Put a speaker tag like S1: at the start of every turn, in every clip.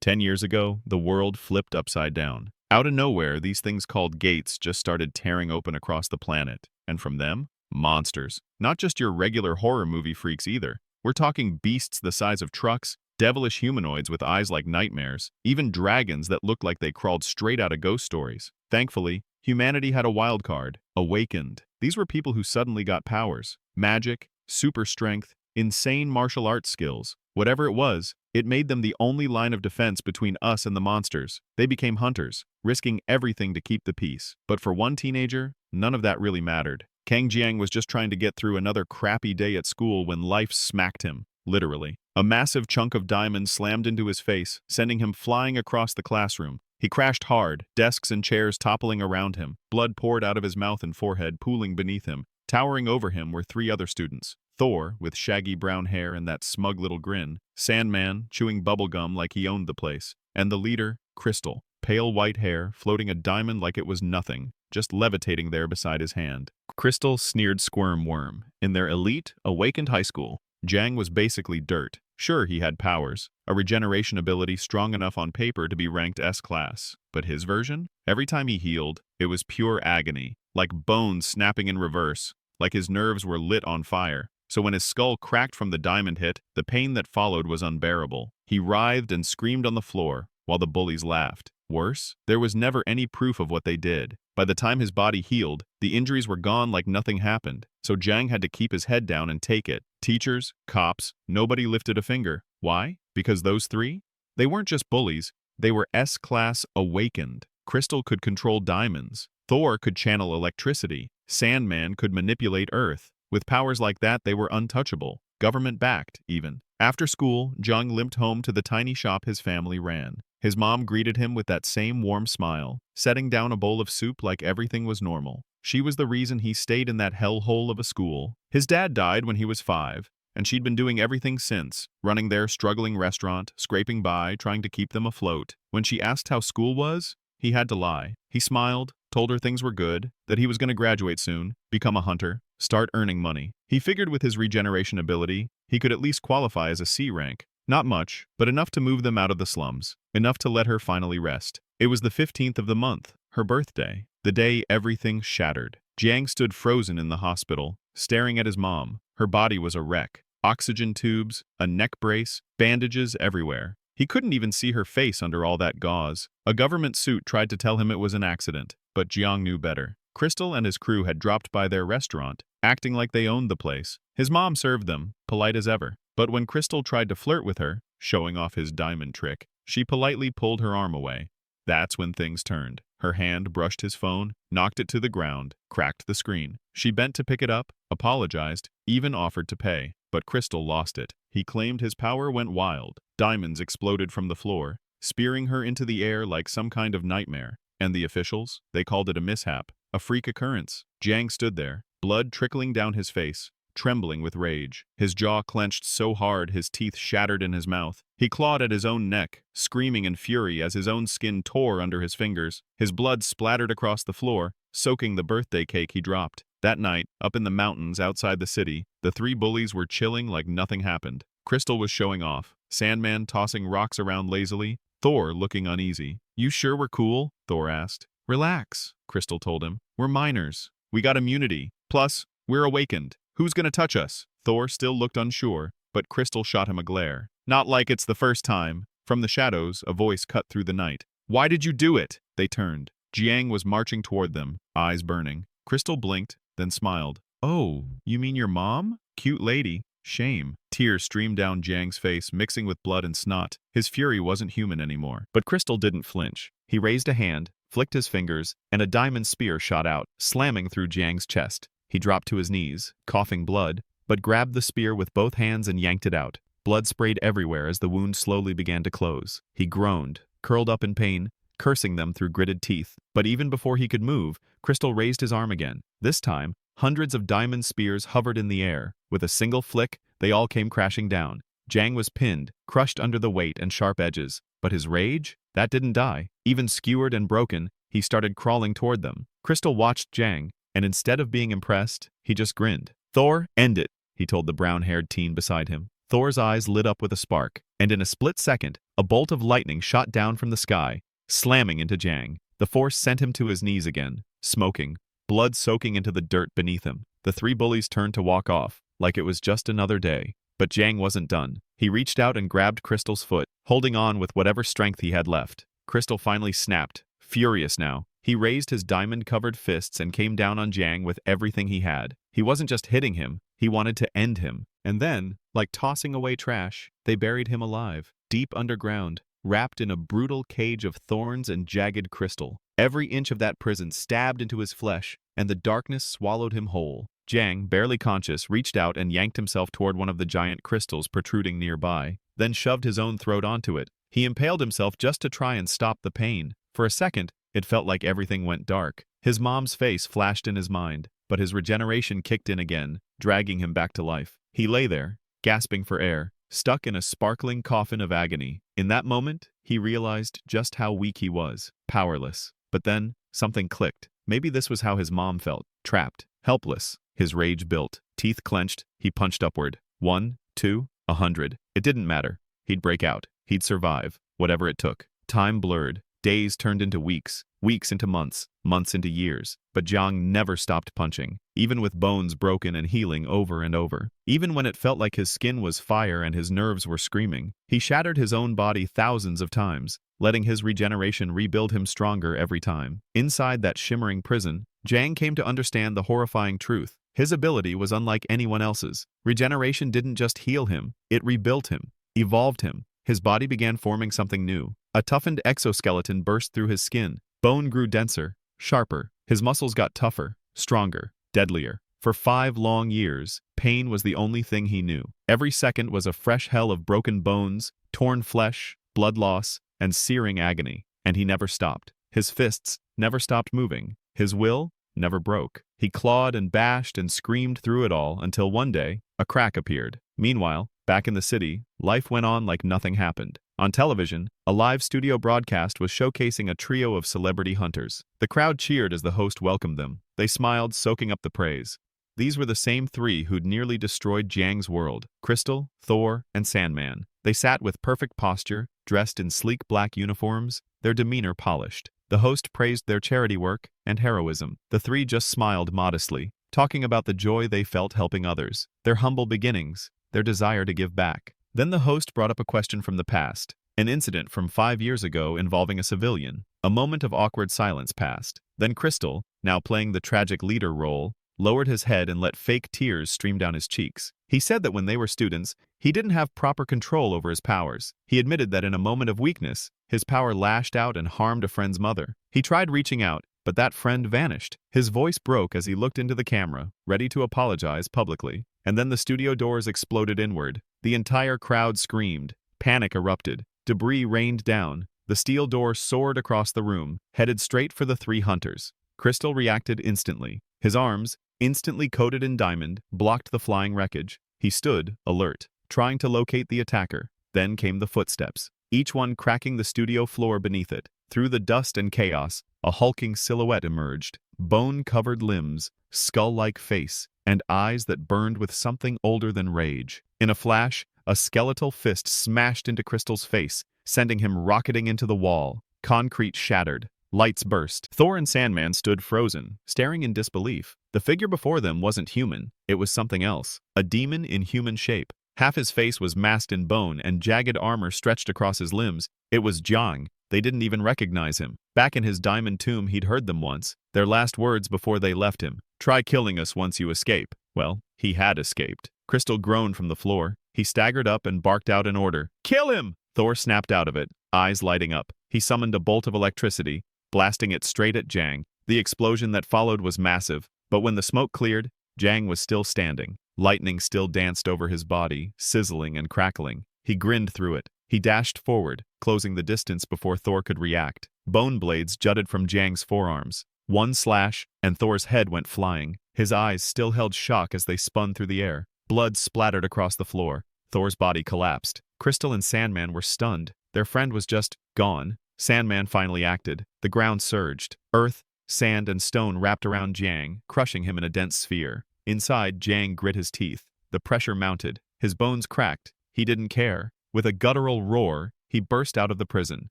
S1: 10 years ago, the world flipped upside down. Out of nowhere, these things called gates just started tearing open across the planet. And from them, monsters. Not just your regular horror movie freaks either. We're talking beasts the size of trucks, devilish humanoids with eyes like nightmares, even dragons that looked like they crawled straight out of ghost stories. Thankfully, humanity had a wild card: awakened. These were people who suddenly got powers, magic, super strength, insane martial arts skills. Whatever it was, it made them the only line of defense between us and the monsters. They became hunters, risking everything to keep the peace. But for one teenager, none of that really mattered. Kang Jiang was just trying to get through another crappy day at school when life smacked him, literally. A massive chunk of diamond slammed into his face, sending him flying across the classroom. He crashed hard, desks and chairs toppling around him. Blood poured out of his mouth and forehead, pooling beneath him. Towering over him were 3 other students. Thor, with shaggy brown hair and that smug little grin. Sandman, chewing bubblegum like he owned the place. And the leader, Crystal, pale white hair, floating a diamond like it was nothing, just levitating there beside his hand. Crystal sneered Squirm Worm. In their elite, awakened high school, Jiang was basically dirt. Sure, he had powers, a regeneration ability strong enough on paper to be ranked S-class. But his version? Every time he healed, it was pure agony, like bones snapping in reverse, like his nerves were lit on fire. So when his skull cracked from the diamond hit, the pain that followed was unbearable. He writhed and screamed on the floor, while the bullies laughed. Worse, there was never any proof of what they did. By the time his body healed, the injuries were gone like nothing happened. So Jiang had to keep his head down and take it. Teachers, cops, nobody lifted a finger. Why? Because those 3? They weren't just bullies, they were S-class awakened. Crystal could control diamonds. Thor could channel electricity. Sandman could manipulate Earth. With powers like that, they were untouchable. Government-backed, even. After school, Jiang limped home to the tiny shop his family ran. His mom greeted him with that same warm smile, setting down a bowl of soup like everything was normal. She was the reason he stayed in that hellhole of a school. His dad died when he was 5, and she'd been doing everything since, running their struggling restaurant, scraping by, trying to keep them afloat. When she asked how school was, he had to lie. He smiled, told her things were good, that he was going to graduate soon, become a hunter, start earning money. He figured with his regeneration ability, he could at least qualify as a C rank. Not much, but enough to move them out of the slums. Enough to let her finally rest. It was the 15th of the month, her birthday. The day everything shattered. Jiang stood frozen in the hospital, staring at his mom. Her body was a wreck. Oxygen tubes, a neck brace, bandages everywhere. He couldn't even see her face under all that gauze. A government suit tried to tell him it was an accident, but Jiang knew better. Crystal and his crew had dropped by their restaurant, acting like they owned the place. His mom served them, polite as ever. But when Crystal tried to flirt with her, showing off his diamond trick, she politely pulled her arm away. That's when things turned. Her hand brushed his phone, knocked it to the ground, cracked the screen. She bent to pick it up, apologized, even offered to pay. But Crystal lost it. He claimed his power went wild. Diamonds exploded from the floor, spearing her into the air like some kind of nightmare. And the officials? They called it a mishap, a freak occurrence. Jiang stood there, blood trickling down his face, trembling with rage. His jaw clenched so hard his teeth shattered in his mouth. He clawed at his own neck, screaming in fury as his own skin tore under his fingers. His blood splattered across the floor, soaking the birthday cake he dropped. That night, up in the mountains outside the city, the 3 bullies were chilling like nothing happened. Crystal was showing off, Sandman tossing rocks around lazily, Thor looking uneasy. "You sure we're cool?" Thor asked. "Relax," Crystal told him. "We're minors. We got immunity. Plus, we're awakened. Who's gonna touch us?" Thor still looked unsure, but Crystal shot him a glare. "Not like it's the first time." From the shadows, a voice cut through the night. "Why did you do it?" They turned. Jiang was marching toward them, eyes burning. Crystal blinked, then smiled. "Oh, you mean your mom? Cute lady. Shame." Tears streamed down Jiang's face, mixing with blood and snot. His fury wasn't human anymore. But Crystal didn't flinch. He raised a hand, flicked his fingers, and a diamond spear shot out, slamming through Jiang's chest. He dropped to his knees, coughing blood, but grabbed the spear with both hands and yanked it out. Blood sprayed everywhere as the wound slowly began to close. He groaned, curled up in pain, cursing them through gritted teeth. But even before he could move, Crystal raised his arm again. This time, hundreds of diamond spears hovered in the air. With a single flick, they all came crashing down. Jiang was pinned, crushed under the weight and sharp edges. But his rage? That didn't die. Even skewered and broken, he started crawling toward them. Crystal watched Jiang, and instead of being impressed, he just grinned. "Thor, end it," he told the brown-haired teen beside him. Thor's eyes lit up with a spark, and in a split second, A bolt of lightning shot down from the sky, slamming into Jang. The force sent him to his knees again, smoking, blood soaking into the dirt beneath him. The three bullies turned to walk off, like it was just another day. But Jang wasn't done. He reached out and grabbed Crystal's foot, holding on with whatever strength he had left. Crystal finally snapped, furious now. He raised his diamond-covered fists and came down on Jang with everything he had. He wasn't just hitting him, he wanted to end him. And then, like tossing away trash, they buried him alive, deep underground, wrapped in a brutal cage of thorns and jagged crystal. Every inch of that prison stabbed into his flesh, and the darkness swallowed him whole. Jang, barely conscious, reached out and yanked himself toward one of the giant crystals protruding nearby, then shoved his own throat onto it. He impaled himself just to try and stop the pain. For a second, it felt like everything went dark. His mom's face flashed in his mind, but his regeneration kicked in again, dragging him back to life. He lay there, gasping for air, stuck in a sparkling coffin of agony. In that moment, he realized just how weak he was, powerless. But then, something clicked. Maybe this was how his mom felt, trapped, helpless. His rage built. Teeth clenched, he punched upward. 1, 2, 100. It didn't matter. He'd break out. He'd survive, whatever it took. Time blurred. Days turned into weeks, weeks into months, months into years. But Jiang never stopped punching, even with bones broken and healing over and over. Even when it felt like his skin was fire and his nerves were screaming, he shattered his own body thousands of times, letting his regeneration rebuild him stronger every time. Inside that shimmering prison, Jiang came to understand the horrifying truth. His ability was unlike anyone else's. Regeneration didn't just heal him, it rebuilt him, evolved him. His body began forming something new. A toughened exoskeleton burst through his skin. Bone grew denser, sharper. His muscles got tougher, stronger, deadlier. For 5 long years, pain was the only thing he knew. Every second was a fresh hell of broken bones, torn flesh, blood loss, and searing agony. And he never stopped. His fists never stopped moving. His will never broke. He clawed and bashed and screamed through it all until one day, a crack appeared. Meanwhile, back in the city, life went on like nothing happened. On television, a live studio broadcast was showcasing a trio of celebrity hunters. The crowd cheered as the host welcomed them. They smiled, soaking up the praise. These were the same 3 who'd nearly destroyed Jiang's world: Crystal, Thor, and Sandman. They sat with perfect posture, dressed in sleek black uniforms, their demeanor polished. The host praised their charity work and heroism. The 3 just smiled modestly, talking about the joy they felt helping others, their humble beginnings, their desire to give back. Then the host brought up a question from the past, an incident from 5 years ago involving a civilian. A moment of awkward silence passed. Then Crystal, now playing the tragic leader role, lowered his head and let fake tears stream down his cheeks. He said that when they were students, he didn't have proper control over his powers. He admitted that in a moment of weakness, his power lashed out and harmed a friend's mother. He tried reaching out, but that friend vanished. His voice broke as he looked into the camera, ready to apologize publicly. And then the studio doors exploded inward. The entire crowd screamed. Panic erupted. Debris rained down. The steel door soared across the room, headed straight for the 3 hunters. Crystal reacted instantly. His arms, instantly coated in diamond, blocked the flying wreckage. He stood, alert, trying to locate the attacker. Then came the footsteps, each one cracking the studio floor beneath it. Through the dust and chaos, a hulking silhouette emerged. Bone-covered limbs, skull-like face, and eyes that burned with something older than rage. In a flash, a skeletal fist smashed into Crystal's face, sending him rocketing into the wall. Concrete shattered. Lights burst. Thor and Sandman stood frozen, staring in disbelief. The figure before them wasn't human. It was something else. A demon in human shape. Half his face was masked in bone, and jagged armor stretched across his limbs. It was Jiang. They didn't even recognize him. Back in his diamond tomb, he'd heard them once. Their last words before they left him. "Try killing us once you escape." Well, he had escaped. Crystal groaned from the floor. He staggered up and barked out an order. "Kill him!" Thor snapped out of it, eyes lighting up. He summoned a bolt of electricity, blasting it straight at Jiang. The explosion that followed was massive, but when the smoke cleared, Jiang was still standing. Lightning still danced over his body, sizzling and crackling. He grinned through it. He dashed forward, closing the distance before Thor could react. Bone blades jutted from Jiang's forearms. One slash, and Thor's head went flying. His eyes still held shock as they spun through the air. Blood splattered across the floor. Thor's body collapsed. Crystal and Sandman were stunned. Their friend was just gone. Sandman finally acted. The ground surged. Earth, sand, and stone wrapped around Jiang, crushing him in a dense sphere. Inside, Jiang grit his teeth. The pressure mounted. His bones cracked. He didn't care. With a guttural roar, he burst out of the prison.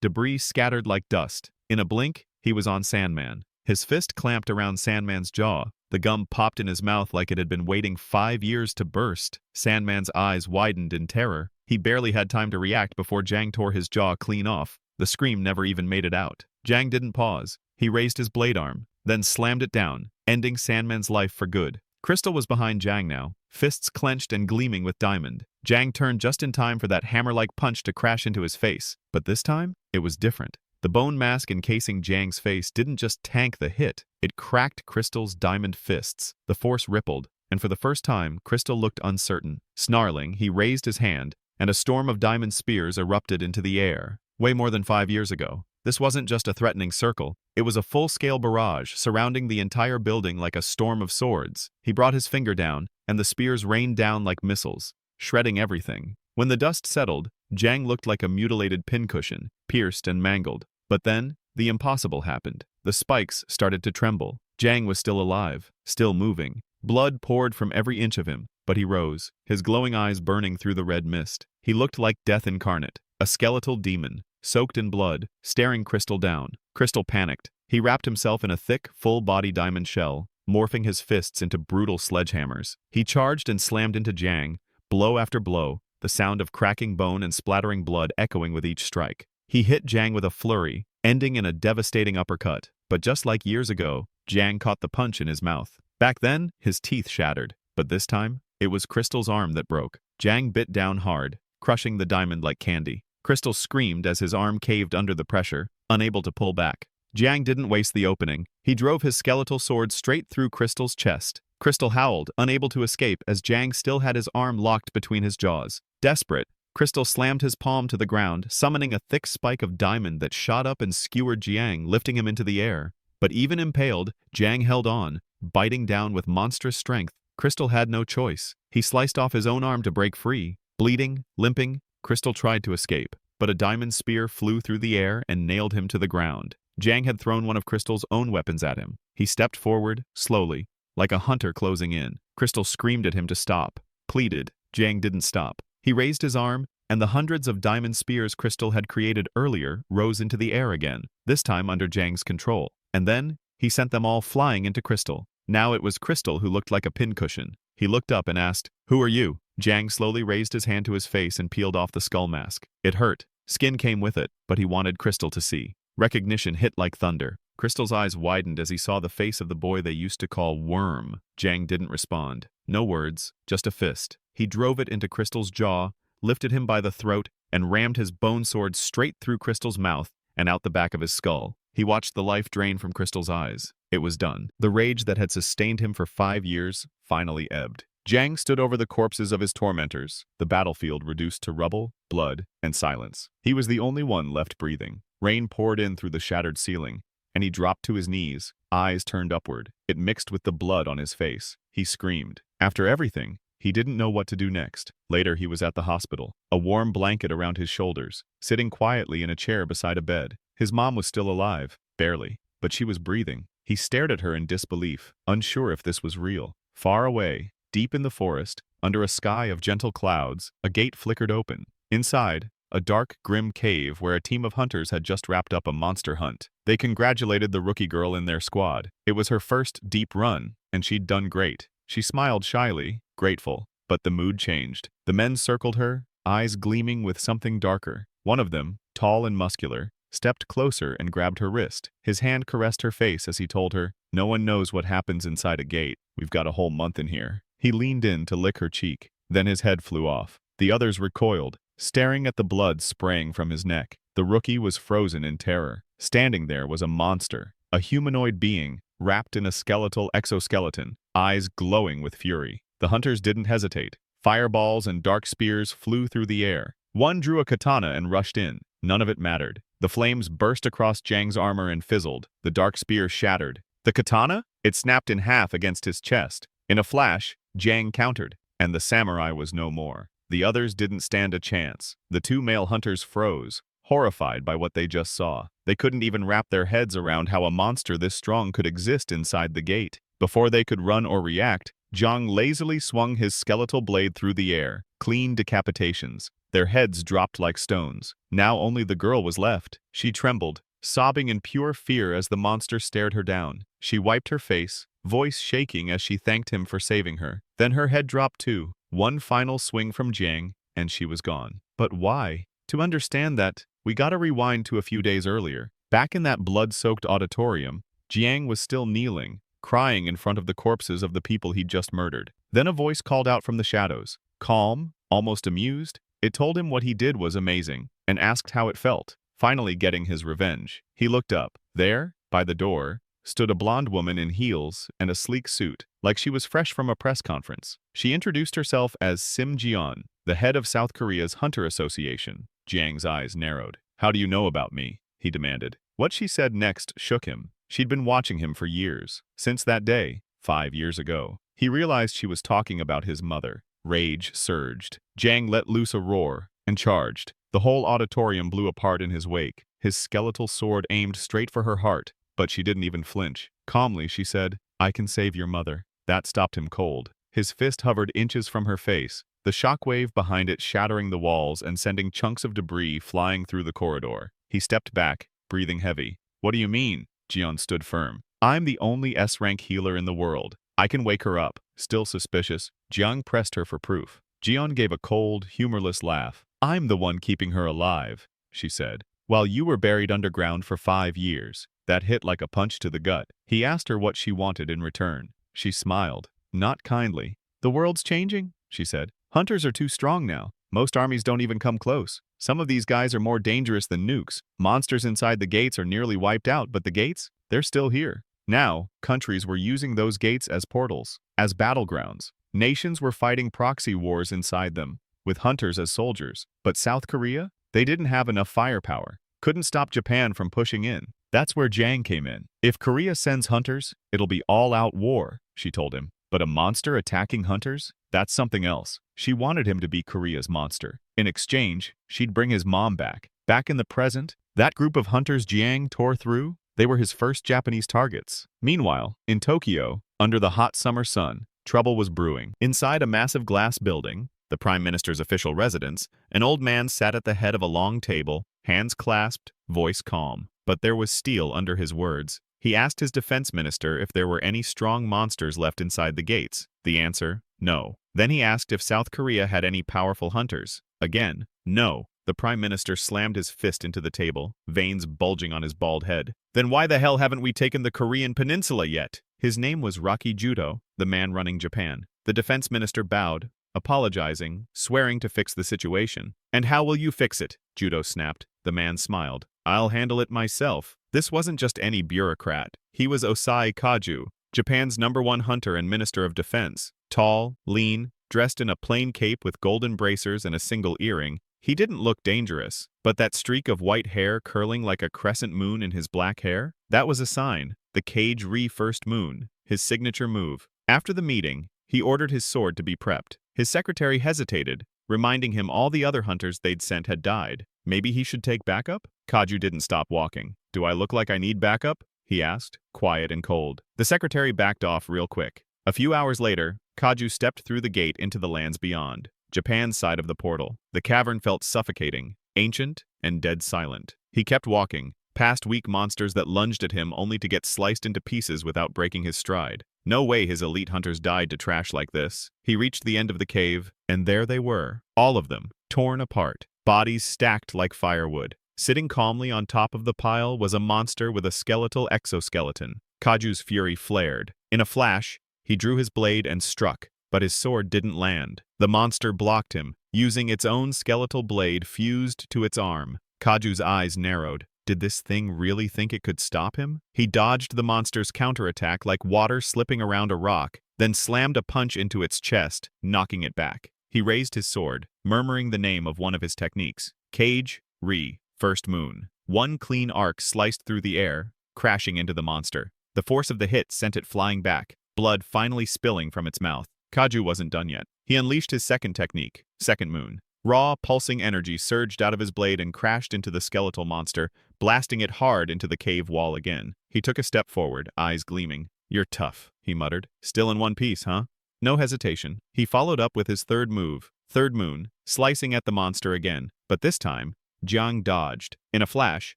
S1: Debris scattered like dust. In a blink, he was on Sandman. His fist clamped around Sandman's jaw. The gum popped in his mouth like it had been waiting 5 years to burst. Sandman's eyes widened in terror. He barely had time to react before Jang tore his jaw clean off. The scream never even made it out. Jang didn't pause. He raised his blade arm, then slammed it down, ending Sandman's life for good. Crystal was behind Jang now, fists clenched and gleaming with diamond. Jang turned just in time for that hammer-like punch to crash into his face. But this time, it was different. The bone mask encasing Jang's face didn't just tank the hit, it cracked Crystal's diamond fists. The force rippled, and for the first time, Crystal looked uncertain. Snarling, he raised his hand, and a storm of diamond spears erupted into the air. Way more than 5 years ago. This wasn't just a threatening circle, it was a full-scale barrage surrounding the entire building like a storm of swords. He brought his finger down, and the spears rained down like missiles, shredding everything. When the dust settled, Jang looked like a mutilated pincushion, pierced and mangled. But then, the impossible happened. The spikes started to tremble. Jang was still alive, still moving. Blood poured from every inch of him, but he rose, his glowing eyes burning through the red mist. He looked like death incarnate, a skeletal demon, soaked in blood, staring Crystal down. Crystal panicked. He wrapped himself in a thick, full-body diamond shell, morphing his fists into brutal sledgehammers. He charged and slammed into Jang, blow after blow, the sound of cracking bone and splattering blood echoing with each strike. He hit Jang with a flurry, ending in a devastating uppercut. But just like years ago, Jang caught the punch in his mouth. Back then, his teeth shattered. But this time, it was Crystal's arm that broke. Jang bit down hard, crushing the diamond like candy. Crystal screamed as his arm caved under the pressure, unable to pull back. Jang didn't waste the opening. He drove his skeletal sword straight through Crystal's chest. Crystal howled, unable to escape as Jang still had his arm locked between his jaws. Desperate, Crystal slammed his palm to the ground, summoning a thick spike of diamond that shot up and skewered Jang, lifting him into the air. But even impaled, Jang held on, biting down with monstrous strength. Crystal had no choice. He sliced off his own arm to break free. Bleeding, limping, Crystal tried to escape, but a diamond spear flew through the air and nailed him to the ground. Jang had thrown one of Crystal's own weapons at him. He stepped forward, slowly, like a hunter closing in. Crystal screamed at him to stop, pleaded. Jang didn't stop. He raised his arm, and the hundreds of diamond spears Crystal had created earlier rose into the air again, this time under Jang's control. And then, he sent them all flying into Crystal. Now it was Crystal who looked like a pincushion. He looked up and asked, "Who are you?" Jang slowly raised his hand to his face and peeled off the skull mask. It hurt. Skin came with it, but he wanted Crystal to see. Recognition hit like thunder. Crystal's eyes widened as he saw the face of the boy they used to call Worm. Jang didn't respond. No words, just a fist. He drove it into Crystal's jaw, lifted him by the throat, and rammed his bone sword straight through Crystal's mouth and out the back of his skull. He watched the life drain from Crystal's eyes. It was done. The rage that had sustained him for 5 years finally ebbed. Jang stood over the corpses of his tormentors, the battlefield reduced to rubble, blood, and silence. He was the only one left breathing. Rain poured in through the shattered ceiling, and he dropped to his knees, eyes turned upward. It mixed with the blood on his face. He screamed. After everything, he didn't know what to do next. Later, he was at the hospital, a warm blanket around his shoulders, sitting quietly in a chair beside a bed. His mom was still alive, barely, but she was breathing. He stared at her in disbelief, unsure if this was real. Far away, deep in the forest, under a sky of gentle clouds, a gate flickered open. Inside, a dark, grim cave where a team of hunters had just wrapped up a monster hunt. They congratulated the rookie girl in their squad. It was her first deep run, and she'd done great. She smiled shyly, grateful, but the mood changed. The men circled her, eyes gleaming with something darker. One of them, tall and muscular, stepped closer and grabbed her wrist. His hand caressed her face as he told her, "No one knows what happens inside a gate. We've got a whole month in here." He leaned in to lick her cheek. Then his head flew off. The others recoiled, staring at the blood spraying from his neck. The rookie was frozen in terror. Standing there was a monster, a humanoid being, wrapped in a skeletal exoskeleton, eyes glowing with fury. The hunters didn't hesitate. Fireballs and dark spears flew through the air. One drew a katana and rushed in. None of it mattered. The flames burst across Jang's armor and fizzled. The dark spear shattered. The katana? It snapped in half against his chest. In a flash, Jang countered, and the samurai was no more. The others didn't stand a chance. The two male hunters froze, horrified by what they just saw. They couldn't even wrap their heads around how a monster this strong could exist inside the gate. Before they could run or react, Jang lazily swung his skeletal blade through the air. Clean decapitations. Their heads dropped like stones. Now only the girl was left. She trembled, sobbing in pure fear as the monster stared her down. She wiped her face, voice shaking as she thanked him for saving her. Then her head dropped too. One final swing from Jiang, and she was gone. But why? To understand that, we gotta rewind to a few days earlier. Back in that blood-soaked auditorium, Jiang was still kneeling, crying in front of the corpses of the people he'd just murdered. Then a voice called out from the shadows. Calm, almost amused, it told him what he did was amazing, and asked how it felt, finally getting his revenge. He looked up. There, by the door, stood a blonde woman in heels and a sleek suit, like she was fresh from a press conference. She introduced herself as Sim Jeon, the head of South Korea's Hunter Association. Jiang's eyes narrowed. "How do you know about me?" he demanded. What she said next shook him. She'd been watching him for years. Since that day, 5 years ago, he realized she was talking about his mother. Rage surged. Jiang let loose a roar and charged. The whole auditorium blew apart in his wake. His skeletal sword aimed straight for her heart, but she didn't even flinch. Calmly, she said, "I can save your mother." That stopped him cold. His fist hovered inches from her face, the shockwave behind it shattering the walls and sending chunks of debris flying through the corridor. He stepped back, breathing heavy. "What do you mean?" Jian stood firm. "I'm the only S-rank healer in the world. I can wake her up." Still suspicious, Jiang pressed her for proof. Jian gave a cold, humorless laugh. "I'm the one keeping her alive," she said, "while you were buried underground for 5 years. That hit like a punch to the gut. He asked her what she wanted in return. She smiled, not kindly. "The world's changing," she said. "Hunters are too strong now. Most armies don't even come close. Some of these guys are more dangerous than nukes. Monsters inside the gates are nearly wiped out, but the gates? They're still here." Now, countries were using those gates as portals, as battlegrounds. Nations were fighting proxy wars inside them, with hunters as soldiers. But South Korea? They didn't have enough firepower. Couldn't stop Japan from pushing in. That's where Jiang came in. "If Korea sends hunters, it'll be all-out war," she told him. But a monster attacking hunters? That's something else. She wanted him to be Korea's monster. In exchange, she'd bring his mom back. Back in the present, that group of hunters Jiang tore through, they were his first Japanese targets. Meanwhile, in Tokyo, under the hot summer sun, trouble was brewing. Inside a massive glass building, the Prime Minister's official residence, an old man sat at the head of a long table, hands clasped, voice calm. But there was steel under his words. He asked his defense minister if there were any strong monsters left inside the gates. The answer, no. Then he asked if South Korea had any powerful hunters. Again, no. The Prime Minister slammed his fist into the table, veins bulging on his bald head. "Then why the hell haven't we taken the Korean peninsula yet?" His name was Rocky Judo, the man running Japan. The defense minister bowed, apologizing, swearing to fix the situation. "And how will you fix it?" Judo snapped. The man smiled. "I'll handle it myself." This wasn't just any bureaucrat. He was Osai Kaju, Japan's #1 hunter and minister of defense. Tall, lean, dressed in a plain cape with golden bracers and a single earring, he didn't look dangerous. But that streak of white hair curling like a crescent moon in his black hair? That was a sign. The Cage Re-First Moon, his signature move. After the meeting, he ordered his sword to be prepped. His secretary hesitated, reminding him all the other hunters they'd sent had died. Maybe he should take backup? Kaju didn't stop walking. "Do I look like I need backup?" he asked, quiet and cold. The secretary backed off real quick. A few hours later, Kaju stepped through the gate into the lands beyond, Japan's side of the portal. The cavern felt suffocating, ancient, and dead silent. He kept walking, past weak monsters that lunged at him only to get sliced into pieces without breaking his stride. No way his elite hunters died to trash like this. He reached the end of the cave, and there they were, all of them, torn apart, bodies stacked like firewood. Sitting calmly on top of the pile was a monster with a skeletal exoskeleton. Kaju's fury flared. In a flash, he drew his blade and struck, but his sword didn't land. The monster blocked him, using its own skeletal blade fused to its arm. Kaju's eyes narrowed. Did this thing really think it could stop him? He dodged the monster's counterattack like water slipping around a rock, then slammed a punch into its chest, knocking it back. He raised his sword, murmuring the name of one of his techniques. Cage Re-First Moon. One clean arc sliced through the air, crashing into the monster. The force of the hit sent it flying back, blood finally spilling from its mouth. Kaju wasn't done yet. He unleashed his second technique, Second Moon. Raw, pulsing energy surged out of his blade and crashed into the skeletal monster, blasting it hard into the cave wall again. He took a step forward, eyes gleaming. "You're tough," he muttered. "Still in one piece, huh?" No hesitation. He followed up with his third move, Third moon, slicing at the monster again, but this time, Jiang dodged. In a flash,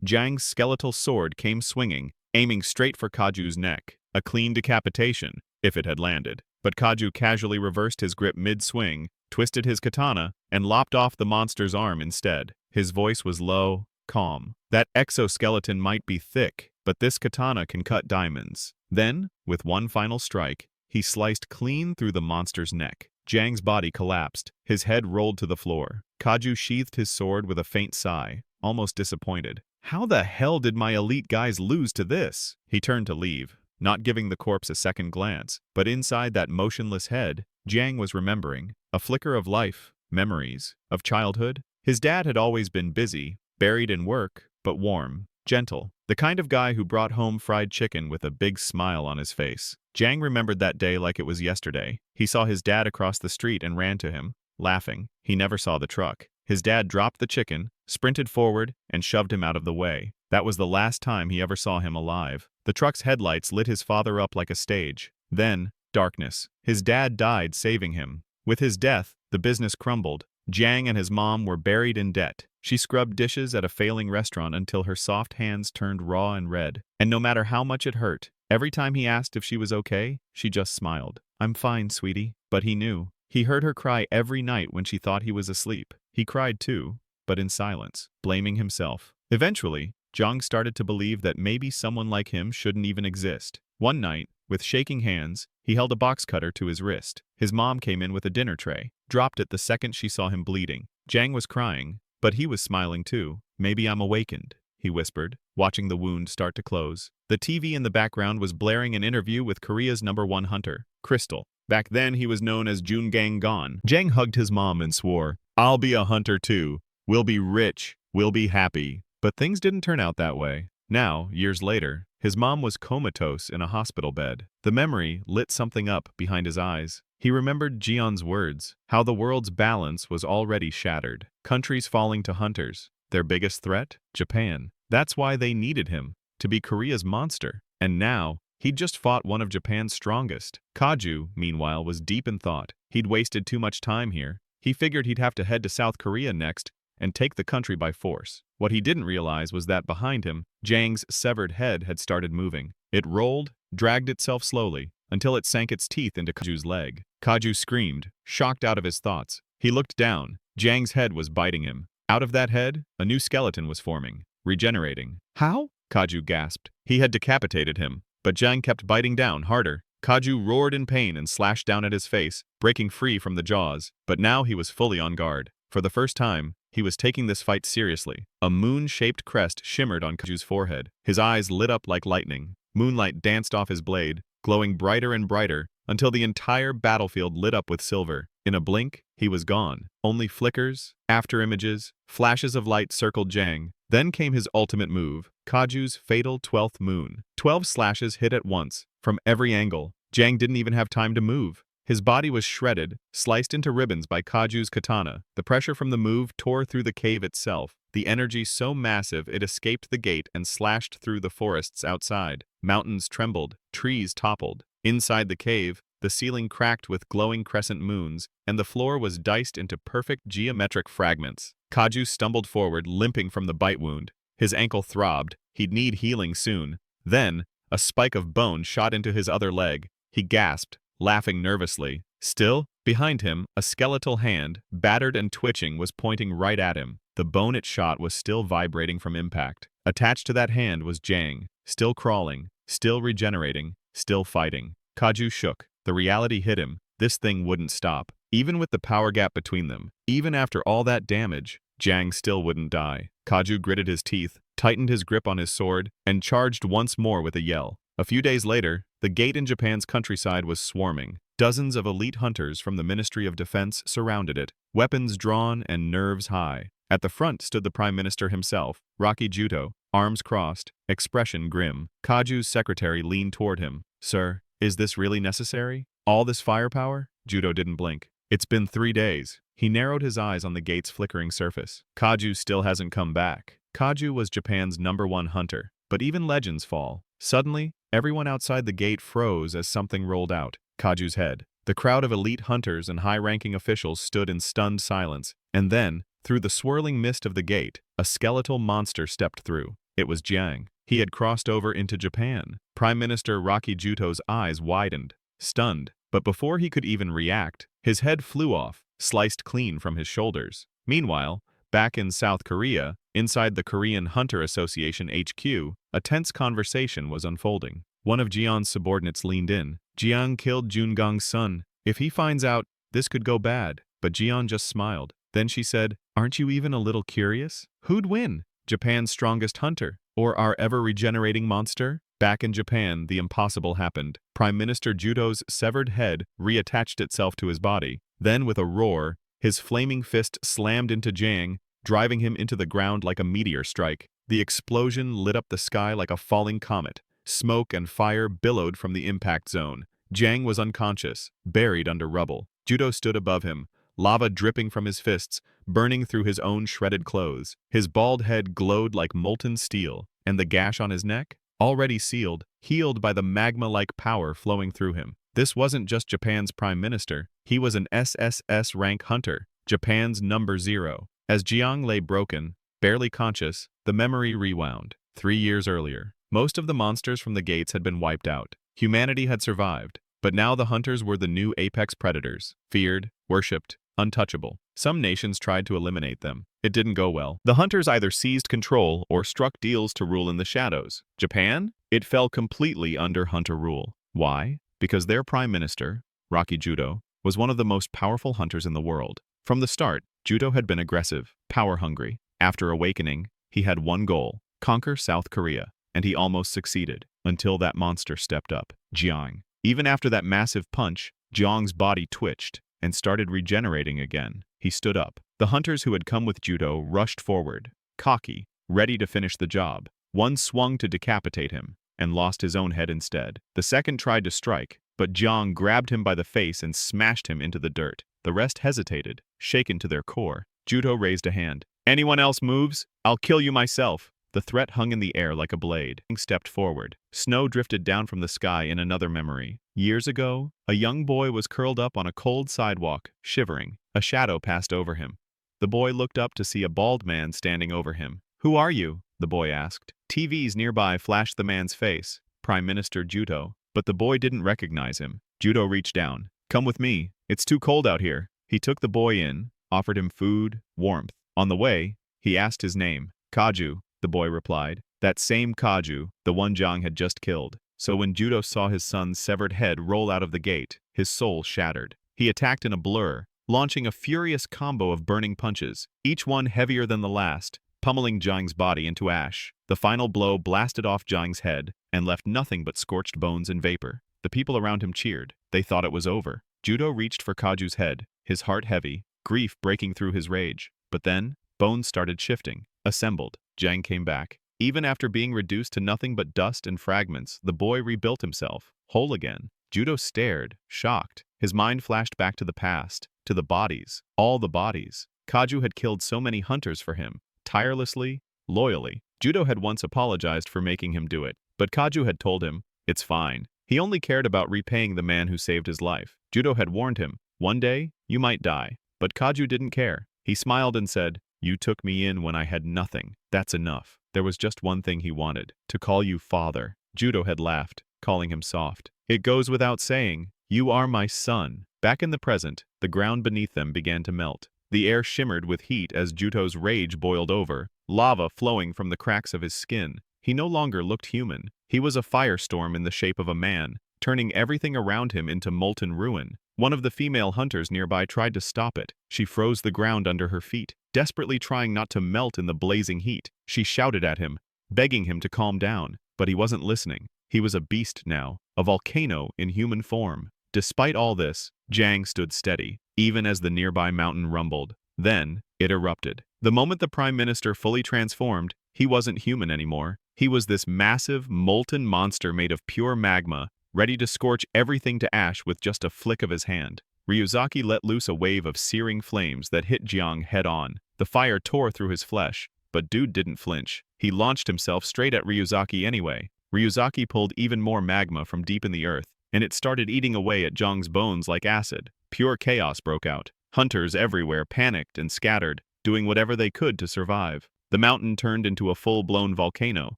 S1: Jiang's skeletal sword came swinging, aiming straight for Kaju's neck. A clean decapitation, if it had landed. But Kaju casually reversed his grip mid-swing, twisted his katana, and lopped off the monster's arm instead. His voice was low, calm. That exoskeleton might be thick, but this katana can cut diamonds. Then, with one final strike, he sliced clean through the monster's neck. Jiang's body collapsed, his head rolled to the floor. Kaju sheathed his sword with a faint sigh, almost disappointed. How the hell did my elite guys lose to this? He turned to leave, not giving the corpse a second glance, but inside that motionless head, Jiang was remembering. A flicker of life, memories, of childhood. His dad had always been busy, buried in work, but warm, gentle. The kind of guy who brought home fried chicken with a big smile on his face. Jiang remembered that day like it was yesterday. He saw his dad across the street and ran to him, laughing. He never saw the truck. His dad dropped the chicken, sprinted forward, and shoved him out of the way. That was the last time he ever saw him alive. The truck's headlights lit his father up like a stage. Then, darkness. His dad died saving him. With his death, the business crumbled. Jiang and his mom were buried in debt. She scrubbed dishes at a failing restaurant until her soft hands turned raw and red. And no matter how much it hurt, every time he asked if she was okay, she just smiled. "I'm fine, sweetie." But he knew. He heard her cry every night when she thought he was asleep. He cried too, but in silence, blaming himself. Eventually, Jiang started to believe that maybe someone like him shouldn't even exist. One night, with shaking hands, he held a box cutter to his wrist. His mom came in with a dinner tray, dropped it the second she saw him bleeding. Jiang was crying, but he was smiling too. "Maybe I'm awakened," he whispered, watching the wound start to close. The TV in the background was blaring an interview with Korea's #1 hunter, Crystal. Back then, he was known as Jungang Gon. Jiang hugged his mom and swore, "I'll be a hunter too. We'll be rich. We'll be happy." But things didn't turn out that way. Now, years later, his mom was comatose in a hospital bed. The memory lit something up behind his eyes. He remembered Jion's words, how the world's balance was already shattered. Countries falling to hunters. Their biggest threat? Japan. That's why they needed him, to be Korea's monster. And now, he'd just fought one of Japan's strongest. Kaju, meanwhile, was deep in thought. He'd wasted too much time here. He figured he'd have to head to South Korea next and take the country by force. What he didn't realize was that behind him, Jiang's severed head had started moving. It rolled, dragged itself slowly, until it sank its teeth into Kaju's leg. Kaju screamed, shocked out of his thoughts. He looked down. Jiang's head was biting him. Out of that head, a new skeleton was forming, regenerating. "How?" Kaju gasped. He had decapitated him, but Jiang kept biting down harder. Kaju roared in pain and slashed down at his face, breaking free from the jaws. But now he was fully on guard. For the first time, he was taking this fight seriously. A moon-shaped crest shimmered on Kaju's forehead. His eyes lit up like lightning. Moonlight danced off his blade, glowing brighter and brighter, until the entire battlefield lit up with silver. In a blink, he was gone. Only flickers, after-images, flashes of light circled Jiang. Then came his ultimate move, Kaju's fatal 12th moon. 12 slashes hit at once, from every angle. Jiang didn't even have time to move. His body was shredded, sliced into ribbons by Kaju's katana. The pressure from the move tore through the cave itself, the energy so massive it escaped the gate and slashed through the forests outside. Mountains trembled, trees toppled. Inside the cave, the ceiling cracked with glowing crescent moons, and the floor was diced into perfect geometric fragments. Kaju stumbled forward, limping from the bite wound. His ankle throbbed. He'd need healing soon. Then, a spike of bone shot into his other leg. He gasped, laughing nervously. Still, behind him, a skeletal hand, battered and twitching, was pointing right at him. The bone it shot was still vibrating from impact. Attached to that hand was Jiang, still crawling, still regenerating, still fighting. Kaju shook. The reality hit him. This thing wouldn't stop. Even with the power gap between them, even after all that damage, Jiang still wouldn't die. Kaju gritted his teeth, tightened his grip on his sword, and charged once more with a yell. A few days later, the gate in Japan's countryside was swarming. Dozens of elite hunters from the Ministry of Defense surrounded it, weapons drawn and nerves high. At the front stood the Prime Minister himself, Rocky Juto, arms crossed, expression grim. Kaju's secretary leaned toward him. "Sir, is this really necessary? All this firepower?" Judo didn't blink. "It's been 3 days. He narrowed his eyes on the gate's flickering surface. "Kaju still hasn't come back." Kaju was Japan's #1 hunter, but even legends fall. Suddenly, everyone outside the gate froze as something rolled out. Kaju's head. The crowd of elite hunters and high-ranking officials stood in stunned silence, and then, through the swirling mist of the gate, a skeletal monster stepped through. It was Jiang. He had crossed over into Japan. Prime Minister Rocky Juto's eyes widened, stunned, but before he could even react, his head flew off, sliced clean from his shoulders. Meanwhile, back in South Korea, inside the Korean Hunter Association HQ, a tense conversation was unfolding. One of Jian's subordinates leaned in. Jiang killed Jungang's son. If he finds out, this could go bad. But Jian just smiled. Then she said, "Aren't you even a little curious? Who'd win? Japan's strongest hunter, or our ever-regenerating monster?" Back in Japan, the impossible happened. Prime Minister Juto's severed head reattached itself to his body. Then, with a roar, his flaming fist slammed into Jiang, driving him into the ground like a meteor strike. The explosion lit up the sky like a falling comet. Smoke and fire billowed from the impact zone. Jiang was unconscious, buried under rubble. Juto stood above him, lava dripping from his fists, burning through his own shredded clothes. His bald head glowed like molten steel, and the gash on his neck, already sealed, healed by the magma-like power flowing through him. This wasn't just Japan's prime minister. He was an SSS rank hunter, Japan's number 0. As Jiang lay broken, barely conscious, the memory rewound. 3 years earlier, most of the monsters from the gates had been wiped out. Humanity had survived, but now the hunters were the new apex predators, feared, worshipped, untouchable. Some nations tried to eliminate them. It didn't go well. The hunters either seized control or struck deals to rule in the shadows. Japan? It fell completely under hunter rule. Why? Because their prime minister, Rocky Juto, was one of the most powerful hunters in the world. From the start, Juto had been aggressive, power-hungry. After awakening, he had one goal: conquer South Korea. And he almost succeeded, until that monster stepped up, Jiang. Even after that massive punch, Jiang's body twitched and started regenerating again. He stood up. The hunters who had come with Juto rushed forward, cocky, ready to finish the job. One swung to decapitate him, and lost his own head instead. The second tried to strike, but Jiang grabbed him by the face and smashed him into the dirt. The rest hesitated, shaken to their core. Juto raised a hand. "Anyone else moves? I'll kill you myself." The threat hung in the air like a blade. He stepped forward. Snow drifted down from the sky in another memory. Years ago, a young boy was curled up on a cold sidewalk, shivering. A shadow passed over him. The boy looked up to see a bald man standing over him. "Who are you?" the boy asked. TVs nearby flashed the man's face, Prime Minister Juto, but the boy didn't recognize him. Juto reached down. "Come with me. It's too cold out here." He took the boy in, offered him food, warmth. On the way, he asked his name. "Kaju," the boy replied. That same Kaju, the one Jiang had just killed. So when Juto saw his son's severed head roll out of the gate, his soul shattered. He attacked in a blur, launching a furious combo of burning punches, each one heavier than the last, pummeling Jiang's body into ash. The final blow blasted off Jiang's head and left nothing but scorched bones and vapor. The people around him cheered. They thought it was over. Juto reached for Kaju's head, his heart heavy, grief breaking through his rage. But then, bones started shifting, assembled. Jiang came back. Even after being reduced to nothing but dust and fragments, the boy rebuilt himself, whole again. Juto stared, shocked. His mind flashed back to the past, to the bodies, all the bodies. Kaju had killed so many hunters for him, tirelessly, loyally. Juto had once apologized for making him do it, but Kaju had told him, "It's fine." He only cared about repaying the man who saved his life. Juto had warned him, "One day, you might die." But Kaju didn't care. He smiled and said, "You took me in when I had nothing. That's enough." There was just one thing he wanted, to call you father. Juto had laughed, calling him soft. "It goes without saying, you are my son." Back in the present, the ground beneath them began to melt. The air shimmered with heat as Juto's rage boiled over, lava flowing from the cracks of his skin. He no longer looked human. He was a firestorm in the shape of a man, turning everything around him into molten ruin. One of the female hunters nearby tried to stop it. She froze the ground under her feet, desperately trying not to melt in the blazing heat. She shouted at him, begging him to calm down, but he wasn't listening. He was a beast now, a volcano in human form. Despite all this, Jiang stood steady, even as the nearby mountain rumbled. Then, it erupted. The moment the Prime Minister fully transformed, he wasn't human anymore. He was this massive, molten monster made of pure magma, ready to scorch everything to ash with just a flick of his hand. Ryuzaki let loose a wave of searing flames that hit Jiang head-on. The fire tore through his flesh, but dude didn't flinch. He launched himself straight at Ryuzaki anyway. Ryuzaki pulled even more magma from deep in the earth, and it started eating away at Jiang's bones like acid. Pure chaos broke out. Hunters everywhere panicked and scattered, doing whatever they could to survive. The mountain turned into a full-blown volcano,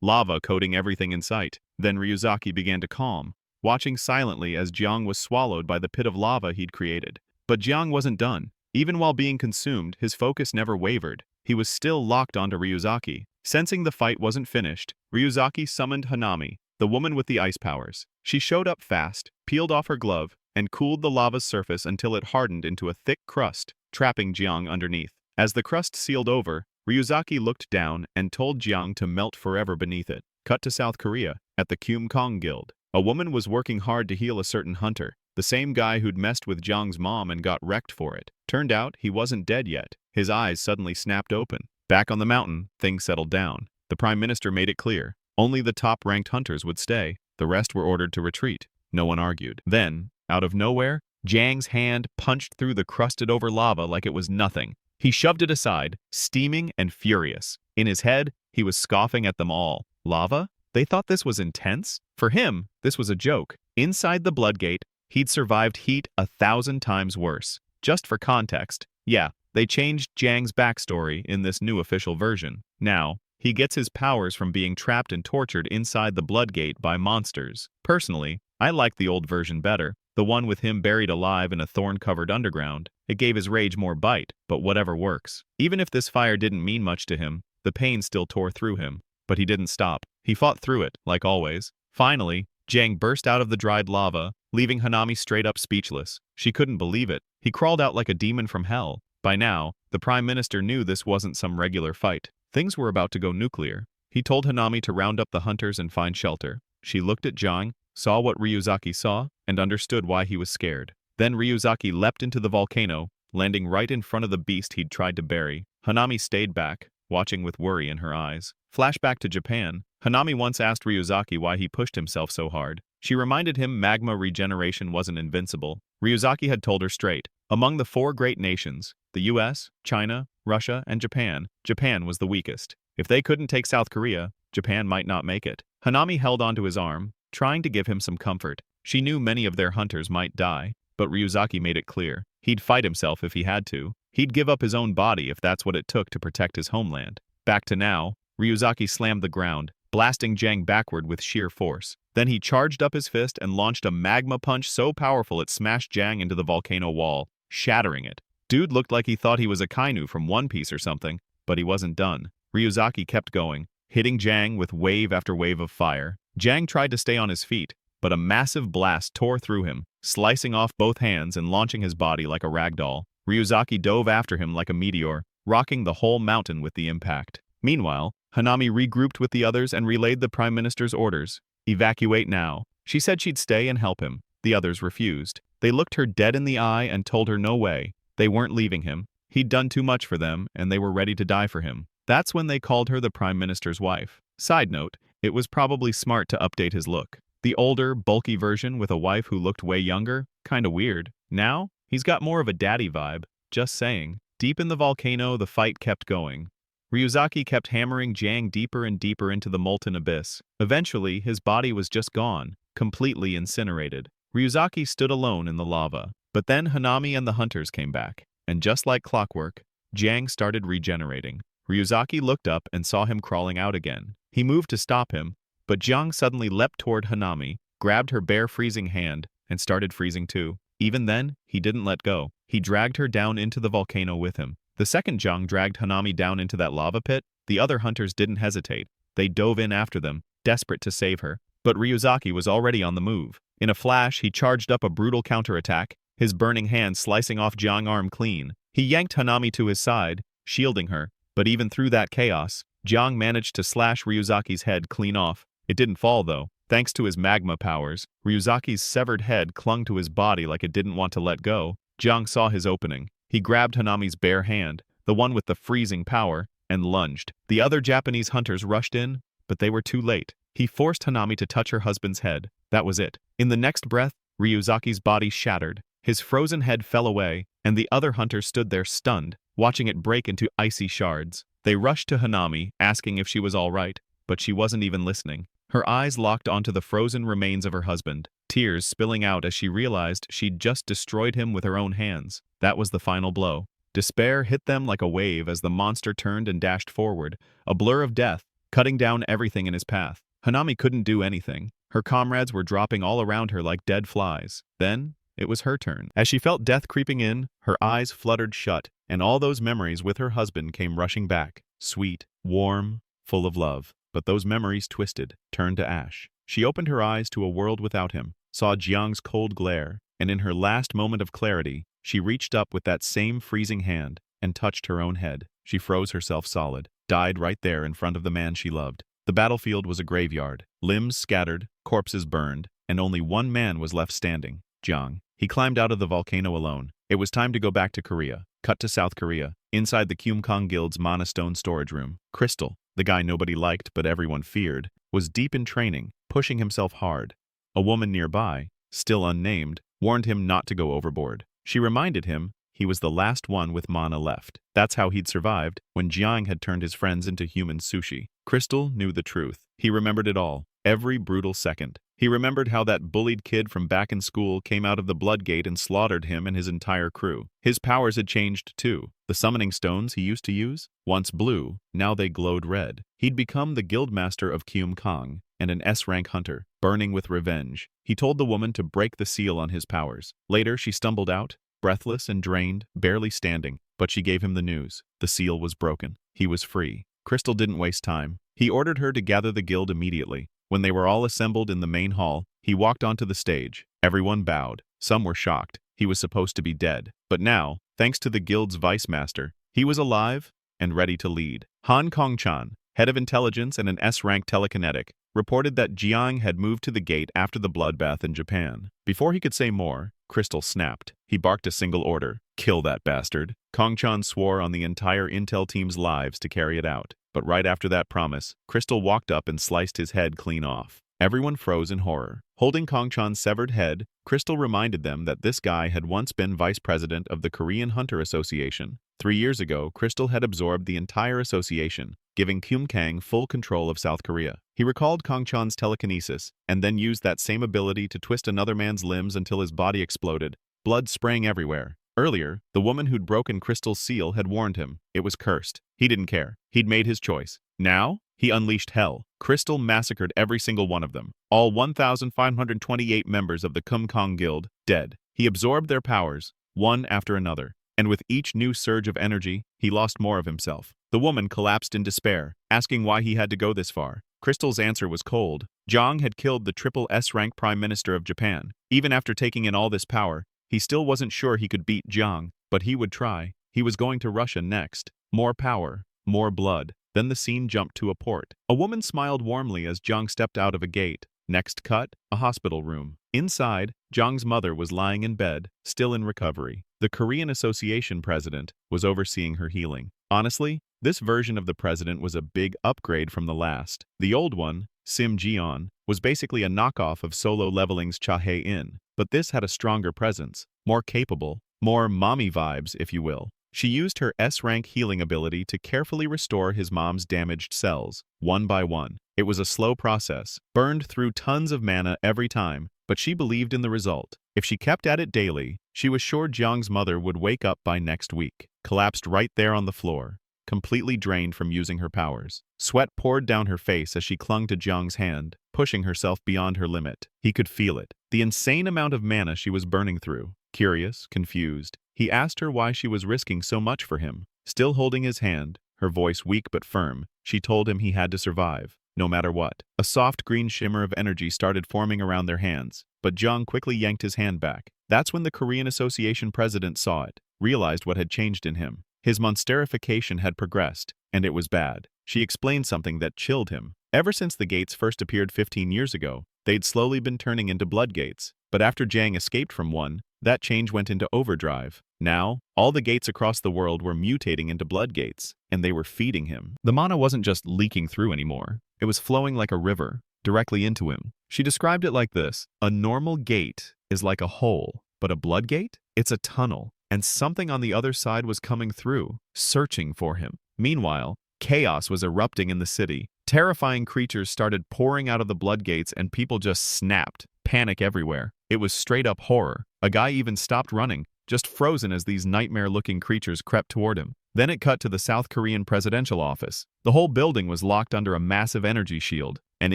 S1: lava coating everything in sight. Then Ryuzaki began to calm, watching silently as Jiang was swallowed by the pit of lava he'd created. But Jiang wasn't done. Even while being consumed, his focus never wavered. He was still locked onto Ryuzaki. Sensing the fight wasn't finished, Ryuzaki summoned Hanami, the woman with the ice powers. She showed up fast, peeled off her glove, and cooled the lava's surface until it hardened into a thick crust, trapping Jiang underneath. As the crust sealed over, Ryuzaki looked down and told Jiang to melt forever beneath it. Cut to South Korea, at the Kong Guild. A woman was working hard to heal a certain hunter, the same guy who'd messed with Jiang's mom and got wrecked for it. Turned out, he wasn't dead yet. His eyes suddenly snapped open. Back on the mountain, things settled down. The Prime Minister made it clear. Only the top-ranked hunters would stay. The rest were ordered to retreat. No one argued. Then, out of nowhere, Jiang's hand punched through the crusted-over lava like it was nothing. He shoved it aside, steaming and furious. In his head, he was scoffing at them all. Lava? They thought this was intense? For him, this was a joke. Inside the Bloodgate, he'd survived heat 1,000 times worse. Just for context, yeah, they changed Jiang's backstory in this new official version. Now, he gets his powers from being trapped and tortured inside the Bloodgate by monsters. Personally, I like the old version better, the one with him buried alive in a thorn-covered underground. It gave his rage more bite, but whatever works. Even if this fire didn't mean much to him, the pain still tore through him. But he didn't stop. He fought through it, like always. Finally, Jiang burst out of the dried lava, leaving Hanami straight up speechless. She couldn't believe it. He crawled out like a demon from hell. By now, the Prime Minister knew this wasn't some regular fight. Things were about to go nuclear. He told Hanami to round up the hunters and find shelter. She looked at Jiang, saw what Ryuzaki saw, and understood why he was scared. Then Ryuzaki leapt into the volcano, landing right in front of the beast he'd tried to bury. Hanami stayed back, watching with worry in her eyes. Flashback to Japan. Hanami once asked Ryuzaki why he pushed himself so hard. She reminded him magma regeneration wasn't invincible. Ryuzaki had told her straight. Among the 4 great nations, the US, China, Russia, and Japan, Japan was the weakest. If they couldn't take South Korea, Japan might not make it. Hanami held onto his arm, trying to give him some comfort. She knew many of their hunters might die, but Ryuzaki made it clear. He'd fight himself if he had to. He'd give up his own body if that's what it took to protect his homeland. Back to now, Ryuzaki slammed the ground, blasting Jiang backward with sheer force. Then he charged up his fist and launched a magma punch so powerful it smashed Jiang into the volcano wall, shattering it. Dude looked like he thought he was a Kainu from One Piece or something, but he wasn't done. Ryuzaki kept going, hitting Jiang with wave after wave of fire. Jiang tried to stay on his feet, but a massive blast tore through him, slicing off both hands and launching his body like a ragdoll. Ryuzaki dove after him like a meteor, rocking the whole mountain with the impact. Meanwhile, Hanami regrouped with the others and relayed the Prime Minister's orders. Evacuate now. She said she'd stay and help him. The others refused. They looked her dead in the eye and told her no way. They weren't leaving him. He'd done too much for them, and they were ready to die for him. That's when they called her the Prime Minister's wife. Side note, it was probably smart to update his look. The older, bulky version with a wife who looked way younger, kinda weird. Now, he's got more of a daddy vibe. Just saying. Deep in the volcano, the fight kept going. Ryuzaki kept hammering Jiang deeper and deeper into the molten abyss. Eventually, his body was just gone, completely incinerated. Ryuzaki stood alone in the lava. But then Hanami and the hunters came back. And just like clockwork, Jiang started regenerating. Ryuzaki looked up and saw him crawling out again. He moved to stop him, but Jiang suddenly leapt toward Hanami, grabbed her bare freezing hand, and started freezing too. Even then, he didn't let go. He dragged her down into the volcano with him. The second Jiang dragged Hanami down into that lava pit, the other hunters didn't hesitate. They dove in after them, desperate to save her. But Ryuzaki was already on the move. In a flash, he charged up a brutal counterattack, his burning hand slicing off Jiang's arm clean. He yanked Hanami to his side, shielding her. But even through that chaos, Jiang managed to slash Ryuzaki's head clean off. It didn't fall though. Thanks to his magma powers, Ryuzaki's severed head clung to his body like it didn't want to let go. Jiang saw his opening. He grabbed Hanami's bare hand, the one with the freezing power, and lunged. The other Japanese hunters rushed in, but they were too late. He forced Hanami to touch her husband's head. That was it. In the next breath, Ryuzaki's body shattered. His frozen head fell away, and the other hunters stood there stunned, watching it break into icy shards. They rushed to Hanami, asking if she was all right, but she wasn't even listening. Her eyes locked onto the frozen remains of her husband. tears spilling out as she realized she'd just destroyed him with her own hands. That was the final blow. Despair hit them like a wave as the monster turned and dashed forward, a blur of death, cutting down everything in his path. Hanami couldn't do anything. Her comrades were dropping all around her like dead flies. Then, it was her turn. As she felt death creeping in, her eyes fluttered shut, and all those memories with her husband came rushing back. Sweet, warm, full of love. But those memories twisted, turned to ash. She opened her eyes to a world without him, saw Jiang's cold glare, and in her last moment of clarity, she reached up with that same freezing hand and touched her own head. She froze herself solid, died right there in front of the man she loved. The battlefield was a graveyard, limbs scattered, corpses burned, and only one man was left standing, Jiang. He climbed out of the volcano alone. It was time to go back to Korea. Cut to South Korea, inside the Kyumkong Guild's Mana Stone storage room. Crystal, the guy nobody liked but everyone feared, was deep in training, pushing himself hard. A woman nearby, still unnamed, warned him not to go overboard. She reminded him he was the last one with mana left. That's how he'd survived when Jiang had turned his friends into human sushi. Crystal knew the truth. He remembered it all, every brutal second. He remembered how that bullied kid from back in school came out of the blood gate and slaughtered him and his entire crew. His powers had changed too. The summoning stones he used to use, once blue, now they glowed red. He'd become the guildmaster of Kyumkong and an S-rank hunter, burning with revenge. He told the woman to break the seal on his powers. Later, she stumbled out, breathless and drained, barely standing, but she gave him the news. The seal was broken. He was free. Crystal didn't waste time. He ordered her to gather the guild immediately. When they were all assembled in the main hall, he walked onto the stage. Everyone bowed. Some were shocked. He was supposed to be dead. But now, thanks to the guild's vice master, he was alive and ready to lead. Han Kongchan, head of intelligence and an S-rank telekinetic, reported that Jiang had moved to the gate after the bloodbath in Japan. Before he could say more, Crystal snapped. He barked a single order. Kill that bastard. Kongchan swore on the entire intel team's lives to carry it out. But right after that promise, Crystal walked up and sliced his head clean off. Everyone froze in horror. Holding Kongchan's severed head, Crystal reminded them that this guy had once been vice president of the Korean Hunter Association. 3 years ago, Crystal had absorbed the entire association, giving Kyumkang full control of South Korea. He recalled Kongchan's telekinesis, and then used that same ability to twist another man's limbs until his body exploded, blood spraying everywhere. Earlier, the woman who'd broken Crystal's seal had warned him. It was cursed. He didn't care. He'd made his choice. Now, he unleashed hell. Crystal massacred every single one of them. All 1,528 members of the Kyumkong Guild, dead. He absorbed their powers, one after another. And with each new surge of energy, he lost more of himself. The woman collapsed in despair, asking why he had to go this far. Crystal's answer was cold. Jiang had killed the triple S-rank Prime Minister of Japan. Even after taking in all this power, he still wasn't sure he could beat Jiang, but he would try. He was going to Russia next. More power, more blood. Then the scene jumped to a port. A woman smiled warmly as Jiang stepped out of a gate. Next cut, a hospital room. Inside, Jiang's mother was lying in bed, still in recovery. The Korean Association president was overseeing her healing. Honestly, this version of the president was a big upgrade from the last. The old one, Sim Jeon, was basically a knockoff of Solo Leveling's Cha-hae-in, but this had a stronger presence, more capable, more mommy vibes, if you will. She used her S-rank healing ability to carefully restore his mom's damaged cells, one by one. It was a slow process, burned through tons of mana every time, but she believed in the result. If she kept at it daily, she was sure Jiang's mother would wake up by next week, collapsed right there on the floor, completely drained from using her powers. Sweat poured down her face as she clung to Jiang's hand, pushing herself beyond her limit. He could feel it, the insane amount of mana she was burning through. Curious, confused, he asked her why she was risking so much for him. Still holding his hand, her voice weak but firm, she told him he had to survive, no matter what. A soft green shimmer of energy started forming around their hands, but Jiang quickly yanked his hand back. That's when the Korean Association president saw it, realized what had changed in him. His monsterification had progressed, and it was bad. She explained something that chilled him. Ever since the gates first appeared 15 years ago, they'd slowly been turning into blood gates. But after Jiang escaped from one, that change went into overdrive. Now, all the gates across the world were mutating into blood gates, and they were feeding him. The mana wasn't just leaking through anymore. It was flowing like a river, directly into him. She described it like this: a normal gate is like a hole, but a blood gate? It's a tunnel, and something on the other side was coming through, searching for him. Meanwhile, chaos was erupting in the city. Terrifying creatures started pouring out of the blood gates and people just snapped. Panic everywhere. It was straight-up horror. A guy even stopped running, just frozen as these nightmare-looking creatures crept toward him. Then it cut to the South Korean presidential office. The whole building was locked under a massive energy shield, and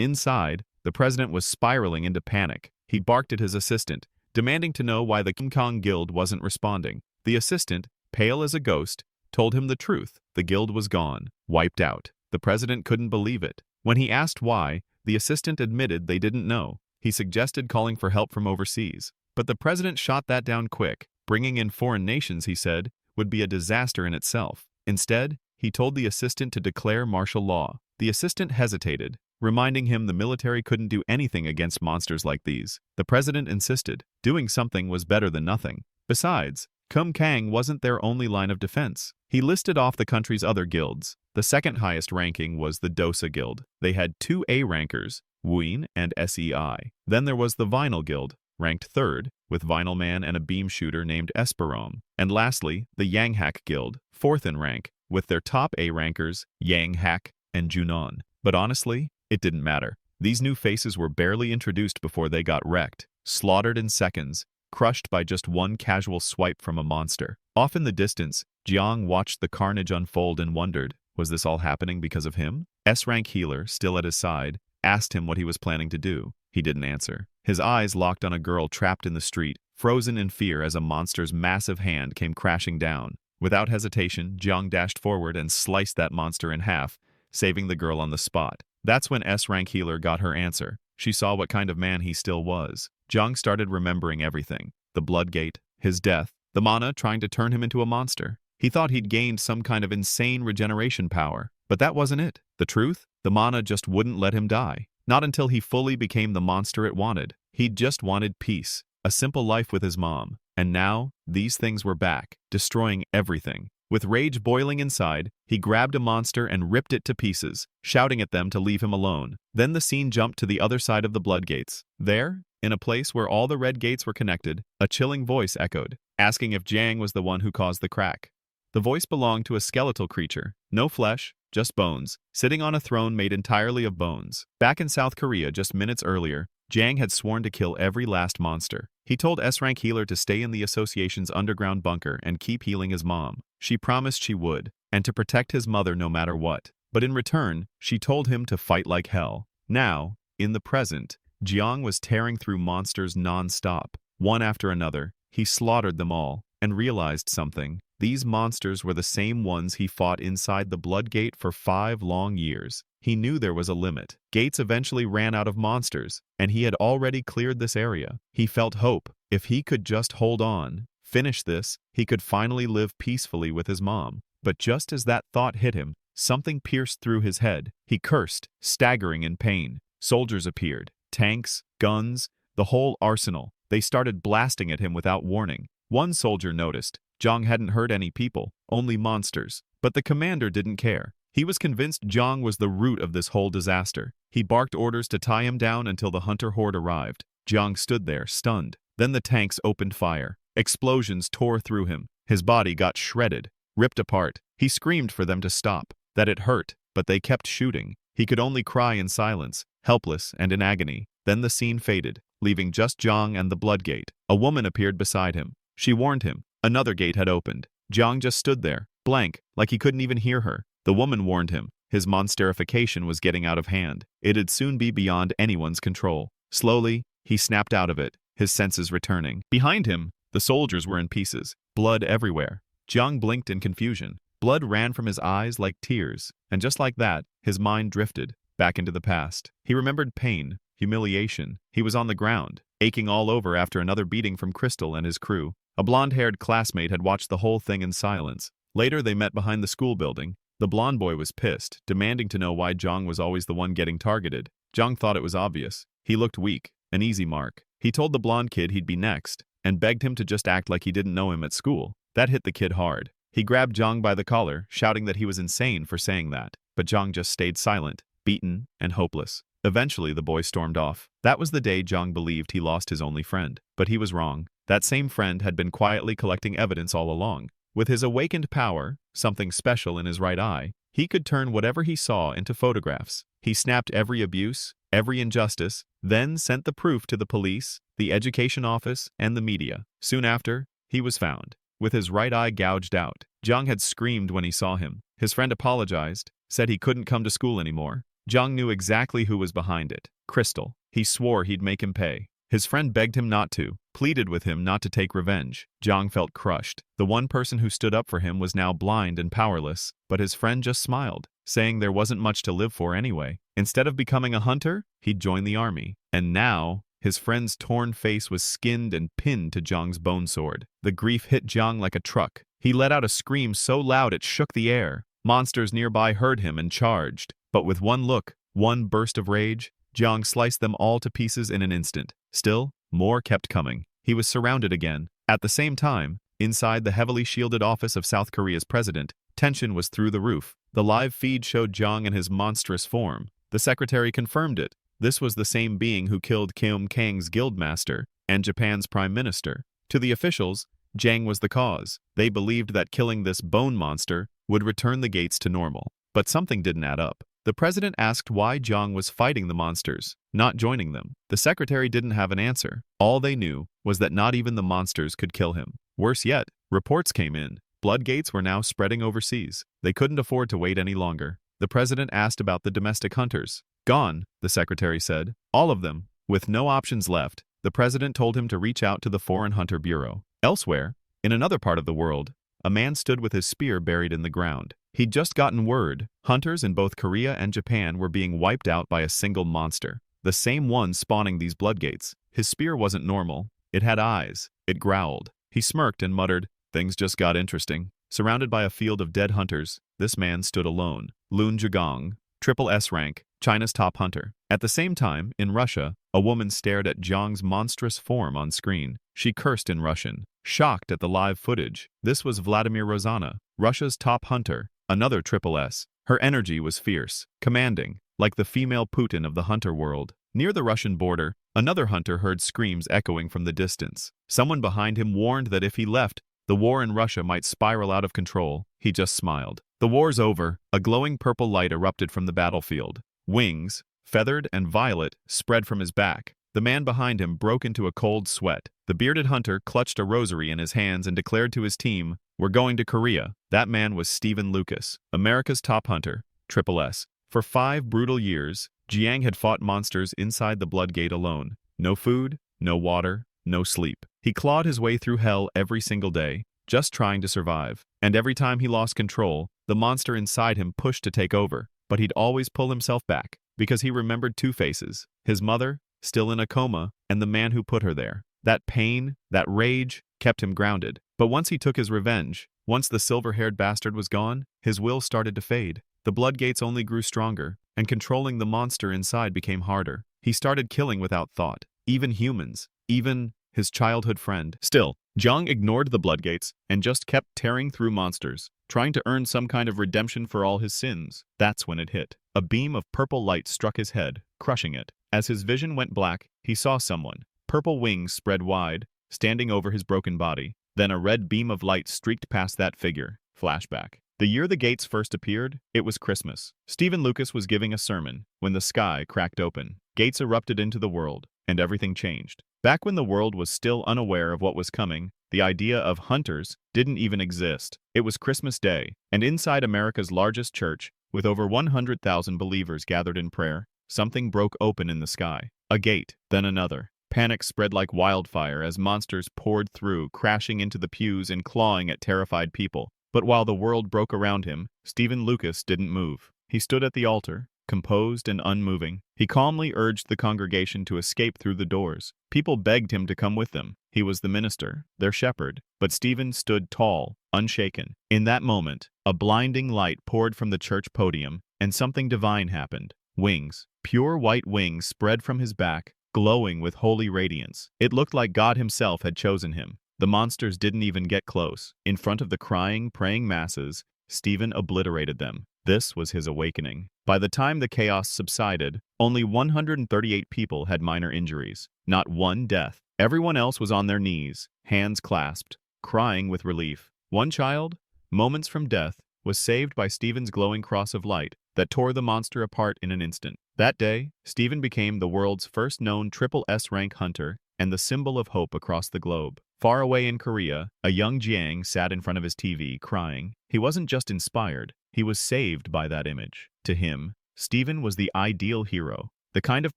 S1: inside, the president was spiraling into panic. He barked at his assistant, demanding to know why the King Kong Guild wasn't responding. The assistant, pale as a ghost, told him the truth. The guild was gone, wiped out. The president couldn't believe it. When he asked why, the assistant admitted they didn't know. He suggested calling for help from overseas. But the president shot that down quick. Bringing in foreign nations, he said, would be a disaster in itself. Instead, he told the assistant to declare martial law. The assistant hesitated, reminding him the military couldn't do anything against monsters like these. The president insisted. Doing something was better than nothing. Besides, Kum Kang wasn't their only line of defense. He listed off the country's other guilds. The second highest ranking was the Dosa Guild. They had 2 A rankers, Wuin and SEI. Then there was the Vinyl Guild, ranked third, with Vinyl Man and a beam shooter named Esperome. And lastly, the Yanghak Guild, fourth in rank, with their top A rankers, Yanghak and Junon. But honestly, it didn't matter. These new faces were barely introduced before they got wrecked, slaughtered in seconds, crushed by just one casual swipe from a monster. Off in the distance, Jiang watched the carnage unfold and wondered, was this all happening because of him? S-rank healer, still at his side, asked him what he was planning to do. He didn't answer. His eyes locked on a girl trapped in the street, frozen in fear as a monster's massive hand came crashing down. Without hesitation, Jiang dashed forward and sliced that monster in half, saving the girl on the spot. That's when S-rank healer got her answer. She saw what kind of man he still was. Jiang started remembering everything. The Bloodgate, his death, the mana trying to turn him into a monster. He thought he'd gained some kind of insane regeneration power. But that wasn't it. The truth? The mana just wouldn't let him die. Not until he fully became the monster it wanted. He'd just wanted peace, a simple life with his mom. And now, these things were back, destroying everything. With rage boiling inside, he grabbed a monster and ripped it to pieces, shouting at them to leave him alone. Then the scene jumped to the other side of the Bloodgates. There, in a place where all the red gates were connected, a chilling voice echoed, asking if Jiang was the one who caused the crack. The voice belonged to a skeletal creature, no flesh, just bones, sitting on a throne made entirely of bones. Back in South Korea just minutes earlier, Jiang had sworn to kill every last monster. He told S-rank healer to stay in the association's underground bunker and keep healing his mom. She promised she would, and to protect his mother no matter what. But in return, she told him to fight like hell. Now, in the present, Jiang was tearing through monsters non-stop. One after another, he slaughtered them all, and realized something. These monsters were the same ones he fought inside the Bloodgate for 5 long years. He knew there was a limit. Gates eventually ran out of monsters, and he had already cleared this area. He felt hope. If he could just hold on, finish this, he could finally live peacefully with his mom. But just as that thought hit him, something pierced through his head. He cursed, staggering in pain. Soldiers appeared. Tanks, guns, the whole arsenal. They started blasting at him without warning. One soldier noticed. Jiang hadn't hurt any people, only monsters. But the commander didn't care. He was convinced Jiang was the root of this whole disaster. He barked orders to tie him down until the hunter horde arrived. Jiang stood there, stunned. Then the tanks opened fire. Explosions tore through him. His body got shredded, ripped apart. He screamed for them to stop, that it hurt, but they kept shooting. He could only cry in silence, helpless and in agony. Then the scene faded, leaving just Jiang and the Bloodgate. A woman appeared beside him. She warned him. Another gate had opened. Jiang just stood there, blank, like he couldn't even hear her. The woman warned him. His monsterification was getting out of hand. It'd soon be beyond anyone's control. Slowly, he snapped out of it, his senses returning. Behind him, the soldiers were in pieces, blood everywhere. Jiang blinked in confusion. Blood ran from his eyes like tears, and just like that, his mind drifted back into the past. He remembered pain, humiliation. He was on the ground, aching all over after another beating from Crystal and his crew. A blonde-haired classmate had watched the whole thing in silence. Later, they met behind the school building. The blonde boy was pissed, demanding to know why Jiang was always the one getting targeted. Jiang thought it was obvious. He looked weak, an easy mark. He told the blonde kid he'd be next, and begged him to just act like he didn't know him at school. That hit the kid hard. He grabbed Jiang by the collar, shouting that he was insane for saying that. But Jiang just stayed silent, beaten and hopeless. Eventually, the boy stormed off. That was the day Jiang believed he lost his only friend. But he was wrong. That same friend had been quietly collecting evidence all along. With his awakened power, something special in his right eye, he could turn whatever he saw into photographs. He snapped every abuse, every injustice, then sent the proof to the police, the education office, and the media. Soon after, he was found, with his right eye gouged out. Jiang had screamed when he saw him. His friend apologized, said he couldn't come to school anymore. Jiang knew exactly who was behind it. Crystal. He swore he'd make him pay. His friend begged him not to, pleaded with him not to take revenge. Jiang felt crushed. The one person who stood up for him was now blind and powerless, but his friend just smiled, saying there wasn't much to live for anyway. Instead of becoming a hunter, he'd join the army. And now, his friend's torn face was skinned and pinned to Jiang's bone sword. The grief hit Jiang like a truck. He let out a scream so loud it shook the air. Monsters nearby heard him and charged. But with one look, one burst of rage, Jiang sliced them all to pieces in an instant. Still, more kept coming. He was surrounded again. At the same time, inside the heavily shielded office of South Korea's president, tension was through the roof. The live feed showed Jiang in his monstrous form. The secretary confirmed it. This was the same being who killed Keum Kang's guildmaster and Japan's prime minister. To the officials, Jiang was the cause. They believed that killing this bone monster would return the gates to normal. But something didn't add up. The president asked why Jiang was fighting the monsters, not joining them. The secretary didn't have an answer. All they knew was that not even the monsters could kill him. Worse yet, reports came in. Bloodgates were now spreading overseas. They couldn't afford to wait any longer. The president asked about the domestic hunters. Gone, the secretary said. All of them. With no options left, the president told him to reach out to the Foreign Hunter Bureau. Elsewhere, in another part of the world, a man stood with his spear buried in the ground. He'd just gotten word. Hunters in both Korea and Japan were being wiped out by a single monster. The same one spawning these bloodgates. His spear wasn't normal. It had eyes. It growled. He smirked and muttered, "Things just got interesting." Surrounded by a field of dead hunters, this man stood alone. Lun Zhigong, triple S rank, China's top hunter. At the same time, in Russia, a woman stared at Jiang's monstrous form on screen. She cursed in Russian, shocked at the live footage. This was Vladimir Rozana, Russia's top hunter, another triple S. Her energy was fierce, commanding, like the female Putin of the hunter world. Near the Russian border, another hunter heard screams echoing from the distance. Someone behind him warned that if he left, the war in Russia might spiral out of control. He just smiled. The war's over. A glowing purple light erupted from the battlefield. Wings, feathered and violet, spread from his back. The man behind him broke into a cold sweat. The bearded hunter clutched a rosary in his hands and declared to his team, "We're going to Korea." That man was Stephen Lucas, America's top hunter, triple S. For 5 brutal years, Jiang had fought monsters inside the Bloodgate alone. No food, no water, no sleep. He clawed his way through hell every single day, just trying to survive. And every time he lost control, the monster inside him pushed to take over. But he'd always pull himself back, because he remembered 2 faces. His mother, still in a coma, and the man who put her there. That pain, that rage, kept him grounded. But once he took his revenge, once the silver-haired bastard was gone, his will started to fade. The Bloodgates only grew stronger, and controlling the monster inside became harder. He started killing without thought, even humans, even his childhood friend. Still, Jiang ignored the Bloodgates and just kept tearing through monsters, trying to earn some kind of redemption for all his sins. That's when it hit. A beam of purple light struck his head, crushing it. As his vision went black, he saw someone. Purple wings spread wide, standing over his broken body. Then a red beam of light streaked past that figure. Flashback. The year the gates first appeared, it was Christmas. Stephen Lucas was giving a sermon when the sky cracked open. Gates erupted into the world, and everything changed. Back when the world was still unaware of what was coming, the idea of hunters didn't even exist. It was Christmas Day, and inside America's largest church, with over 100,000 believers gathered in prayer, something broke open in the sky. A gate, then another. Panic spread like wildfire as monsters poured through, crashing into the pews and clawing at terrified people. But while the world broke around him, Stephen Lucas didn't move. He stood at the altar, composed and unmoving. He calmly urged the congregation to escape through the doors. People begged him to come with them. He was the minister, their shepherd. But Stephen stood tall, unshaken. In that moment, a blinding light poured from the church podium, and something divine happened. Wings, pure white wings, spread from his back, glowing with holy radiance. It looked like God himself had chosen him. The monsters didn't even get close. In front of the crying, praying masses, Stephen obliterated them. This was his awakening. By the time the chaos subsided, only 138 people had minor injuries. Not one death. Everyone else was on their knees, hands clasped, crying with relief. One child, moments from death, was saved by Stephen's glowing cross of light. that tore the monster apart in an instant. That day, Steven became the world's first known triple S rank hunter and the symbol of hope across the globe. Far away in Korea, a young Jiang sat in front of his TV, crying. He wasn't just inspired, he was saved by that image. To him, Steven was the ideal hero, the kind of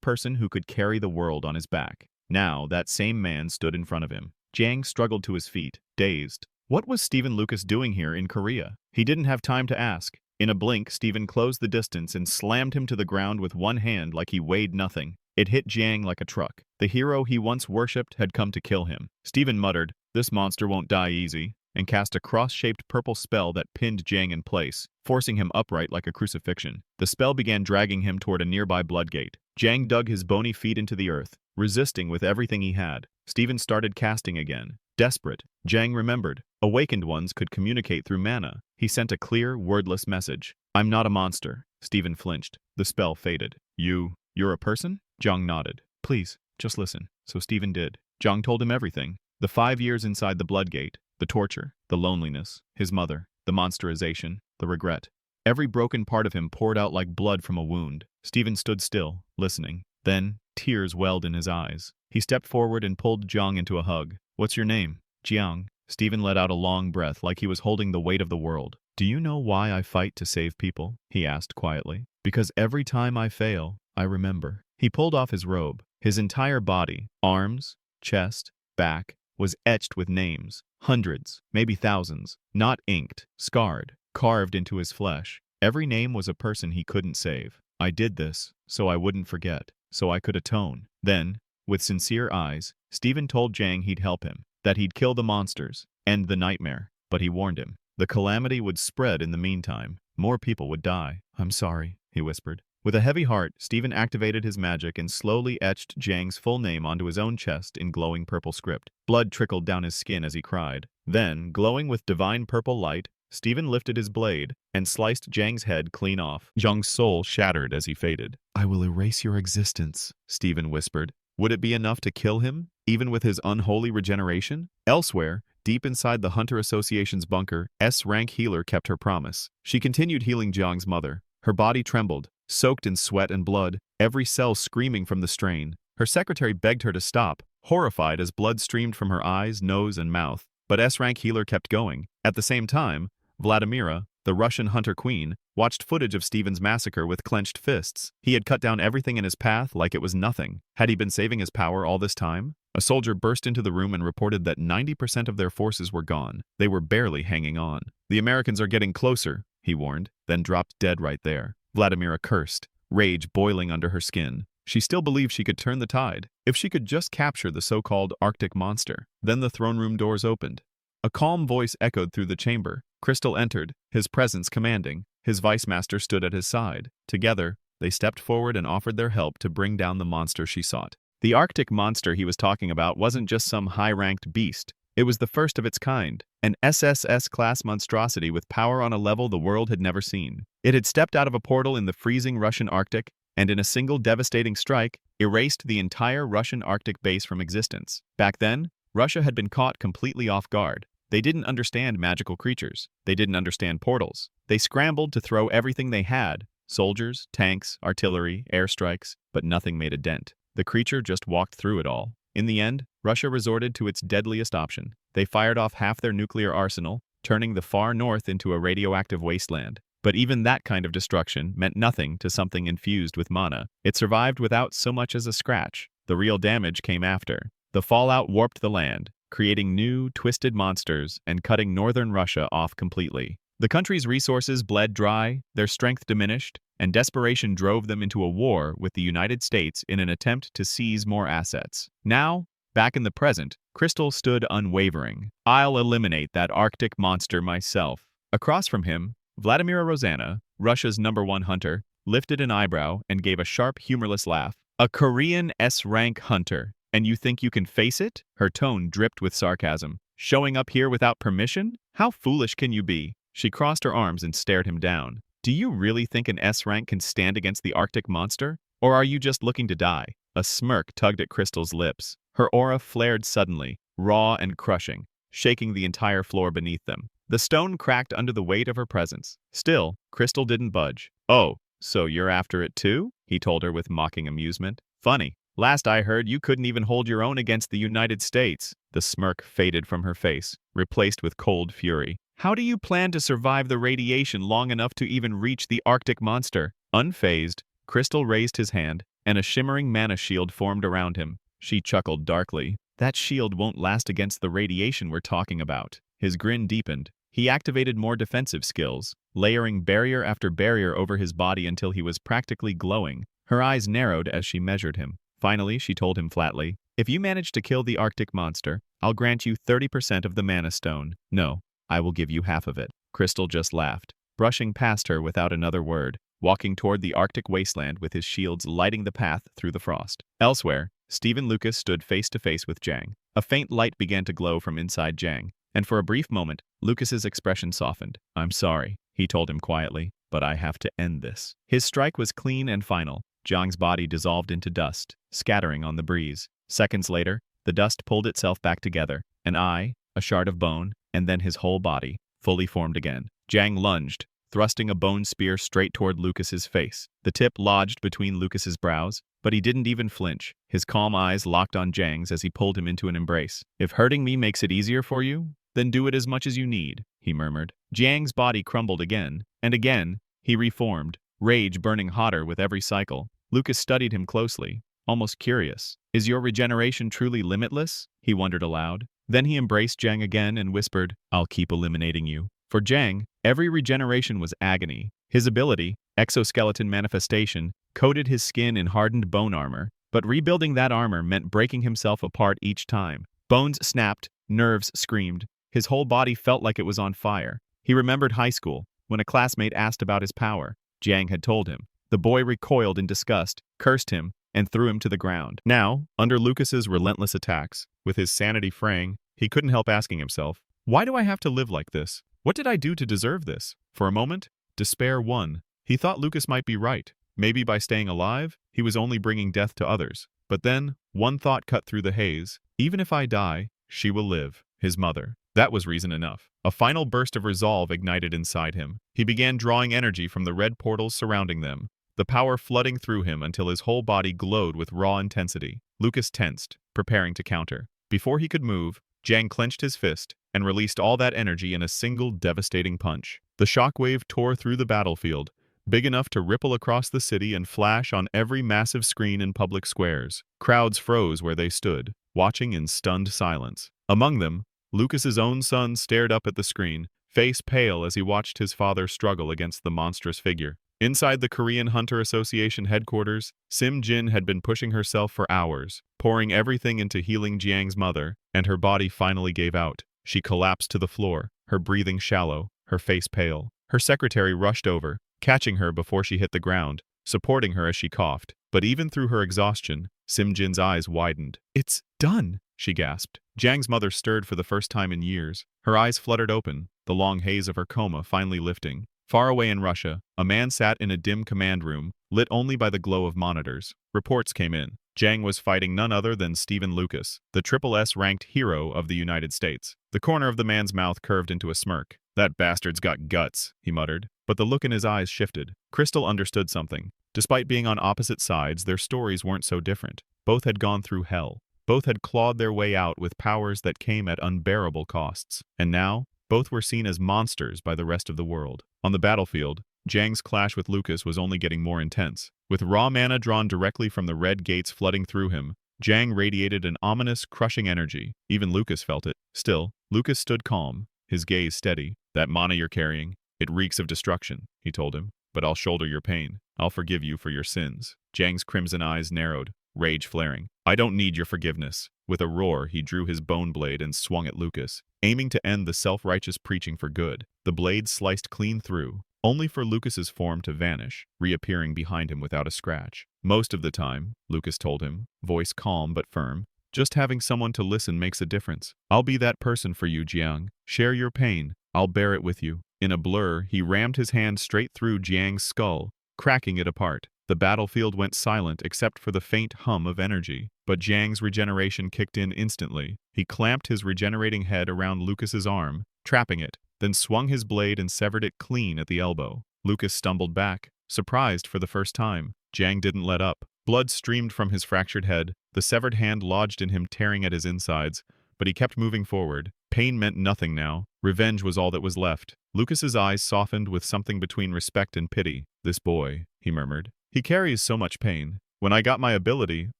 S1: person who could carry the world on his back. Now, that same man stood in front of him. Jiang struggled to his feet, dazed. What was Steven Lucas doing here in Korea? He didn't have time to ask. In a blink, Steven closed the distance and slammed him to the ground with one hand like he weighed nothing. It hit Jiang like a truck. The hero he once worshipped had come to kill him. Steven muttered, "This monster won't die easy," and cast a cross-shaped purple spell that pinned Jiang in place, forcing him upright like a crucifixion. The spell began dragging him toward a nearby bloodgate. Jiang dug his bony feet into the earth, resisting with everything he had. Steven started casting again. Desperate, Jiang remembered. Awakened ones could communicate through mana. He sent a clear, wordless message. "I'm not a monster." Steven flinched. The spell faded. You're a person?" Jiang nodded. "Please, just listen." So Steven did. Jiang told him everything. The 5 years inside the bloodgate, the torture, the loneliness, his mother, the monsterization, the regret. Every broken part of him poured out like blood from a wound. Steven stood still, listening. Then, tears welled in his eyes. He stepped forward and pulled Jiang into a hug. "What's your name?" "Jiang." Steven let out a long breath like he was holding the weight of the world. "Do you know why I fight to save people?" he asked quietly. "Because every time I fail, I remember." He pulled off his robe. His entire body, arms, chest, back, was etched with names. Hundreds, maybe thousands. Not inked, scarred, carved into his flesh. Every name was a person he couldn't save. "I did this, so I wouldn't forget, so I could atone." Then, with sincere eyes, Steven told Jiang he'd help him, that he'd kill the monsters, end the nightmare. But he warned him. The calamity would spread in the meantime. More people would die. "I'm sorry," he whispered. With a heavy heart, Steven activated his magic and slowly etched Jiang's full name onto his own chest in glowing purple script. Blood trickled down his skin as he cried. Then, glowing with divine purple light, Steven lifted his blade and sliced Jiang's head clean off. Jiang's soul shattered as he faded. "I will erase your existence," Steven whispered. Would it be enough to kill him, even with his unholy regeneration? Elsewhere, deep inside the Hunter Association's bunker, S-rank healer kept her promise. She continued healing Jiang's mother. Her body trembled, soaked in sweat and blood, every cell screaming from the strain. Her secretary begged her to stop, horrified as blood streamed from her eyes, nose, and mouth. But S-rank healer kept going. At the same time, Vladimira, the Russian hunter queen, watched footage of Steven's massacre with clenched fists. He had cut down everything in his path like it was nothing. Had he been saving his power all this time? A soldier burst into the room and reported that 90% of their forces were gone. They were barely hanging on. "The Americans are getting closer," he warned, then dropped dead right there. Vladimira cursed, rage boiling under her skin. She still believed she could turn the tide, if she could just capture the so-called Arctic monster. Then the throne room doors opened. A calm voice echoed through the chamber. Crystal entered, his presence commanding. His vice master stood at his side. Together, they stepped forward and offered their help to bring down the monster she sought. The Arctic monster he was talking about wasn't just some high-ranked beast. It was the first of its kind, an SSS-class monstrosity with power on a level the world had never seen. It had stepped out of a portal in the freezing Russian Arctic, and in a single devastating strike, erased the entire Russian Arctic base from existence. Back then, Russia had been caught completely off guard. They didn't understand magical creatures. They didn't understand portals. They scrambled to throw everything they had, soldiers, tanks, artillery, airstrikes, but nothing made a dent. The creature just walked through it all. In the end, Russia resorted to its deadliest option. They fired off half their nuclear arsenal, turning the far north into a radioactive wasteland. But even that kind of destruction meant nothing to something infused with mana. It survived without so much as a scratch. The real damage came after. The fallout warped the land, creating new, twisted monsters and cutting northern Russia off completely. The country's resources bled dry, their strength diminished, and desperation drove them into a war with the United States in an attempt to seize more assets. Now, back in the present, Crystal stood unwavering. "I'll eliminate that Arctic monster myself." Across from him, Vladimira Rosanna, Russia's #1 hunter, lifted an eyebrow and gave a sharp, humorless laugh. "A Korean S-rank hunter, and you think you can face it?" Her tone dripped with sarcasm. "Showing up here without permission? How foolish can you be?" She crossed her arms and stared him down. "Do you really think an S-rank can stand against the Arctic monster? Or are you just looking to die?" A smirk tugged at Crystal's lips. Her aura flared suddenly, raw and crushing, shaking the entire floor beneath them. The stone cracked under the weight of her presence. Still, Crystal didn't budge. "Oh, "So you're after it too?" he told her with mocking amusement. "Funny. Last I heard, you couldn't even hold your own against the United States." The smirk faded from her face, replaced with cold fury. "How do you plan to survive the radiation long enough to even reach the Arctic monster?" Unfazed, Crystal raised his hand, and a shimmering mana shield formed around him. She chuckled darkly. "That shield won't last against the radiation we're talking about." His grin deepened. He activated more defensive skills, layering barrier after barrier over his body until he was practically glowing. Her eyes narrowed as she measured him. Finally, she told him flatly, "If you manage to kill the Arctic monster, I'll grant you 30% of the mana stone. No, I will give you half of it." Crystal just laughed, brushing past her without another word, walking toward the Arctic wasteland with his shields lighting the path through the frost. Elsewhere, Stephen Lucas stood face to face with Jang. A faint light began to glow from inside Jang, and for a brief moment, Lucas's expression softened. "I'm sorry," he told him quietly, "but I have to end this." His strike was clean and final. Jang's body dissolved into dust, scattering on the breeze. Seconds later, the dust pulled itself back together, an eye, a shard of bone, and then his whole body, fully formed again. Jang lunged, thrusting a bone spear straight toward Lucas's face. The tip lodged between Lucas's brows, but he didn't even flinch. His calm eyes locked on Jang's as he pulled him into an embrace. "If hurting me makes it easier for you, then do it as much as you need," he murmured. Jang's body crumbled again, and again, he reformed, rage burning hotter with every cycle. Lucas studied him closely, almost curious. "Is your regeneration truly limitless?" he wondered aloud. Then he embraced Jang again and whispered, "I'll keep eliminating you." For Jang, every regeneration was agony. His ability, exoskeleton manifestation, coated his skin in hardened bone armor, but rebuilding that armor meant breaking himself apart each time. Bones snapped, nerves screamed. His whole body felt like it was on fire. He remembered high school, when a classmate asked about his power. Jang had told him. The boy recoiled in disgust, cursed him, and threw him to the ground. Now, under Lucas's relentless attacks, with his sanity fraying, he couldn't help asking himself, "Why do I have to live like this? What did I do to deserve this?" For a moment, despair won. He thought Lucas might be right. Maybe by staying alive, he was only bringing death to others. But then, one thought cut through the haze. Even if I die, she will live. His mother. That was reason enough. A final burst of resolve ignited inside him. He began drawing energy from the red portals surrounding them, the power flooding through him until his whole body glowed with raw intensity. Lucas tensed, preparing to counter. Before he could move, Jang clenched his fist and released all that energy in a single devastating punch. The shockwave tore through the battlefield, big enough to ripple across the city and flash on every massive screen in public squares. Crowds froze where they stood, watching in stunned silence. Among them, Lucas's own son stared up at the screen, face pale as he watched his father struggle against the monstrous figure. Inside the Korean Hunter Association headquarters, Sim Jin had been pushing herself for hours, pouring everything into healing Jiang's mother, and her body finally gave out. She collapsed to the floor, her breathing shallow, her face pale. Her secretary rushed over, catching her before she hit the ground, supporting her as she coughed. But even through her exhaustion, Sim Jin's eyes widened. "It's done," she gasped. Jiang's mother stirred for the first time in years. Her eyes fluttered open, the long haze of her coma finally lifting. Far away in Russia, a man sat in a dim command room, lit only by the glow of monitors. Reports came in. Jang was fighting none other than Stephen Lucas, the SSS-ranked hero of the United States. The corner of the man's mouth curved into a smirk. "That bastard's got guts," he muttered. But the look in his eyes shifted. Crystal understood something. Despite being on opposite sides, their stories weren't so different. Both had gone through hell. Both had clawed their way out with powers that came at unbearable costs. And now, both were seen as monsters by the rest of the world. On the battlefield, Jang's clash with Lucas was only getting more intense. With raw mana drawn directly from the red gates flooding through him, Jang radiated an ominous, crushing energy. Even Lucas felt it. Still, Lucas stood calm, his gaze steady. "That mana you're carrying, it reeks of destruction," he told him. "But I'll shoulder your pain. I'll forgive you for your sins." Jang's crimson eyes narrowed, rage flaring. "I don't need your forgiveness." With a roar, he drew his bone blade and swung at Lucas, aiming to end the self-righteous preaching for good. The blade sliced clean through, only for Lucas's form to vanish, reappearing behind him without a scratch. "Most of the time," Lucas told him, voice calm but firm, "just having someone to listen makes a difference. I'll be that person for you, Jiang. Share your pain. I'll bear it with you." In a blur, he rammed his hand straight through Jiang's skull, cracking it apart. The battlefield went silent except for the faint hum of energy. But Jiang's regeneration kicked in instantly. He clamped his regenerating head around Lucas's arm, trapping it, then swung his blade and severed it clean at the elbow. Lucas stumbled back, surprised for the first time. Jang didn't let up. Blood streamed from his fractured head, the severed hand lodged in him tearing at his insides, but he kept moving forward. Pain meant nothing now. Revenge was all that was left. Lucas's eyes softened with something between respect and pity. "This boy," he murmured. "He carries so much pain. When I got my ability,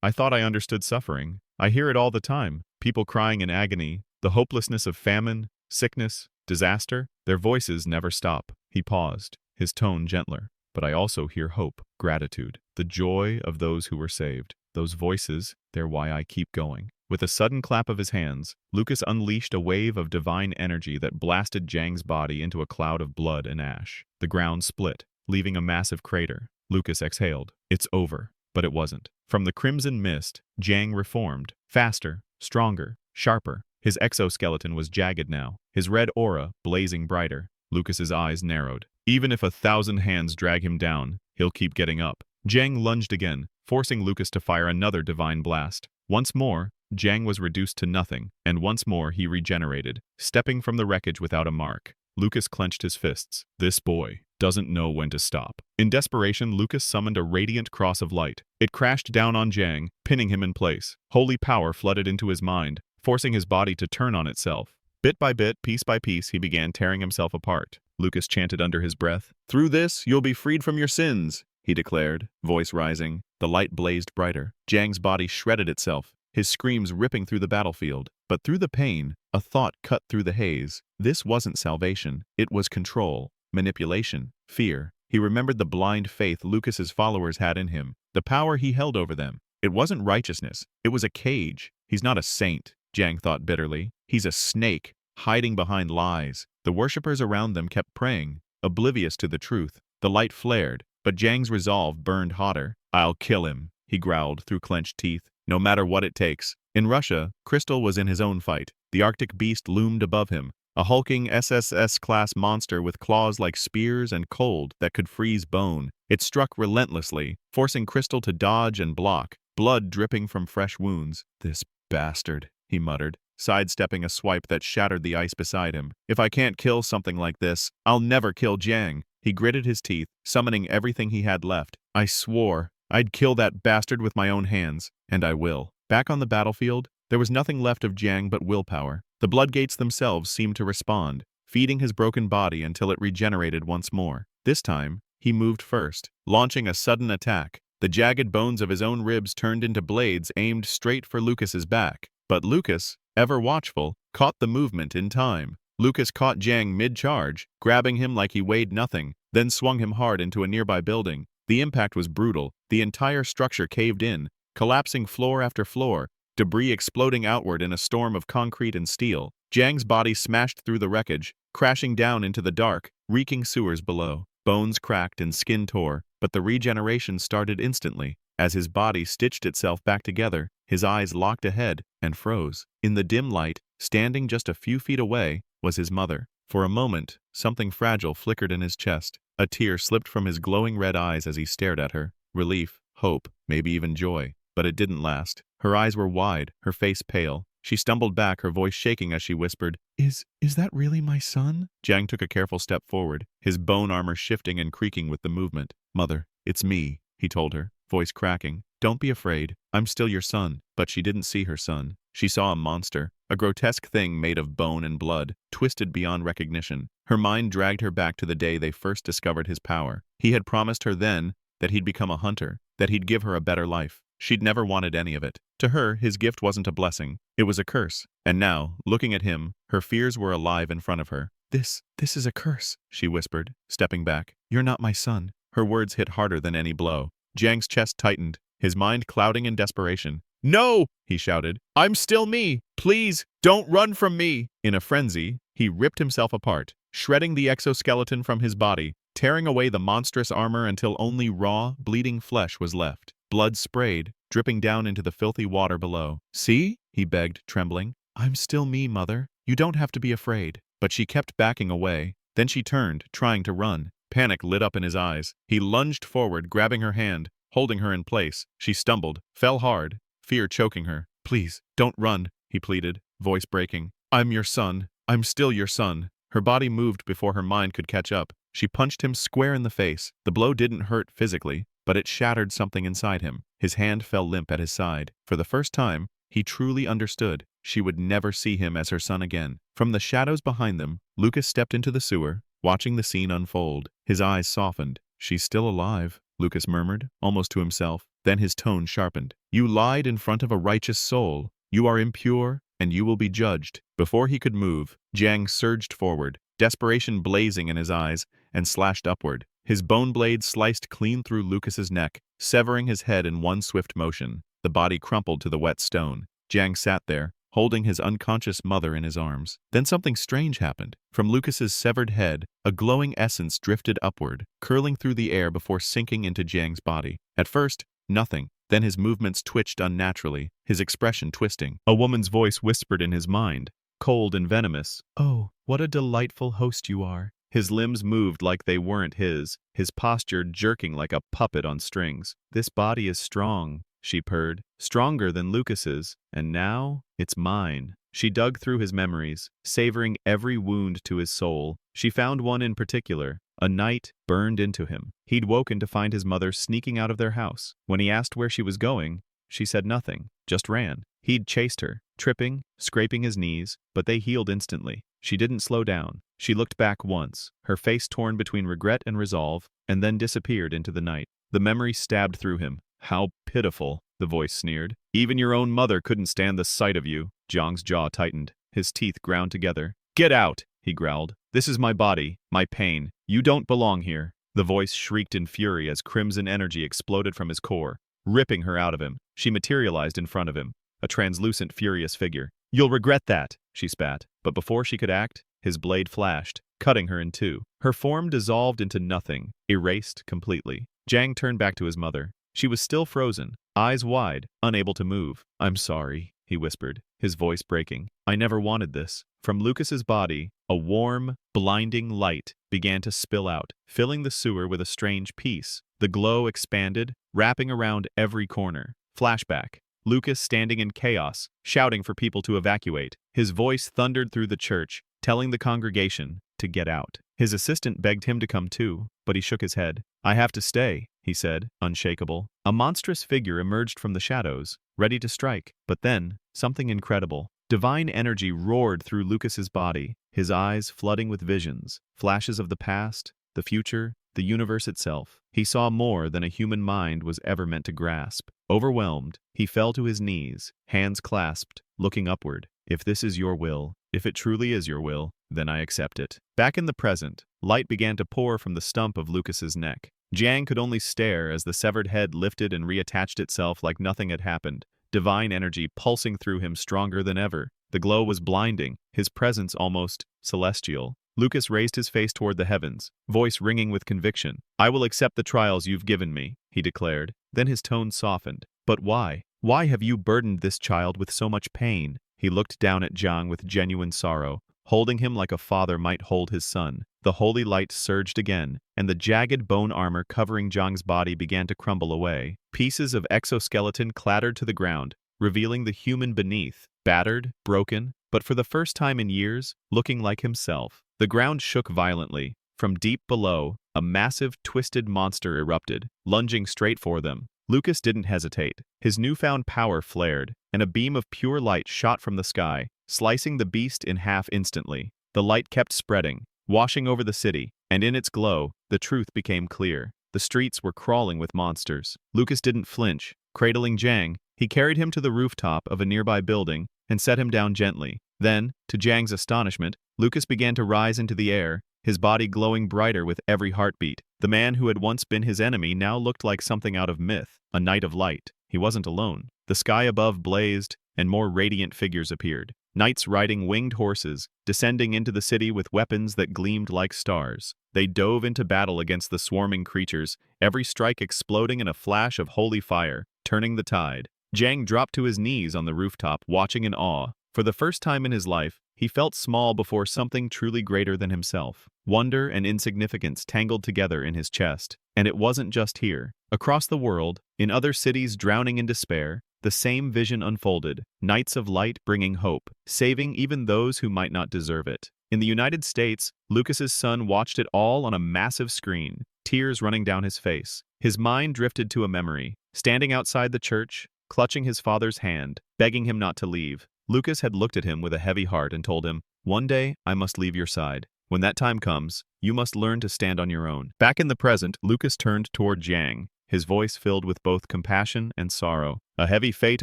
S1: I thought I understood suffering. I hear it all the time. People crying in agony, the hopelessness of famine, sickness, disaster. Their voices never stop." He paused, his tone gentler. "But I also hear hope, gratitude, the joy of those who were saved. Those voices, they're why I keep going." With a sudden clap of his hands, Lucas unleashed a wave of divine energy that blasted Jang's body into a cloud of blood and ash. The ground split, leaving a massive crater. Lucas exhaled. It's over. But it wasn't. From the crimson mist, Jang reformed, faster, stronger, sharper. His exoskeleton was jagged now, his red aura blazing brighter. Lucas's eyes narrowed. Even if 1,000 hands drag him down, he'll keep getting up. Jang lunged again, forcing Lucas to fire another divine blast. Once more, Jang was reduced to nothing, and once more he regenerated, stepping from the wreckage without a mark. Lucas clenched his fists. This boy doesn't know when to stop. In desperation, Lucas summoned a radiant cross of light. It crashed down on Jang, pinning him in place. Holy power flooded into his mind, forcing his body to turn on itself. Bit by bit, piece by piece, he began tearing himself apart. Lucas chanted under his breath. "Through this, you'll be freed from your sins," he declared, voice rising. The light blazed brighter. Jang's body shredded itself, his screams ripping through the battlefield. But through the pain, a thought cut through the haze. This wasn't salvation. It was control, manipulation, fear. He remembered the blind faith Lucas's followers had in him, the power he held over them. It wasn't righteousness. It was a cage. He's not a saint, Jang thought bitterly. He's a snake, hiding behind lies. The worshippers around them kept praying, oblivious to the truth. The light flared, but Jang's resolve burned hotter. "I'll kill him," he growled through clenched teeth. "No matter what it takes." In Russia, Crystal was in his own fight. The Arctic beast loomed above him, a hulking SSS-class monster with claws like spears and cold that could freeze bone. It struck relentlessly, forcing Crystal to dodge and block, blood dripping from fresh wounds. "This bastard," he muttered, sidestepping a swipe that shattered the ice beside him. "If I can't kill something like this, I'll never kill Jang." He gritted his teeth, summoning everything he had left. "I swore I'd kill that bastard with my own hands, and I will." Back on the battlefield, there was nothing left of Jang but willpower. The blood gates themselves seemed to respond, feeding his broken body until it regenerated once more. This time, he moved first, launching a sudden attack. The jagged bones of his own ribs turned into blades aimed straight for Lucas's back. But Lucas, ever watchful, caught the movement in time. Lucas caught Jang mid-charge, grabbing him like he weighed nothing, then swung him hard into a nearby building. The impact was brutal. The entire structure caved in, collapsing floor after floor, debris exploding outward in a storm of concrete and steel. Jang's body smashed through the wreckage, crashing down into the dark, reeking sewers below. Bones cracked and skin tore, but the regeneration started instantly. As his body stitched itself back together, his eyes locked ahead and froze. In the dim light, standing just a few feet away, was his mother. For a moment, something fragile flickered in his chest. A tear slipped from his glowing red eyes as he stared at her. Relief, hope, maybe even joy. But it didn't last. Her eyes were wide, her face pale. She stumbled back, her voice shaking as she whispered, Is that really my son?" Jang took a careful step forward, his bone armor shifting and creaking with the movement. "Mother, it's me," he told her, voice cracking. "Don't be afraid. I'm still your son." But she didn't see her son. She saw a monster, a grotesque thing made of bone and blood, twisted beyond recognition. Her mind dragged her back to the day they first discovered his power. He had promised her then that he'd become a hunter, that he'd give her a better life. She'd never wanted any of it. To her, his gift wasn't a blessing. It was a curse. And now, looking at him, her fears were alive in front of her. This is a curse," she whispered, stepping back. "You're not my son." Her words hit harder than any blow. Jang's chest tightened, his mind clouding in desperation. "No!" he shouted. "I'm still me! Please, don't run from me!" In a frenzy, he ripped himself apart, shredding the exoskeleton from his body, tearing away the monstrous armor until only raw, bleeding flesh was left. Blood sprayed, dripping down into the filthy water below. "See?" he begged, trembling. "I'm still me, Mother. You don't have to be afraid." But she kept backing away. Then she turned, trying to run. Panic lit up in his eyes. He lunged forward, grabbing her hand, holding her in place. She stumbled, fell hard, fear choking her. "Please, don't run," he pleaded, voice breaking. "I'm your son. I'm still your son." Her body moved before her mind could catch up. She punched him square in the face. The blow didn't hurt physically, but it shattered something inside him. His hand fell limp at his side. For the first time, he truly understood. She would never see him as her son again. From the shadows behind them, Lucas stepped into the sewer, watching the scene unfold. His eyes softened. "She's still alive," Lucas murmured, almost to himself. Then his tone sharpened. "You lied in front of a righteous soul. You are impure, and you will be judged." Before he could move, Jiang surged forward, desperation blazing in his eyes, and slashed upward. His bone blade sliced clean through Lucas's neck, severing his head in one swift motion. The body crumpled to the wet stone. Jiang sat there, holding his unconscious mother in his arms. Then something strange happened. From Lucas's severed head, a glowing essence drifted upward, curling through the air before sinking into Jiang's body. At first, nothing. Then his movements twitched unnaturally, his expression twisting. A woman's voice whispered in his mind, cold and venomous. "Oh, what a delightful host you are." His limbs moved like they weren't his posture jerking like a puppet on strings. "This body is strong," she purred, "stronger than Lucas's, and now it's mine." She dug through his memories, savoring every wound to his soul. She found one in particular. A night burned into him. He'd woken to find his mother sneaking out of their house. When he asked where she was going, she said nothing, just ran. He'd chased her, tripping, scraping his knees, but they healed instantly. She didn't slow down. She looked back once, her face torn between regret and resolve, and then disappeared into the night. The memory stabbed through him. "How pitiful," the voice sneered. "Even your own mother couldn't stand the sight of you." Jiang's jaw tightened. His teeth ground together. "Get out," he growled. "This is my body, my pain. You don't belong here." The voice shrieked in fury as crimson energy exploded from his core, ripping her out of him. She materialized in front of him, a translucent, furious figure. "You'll regret that," she spat. But before she could act, his blade flashed, cutting her in two. Her form dissolved into nothing, erased completely. Jiang turned back to his mother. She was still frozen, eyes wide, unable to move. "I'm sorry," he whispered, his voice breaking. "I never wanted this." From Lucas's body, a warm, blinding light began to spill out, filling the sewer with a strange peace. The glow expanded, wrapping around every corner. Flashback. Lucas standing in chaos, shouting for people to evacuate. His voice thundered through the church, telling the congregation to get out. His assistant begged him to come too, but he shook his head. "I have to stay," he said, unshakable. A monstrous figure emerged from the shadows, ready to strike. But then, something incredible. Divine energy roared through Lucas's body, his eyes flooding with visions, flashes of the past, the future, the universe itself. He saw more than a human mind was ever meant to grasp. Overwhelmed, he fell to his knees, hands clasped, looking upward. "If this is your will, if it truly is your will, then I accept it." Back in the present, light began to pour from the stump of Lucas's neck. Jiang could only stare as the severed head lifted and reattached itself like nothing had happened. Divine energy pulsing through him stronger than ever. The glow was blinding, his presence almost celestial. Lucas raised his face toward the heavens, voice ringing with conviction. "I will accept the trials you've given me," he declared. Then his tone softened. "But why? Why have you burdened this child with so much pain?" He looked down at Jiang with genuine sorrow, holding him like a father might hold his son. The holy light surged again, and the jagged bone armor covering Jiang's body began to crumble away. Pieces of exoskeleton clattered to the ground, revealing the human beneath, battered, broken, but for the first time in years, looking like himself. The ground shook violently. From deep below, a massive, twisted monster erupted, lunging straight for them. Lucas didn't hesitate. His newfound power flared, and a beam of pure light shot from the sky, slicing the beast in half instantly. The light kept spreading, washing over the city, and in its glow, the truth became clear. The streets were crawling with monsters. Lucas didn't flinch. Cradling Jiang, he carried him to the rooftop of a nearby building and set him down gently. Then, to Jiang's astonishment, Lucas began to rise into the air, his body glowing brighter with every heartbeat. The man who had once been his enemy now looked like something out of myth, a knight of light. He wasn't alone. The sky above blazed, and more radiant figures appeared. Knights riding winged horses, descending into the city with weapons that gleamed like stars. They dove into battle against the swarming creatures, every strike exploding in a flash of holy fire, turning the tide. Jiang dropped to his knees on the rooftop, watching in awe. For the first time in his life, he felt small before something truly greater than himself. Wonder and insignificance tangled together in his chest. And it wasn't just here. Across the world, in other cities drowning in despair, the same vision unfolded, knights of light bringing hope, saving even those who might not deserve it. In the United States, Lucas's son watched it all on a massive screen, tears running down his face. His mind drifted to a memory. Standing outside the church, clutching his father's hand, begging him not to leave, Lucas had looked at him with a heavy heart and told him, "One day, I must leave your side. When that time comes, you must learn to stand on your own." Back in the present, Lucas turned toward Jiang, his voice filled with both compassion and sorrow. "A heavy fate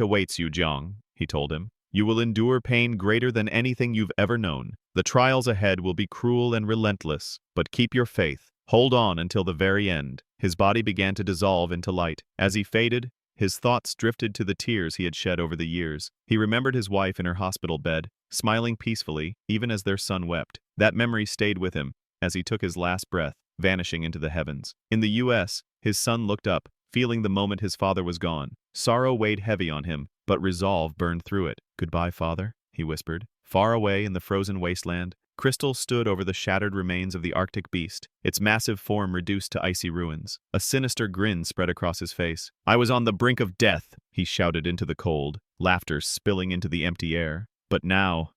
S1: awaits you, Jiang," he told him. "You will endure pain greater than anything you've ever known. The trials ahead will be cruel and relentless, but keep your faith. Hold on until the very end." His body began to dissolve into light. As he faded, his thoughts drifted to the tears he had shed over the years. He remembered his wife in her hospital bed, smiling peacefully, even as their son wept. That memory stayed with him as he took his last breath, vanishing into the heavens. In the U.S., his son looked up, feeling the moment his father was gone. Sorrow weighed heavy on him, but resolve burned through it. "Goodbye, father," he whispered. Far away in the frozen wasteland, Crystal stood over the shattered remains of the Arctic beast, its massive form reduced to icy ruins. A sinister grin spread across his face. "I was on the brink of death," he shouted into the cold, laughter spilling into the empty air. "But now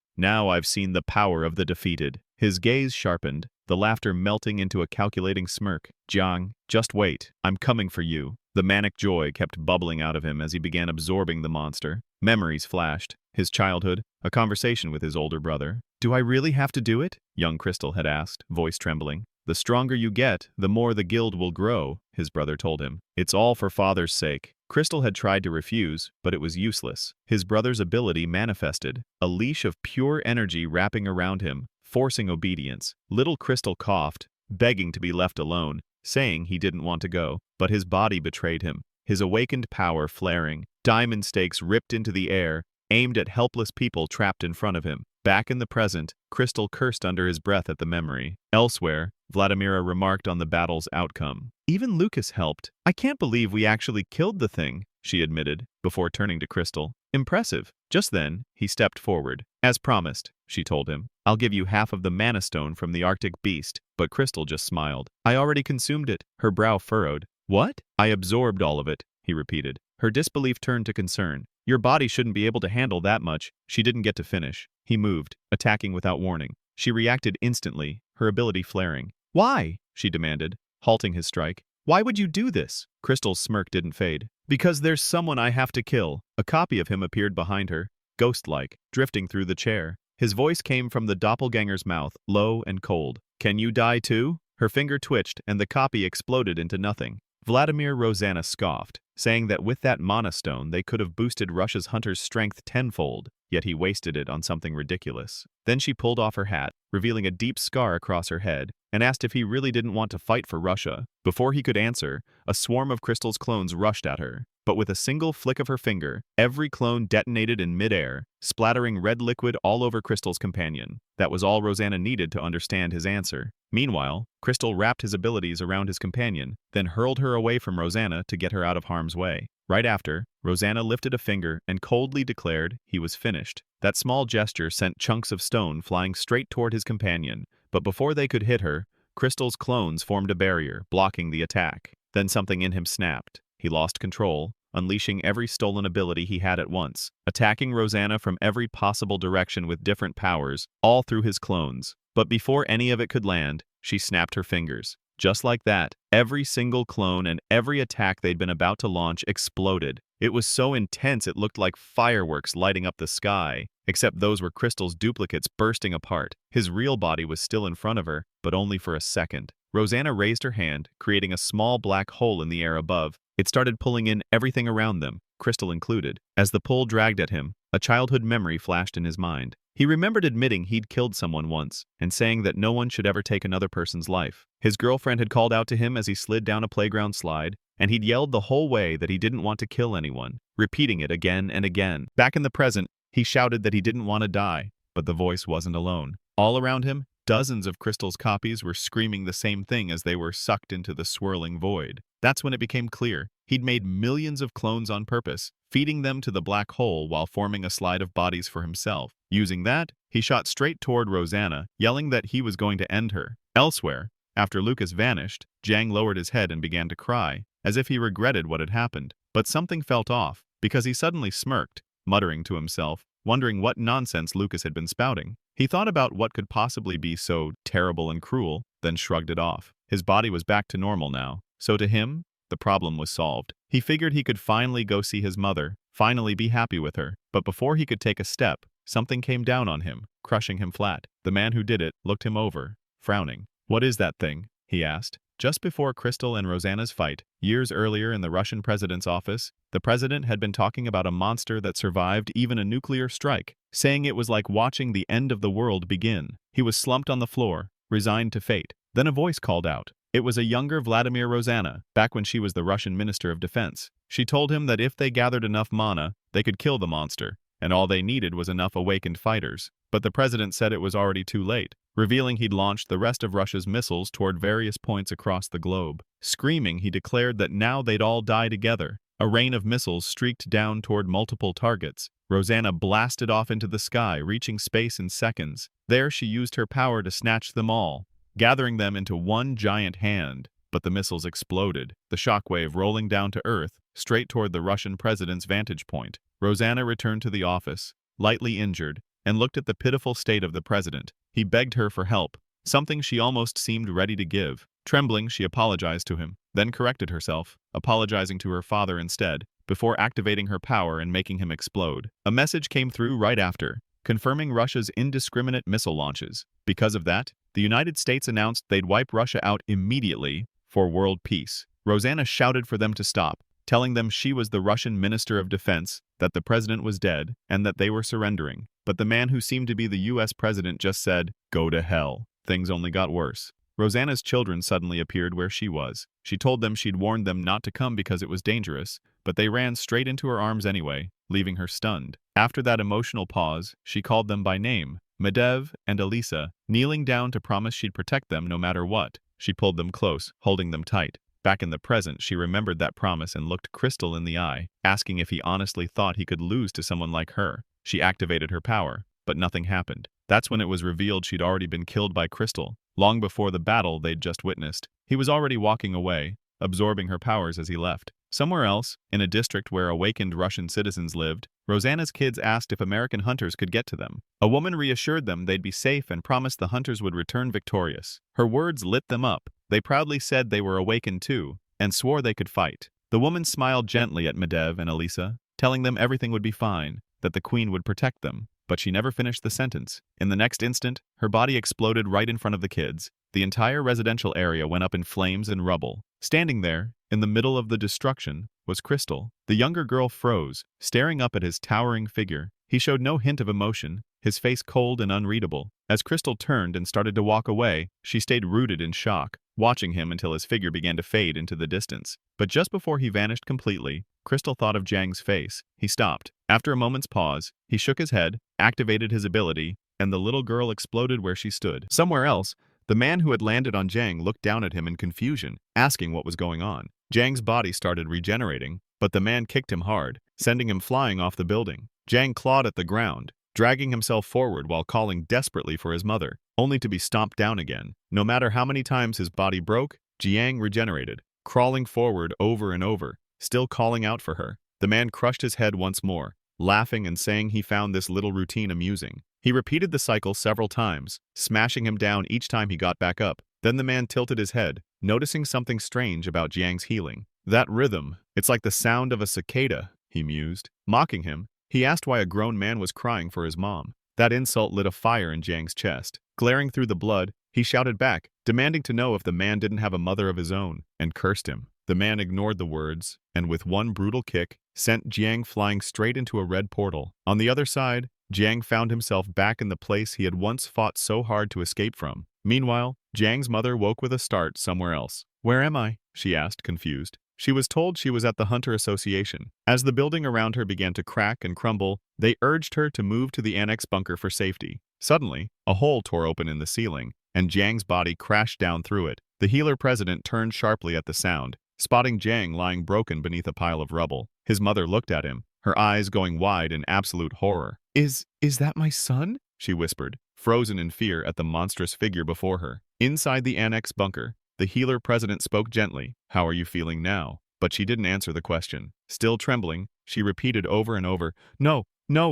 S1: I've seen the power of the defeated." His gaze sharpened, the laughter melting into a calculating smirk. "Jiang, just wait. I'm coming for you." The manic joy kept bubbling out of him as he began absorbing the monster. Memories flashed. His childhood, a conversation with his older brother. "Do I really have to do it?" young Crystal had asked, voice trembling. "The stronger you get, the more the guild will grow," his brother told him. "It's all for father's sake." Crystal had tried to refuse, but it was useless. His brother's ability manifested, a leash of pure energy wrapping around him, forcing obedience. Little Crystal coughed, begging to be left alone, saying he didn't want to go, but his body betrayed him. His awakened power flaring, diamond stakes ripped into the air, aimed at helpless people trapped in front of him. Back in the present, Crystal cursed under his breath at the memory. Elsewhere, Vladimira remarked on the battle's outcome. "Even Lucas helped. I can't believe we actually killed the thing," she admitted, before turning to Crystal. "Impressive." Just then, he stepped forward. "As promised," she told him. "I'll give you half of the mana stone from the Arctic beast." But Crystal just smiled. "I already consumed it." Her brow furrowed. "What?" "I absorbed all of it," he repeated. Her disbelief turned to concern. "Your body shouldn't be able to handle that much." She didn't get to finish. He moved, attacking without warning. She reacted instantly, her ability flaring. "Why?" she demanded, halting his strike. "Why would you do this?" Crystal's smirk didn't fade. "Because there's someone I have to kill." A copy of him appeared behind her, ghost-like, drifting through the chair. His voice came from the doppelganger's mouth, low and cold. "Can you die too?" Her finger twitched, and the copy exploded into nothing. Vladimir Rosanna scoffed, saying that with that mana stone they could have boosted Russia's hunter's strength tenfold, yet he wasted it on something ridiculous. Then she pulled off her hat, revealing a deep scar across her head, and asked if he really didn't want to fight for Russia. Before he could answer, a swarm of Crystal's clones rushed at her. But with a single flick of her finger, every clone detonated in midair, splattering red liquid all over Crystal's companion. That was all Rosanna needed to understand his answer. Meanwhile, Crystal wrapped his abilities around his companion, then hurled her away from Rosanna to get her out of harm's way. Right after, Rosanna lifted a finger and coldly declared he was finished. That small gesture sent chunks of stone flying straight toward his companion, but before they could hit her, Crystal's clones formed a barrier, blocking the attack. Then something in him snapped. He lost control, unleashing every stolen ability he had at once, attacking Rosanna from every possible direction with different powers, all through his clones. But before any of it could land, she snapped her fingers. Just like that, every single clone and every attack they'd been about to launch exploded. It was so intense it looked like fireworks lighting up the sky, except those were Crystal's duplicates bursting apart. His real body was still in front of her, but only for a second. Rosanna raised her hand, creating a small black hole in the air above. It started pulling in everything around them, Crystal included. As the pull dragged at him, a childhood memory flashed in his mind. He remembered admitting he'd killed someone once, and saying that no one should ever take another person's life. His girlfriend had called out to him as he slid down a playground slide, and he'd yelled the whole way that he didn't want to kill anyone, repeating it again and again. Back in the present, he shouted that he didn't want to die, but the voice wasn't alone. All around him, dozens of Crystal's copies were screaming the same thing as they were sucked into the swirling void. That's when it became clear. He'd made millions of clones on purpose, feeding them to the black hole while forming a slide of bodies for himself. Using that, he shot straight toward Rosanna, yelling that he was going to end her. Elsewhere, after Lucas vanished, Jiang lowered his head and began to cry, as if he regretted what had happened. But something felt off, because he suddenly smirked, muttering to himself, wondering what nonsense Lucas had been spouting. He thought about what could possibly be so terrible and cruel, then shrugged it off. His body was back to normal now, so to him, the problem was solved. He figured he could finally go see his mother, finally be happy with her. But before he could take a step, something came down on him, crushing him flat. The man who did it looked him over, frowning. "What is that thing?" he asked. Just before Crystal and Rosanna's fight, years earlier in the Russian president's office, the president had been talking about a monster that survived even a nuclear strike, saying it was like watching the end of the world begin. He was slumped on the floor, resigned to fate. Then a voice called out. It was a younger Vladimir Rosanna, back when she was the Russian Minister of Defense. She told him that if they gathered enough mana, they could kill the monster, and all they needed was enough awakened fighters. But the president said it was already too late, revealing he'd launched the rest of Russia's missiles toward various points across the globe. Screaming, he declared that now they'd all die together. A rain of missiles streaked down toward multiple targets. Rosanna blasted off into the sky, reaching space in seconds. There she used her power to snatch them all, gathering them into one giant hand. But the missiles exploded, the shockwave rolling down to Earth, straight toward the Russian president's vantage point. Rosanna returned to the office, lightly injured, and looked at the pitiful state of the president. He begged her for help, something she almost seemed ready to give. Trembling, she apologized to him, then corrected herself, apologizing to her father instead, before activating her power and making him explode. A message came through right after, confirming Russia's indiscriminate missile launches. Because of that, the United States announced they'd wipe Russia out immediately for world peace. Rosanna shouted for them to stop, telling them she was the Russian Minister of Defense, that the president was dead, and that they were surrendering. But the man who seemed to be the US president just said, "Go to hell." Things only got worse. Rosanna's children suddenly appeared where she was. She told them she'd warned them not to come because it was dangerous, but they ran straight into her arms anyway, leaving her stunned. After that emotional pause, she called them by name, Medev and Elisa, kneeling down to promise she'd protect them no matter what. She pulled them close, holding them tight. Back in the present, she remembered that promise and looked Crystal in the eye, asking if he honestly thought he could lose to someone like her. She activated her power, but nothing happened. That's when it was revealed she'd already been killed by Crystal, long before the battle they'd just witnessed. He was already walking away, absorbing her powers as he left. Somewhere else, in a district where awakened Russian citizens lived, Rosanna's kids asked if American hunters could get to them. A woman reassured them they'd be safe and promised the hunters would return victorious. Her words lit them up. They proudly said they were awakened too, and swore they could fight. The woman smiled gently at Medev and Elisa, telling them everything would be fine, that the queen would protect them. But she never finished the sentence. In the next instant, her body exploded right in front of the kids. The entire residential area went up in flames and rubble. Standing there, in the middle of the destruction, was Crystal. The younger girl froze, staring up at his towering figure. He showed no hint of emotion, his face cold and unreadable. As Crystal turned and started to walk away, she stayed rooted in shock, watching him until his figure began to fade into the distance. But just before he vanished completely, Crystal thought of Jang's face. He stopped. After a moment's pause, he shook his head, activated his ability, and the little girl exploded where she stood. Somewhere else, the man who had landed on Jang looked down at him in confusion, asking what was going on. Jang's body started regenerating, but the man kicked him hard, sending him flying off the building. Jang clawed at the ground, dragging himself forward while calling desperately for his mother, only to be stomped down again. No matter how many times his body broke, Jiang regenerated, crawling forward over and over, still calling out for her. The man crushed his head once more, laughing and saying he found this little routine amusing. He repeated the cycle several times, smashing him down each time he got back up. Then the man tilted his head, noticing something strange about Jiang's healing. "That rhythm, it's like the sound of a cicada," he mused. Mocking him, he asked why a grown man was crying for his mom. That insult lit a fire in Jiang's chest. Glaring through the blood, he shouted back, demanding to know if the man didn't have a mother of his own, and cursed him. The man ignored the words, and with one brutal kick, sent Jiang flying straight into a red portal. On the other side, Jiang found himself back in the place he had once fought so hard to escape from. Meanwhile, Jiang's mother woke with a start somewhere else. "Where am I?" she asked, confused. She was told she was at the Hunter Association. As the building around her began to crack and crumble, they urged her to move to the annex bunker for safety. Suddenly, a hole tore open in the ceiling, and Jiang's body crashed down through it. The healer president turned sharply at the sound, spotting Jiang lying broken beneath a pile of rubble. His mother looked at him, her eyes going wide in absolute horror. Is that my son?" she whispered, frozen in fear at the monstrous figure before her. Inside the annex bunker, the healer president spoke gently. "How are you feeling now?" But she didn't answer the question. Still trembling, she repeated over and over, No,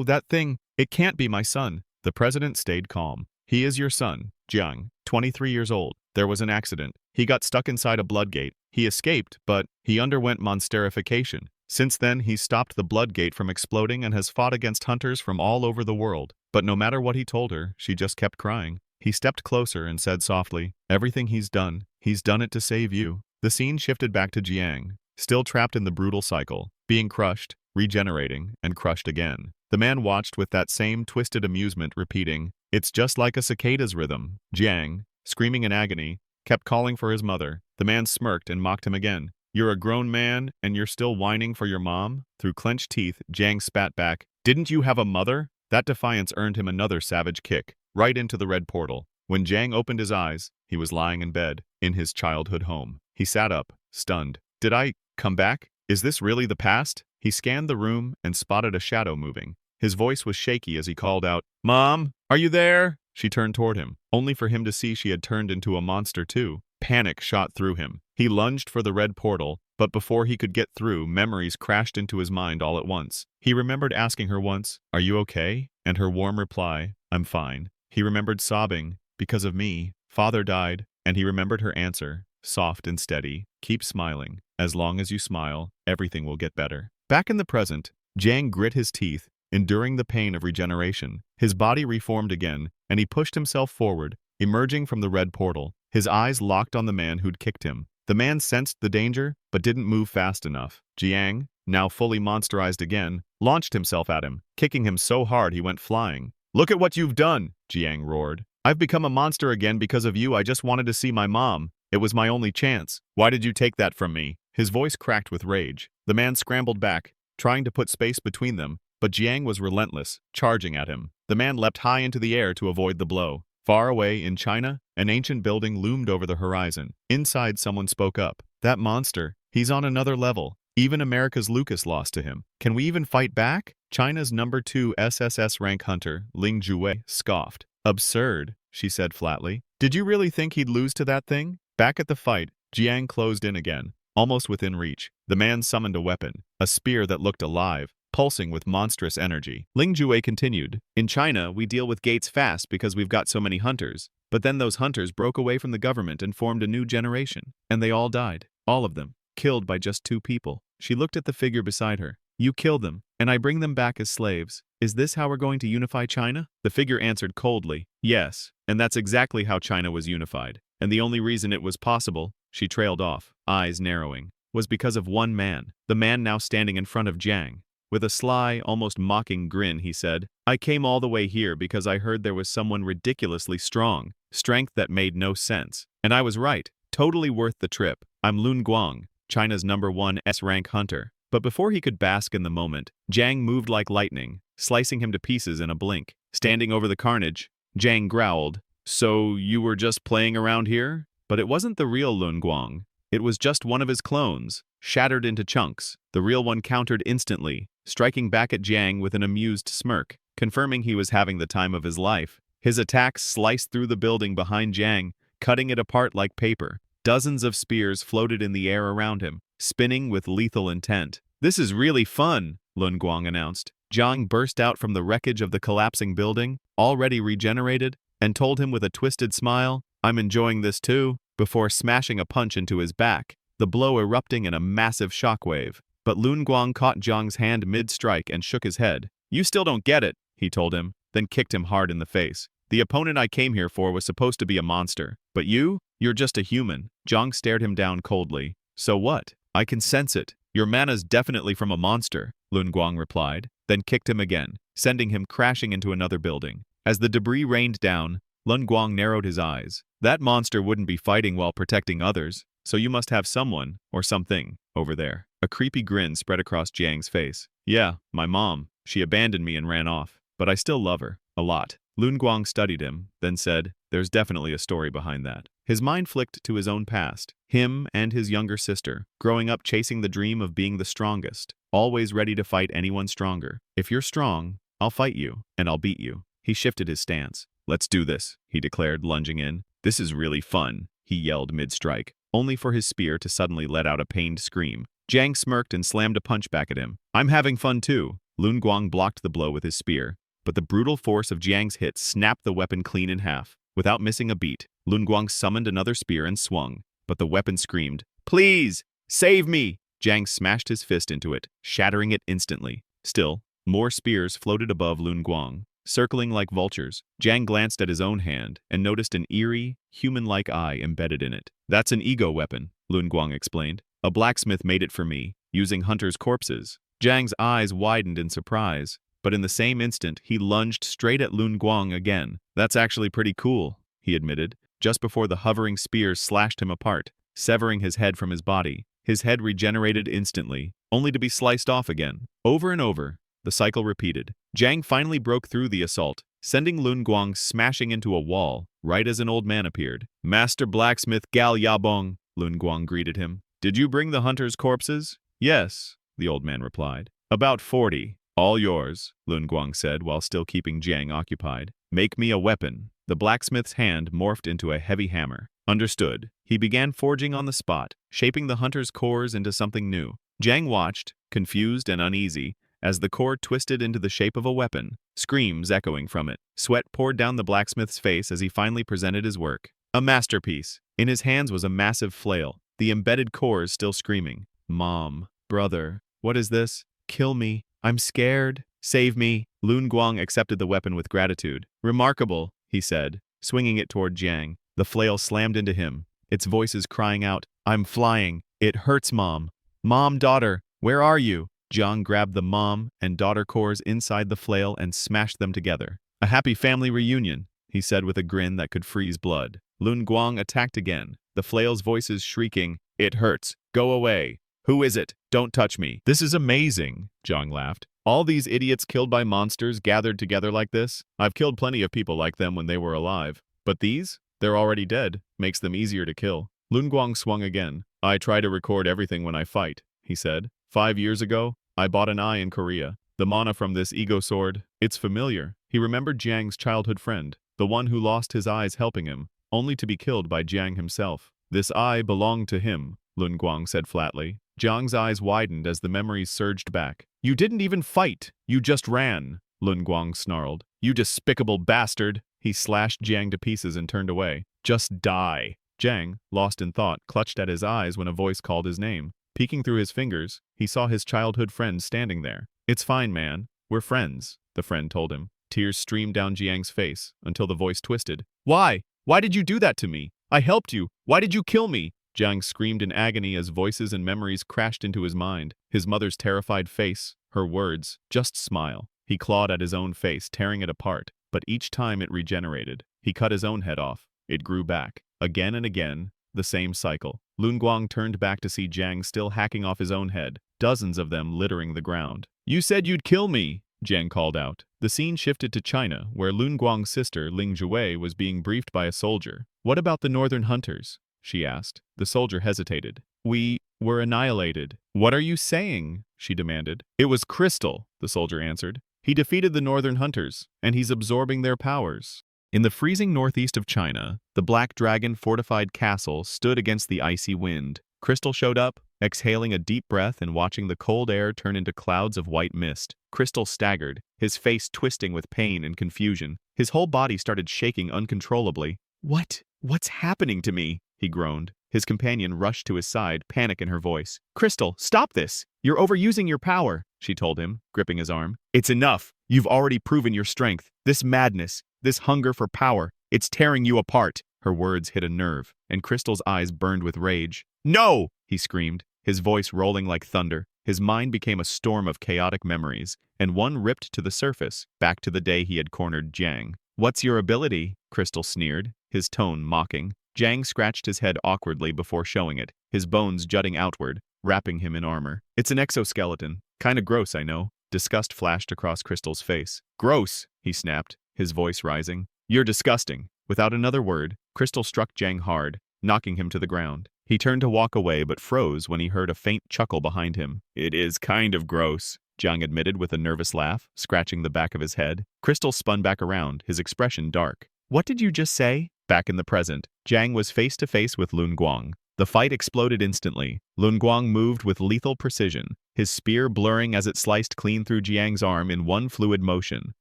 S1: that thing, It can't be my son. The president stayed calm. He is your son, Jiang, 23 years old. There was an accident. He got stuck inside a blood gate. He escaped, but he underwent monsterification. Since then, he stopped the blood gate from exploding and has fought against hunters from all over the world. But no matter what he told her, she just kept crying. He stepped closer and said softly, everything he's done it to save you. The scene shifted back to Jiang, still trapped in the brutal cycle, being crushed, regenerating, and crushed again. The man watched with that same twisted amusement, repeating, it's just like a cicada's rhythm. Jiang, screaming in agony, kept calling for his mother. The man smirked and mocked him again. You're a grown man, and you're still whining for your mom? Through clenched teeth, Jiang spat back. Didn't you have a mother? That defiance earned him another savage kick, right into the red portal. When Jiang opened his eyes, he was lying in bed, in his childhood home. He sat up, stunned. Did I come back? Is this really the past? He scanned the room and spotted a shadow moving. His voice was shaky as he called out, Mom, are you there? She turned toward him, only for him to see she had turned into a monster too. Panic shot through him. He lunged for the red portal, but before he could get through, memories crashed into his mind all at once. He remembered asking her once, are you okay? And her warm reply, I'm fine. He remembered sobbing, because of me, father died, and he remembered her answer, soft and steady, keep smiling. As long as you smile, everything will get better. Back in the present, Jiang grit his teeth, enduring the pain of regeneration. His body reformed again, and he pushed himself forward, emerging from the red portal. His eyes locked on the man who'd kicked him. The man sensed the danger, but didn't move fast enough. Jiang, now fully monsterized again, launched himself at him, kicking him so hard he went flying. Look at what you've done, Jiang roared. I've become a monster again because of you. I just wanted to see my mom. It was my only chance. Why did you take that from me? His voice cracked with rage. The man scrambled back, trying to put space between them, but Jiang was relentless, charging at him. The man leapt high into the air to avoid the blow. Far away, in China, an ancient building loomed over the horizon. Inside, someone spoke up. That monster, he's on another level. Even America's Lucas lost to him. Can we even fight back? China's #2 SSS rank hunter, Ling Jue, scoffed. Absurd, she said flatly. Did you really think he'd lose to that thing? Back at the fight, Jiang closed in again, almost within reach. The man summoned a weapon, a spear that looked alive, pulsing with monstrous energy. Ling Jue continued, in China, we deal with gates fast because we've got so many hunters. But then those hunters broke away from the government and formed a new generation. And they all died. All of them. Killed by just 2 people. She looked at the figure beside her. You kill them, and I bring them back as slaves. Is this how we're going to unify China? The figure answered coldly, yes, and that's exactly how China was unified. And the only reason it was possible, she trailed off, eyes narrowing, was because of one man, the man now standing in front of Jiang. With a sly, almost mocking grin, he said, I came all the way here because I heard there was someone ridiculously strong, strength that made no sense. And I was right, totally worth the trip. I'm Lun Guang, China's #1 S-rank hunter. But before he could bask in the moment, Jiang moved like lightning, slicing him to pieces in a blink. Standing over the carnage, Jiang growled, so you were just playing around here? But it wasn't the real Lun Guang. It was just one of his clones, shattered into chunks. The real one countered instantly, striking back at Jiang with an amused smirk, confirming he was having the time of his life. His attacks sliced through the building behind Jiang, cutting it apart like paper. Dozens of spears floated in the air around him, spinning with lethal intent. This is really fun, Lun Guang announced. Jiang burst out from the wreckage of the collapsing building, already regenerated, and told him with a twisted smile, I'm enjoying this too, before smashing a punch into his back, the blow erupting in a massive shockwave. But Lun Guang caught Jiang's hand mid-strike and shook his head. You still don't get it, he told him, then kicked him hard in the face. The opponent I came here for was supposed to be a monster. But you're just a human. Jiang stared him down coldly. So what? I can sense it. Your mana's definitely from a monster, Lun Guang replied, then kicked him again, sending him crashing into another building. As the debris rained down, Lun Guang narrowed his eyes. That monster wouldn't be fighting while protecting others, so you must have someone, or something, over there. A creepy grin spread across Jiang's face. Yeah, my mom. She abandoned me and ran off, but I still love her. A lot. Lun Guang studied him, then said, there's definitely a story behind that. His mind flicked to his own past. Him and his younger sister, growing up chasing the dream of being the strongest, always ready to fight anyone stronger. If you're strong, I'll fight you, and I'll beat you. He shifted his stance. Let's do this, he declared, lunging in. This is really fun, he yelled mid-strike, only for his spear to suddenly let out a pained scream. Jiang smirked and slammed a punch back at him. I'm having fun too. Lun Guang blocked the blow with his spear, but the brutal force of Jiang's hit snapped the weapon clean in half. Without missing a beat, Lun Guang summoned another spear and swung, but the weapon screamed, "Please, save me!" Jiang smashed his fist into it, shattering it instantly. Still, more spears floated above Lun Guang, circling like vultures. Jiang glanced at his own hand and noticed an eerie, human-like eye embedded in it. "That's an ego weapon," Lun Guang explained. "A blacksmith made it for me, using hunters' corpses." Jiang's eyes widened in surprise, but in the same instant, he lunged straight at Lun Guang again. "That's actually pretty cool," he admitted, just before the hovering spears slashed him apart, severing his head from his body. His head regenerated instantly, only to be sliced off again. Over and over, the cycle repeated. Jiang finally broke through the assault, sending Lun Guang smashing into a wall, right as an old man appeared. "Master Blacksmith Gal Yabong," Lun Guang greeted him. "Did you bring the hunters' corpses?" "Yes," the old man replied. "About 40. All yours," Lun Guang said while still keeping Jiang occupied. "Make me a weapon." The blacksmith's hand morphed into a heavy hammer. "Understood." He began forging on the spot, shaping the hunter's cores into something new. Jiang watched, confused and uneasy, as the core twisted into the shape of a weapon, screams echoing from it. Sweat poured down the blacksmith's face as he finally presented his work. A masterpiece. In his hands was a massive flail, the embedded cores still screaming. "Mom, brother, what is this? Kill me. I'm scared. Save me." Lun Guang accepted the weapon with gratitude. "Remarkable," he said, swinging it toward Jiang. The flail slammed into him, its voices crying out, "I'm flying. It hurts, Mom. Mom, daughter, where are you?" Jiang grabbed the mom and daughter cores inside the flail and smashed them together. "A happy family reunion," he said with a grin that could freeze blood. Lun Guang attacked again, the flail's voices shrieking, "It hurts. Go away. Who is it? Don't touch me." "This is amazing," Jiang laughed. "All these idiots killed by monsters gathered together like this? I've killed plenty of people like them when they were alive. But these? They're already dead. Makes them easier to kill." Lun Guang swung again. "I try to record everything when I fight," he said. 5 years ago, I bought an eye in Korea. The mana from this ego sword, it's familiar." He remembered Jiang's childhood friend, the one who lost his eyes helping him, only to be killed by Jiang himself. "This eye belonged to him," Lun Guang said flatly. Jiang's eyes widened as the memories surged back. "You didn't even fight. You just ran," Lun Guang snarled. "You despicable bastard." He slashed Jiang to pieces and turned away. "Just die." Jiang, lost in thought, clutched at his eyes when a voice called his name. Peeking through his fingers, he saw his childhood friend standing there. "It's fine, man. We're friends," the friend told him. Tears streamed down Jiang's face until the voice twisted. "Why? Why did you do that to me? I helped you. Why did you kill me?" Jiang screamed in agony as voices and memories crashed into his mind. His mother's terrified face, her words, "Just smile." He clawed at his own face, tearing it apart, but each time it regenerated. He cut his own head off. It grew back. Again and again, the same cycle. Lun Guang turned back to see Jiang still hacking off his own head, dozens of them littering the ground. "You said you'd kill me," Jiang called out. The scene shifted to China, where Lun Guang's sister, Ling Jue, was being briefed by a soldier. "What about the northern hunters?" she asked. The soldier hesitated. "We were annihilated." "What are you saying?" she demanded. "It was Crystal," the soldier answered. "He defeated the northern hunters, and he's absorbing their powers." In the freezing northeast of China, the Black Dragon fortified castle stood against the icy wind. Crystal showed up, exhaling a deep breath and watching the cold air turn into clouds of white mist. Crystal staggered, his face twisting with pain and confusion. His whole body started shaking uncontrollably. What's happening to me?" he groaned. His companion rushed to his side, panic in her voice. "Crystal, stop this! You're overusing your power," she told him, gripping his arm. "It's enough. You've already proven your strength. This madness, this hunger for power, it's tearing you apart." Her words hit a nerve, and Crystal's eyes burned with rage. "No!" he screamed, his voice rolling like thunder. His mind became a storm of chaotic memories, and one ripped to the surface, back to the day he had cornered Jiang. "What's your ability?" Crystal sneered, his tone mocking. Jiang scratched his head awkwardly before showing it, his bones jutting outward, wrapping him in armor. "It's an exoskeleton. Kinda gross, I know." Disgust flashed across Crystal's face. "Gross," he snapped, his voice rising. "You're disgusting." Without another word, Crystal struck Jiang hard, knocking him to the ground. He turned to walk away but froze when he heard a faint chuckle behind him. "It is kind of gross," Jiang admitted with a nervous laugh, scratching the back of his head. Crystal spun back around, his expression dark. "What did you just say?" Back in the present, Jiang was face to face with Lun Guang. The fight exploded instantly. Lun Guang moved with lethal precision, his spear blurring as it sliced clean through Jiang's arm in one fluid motion.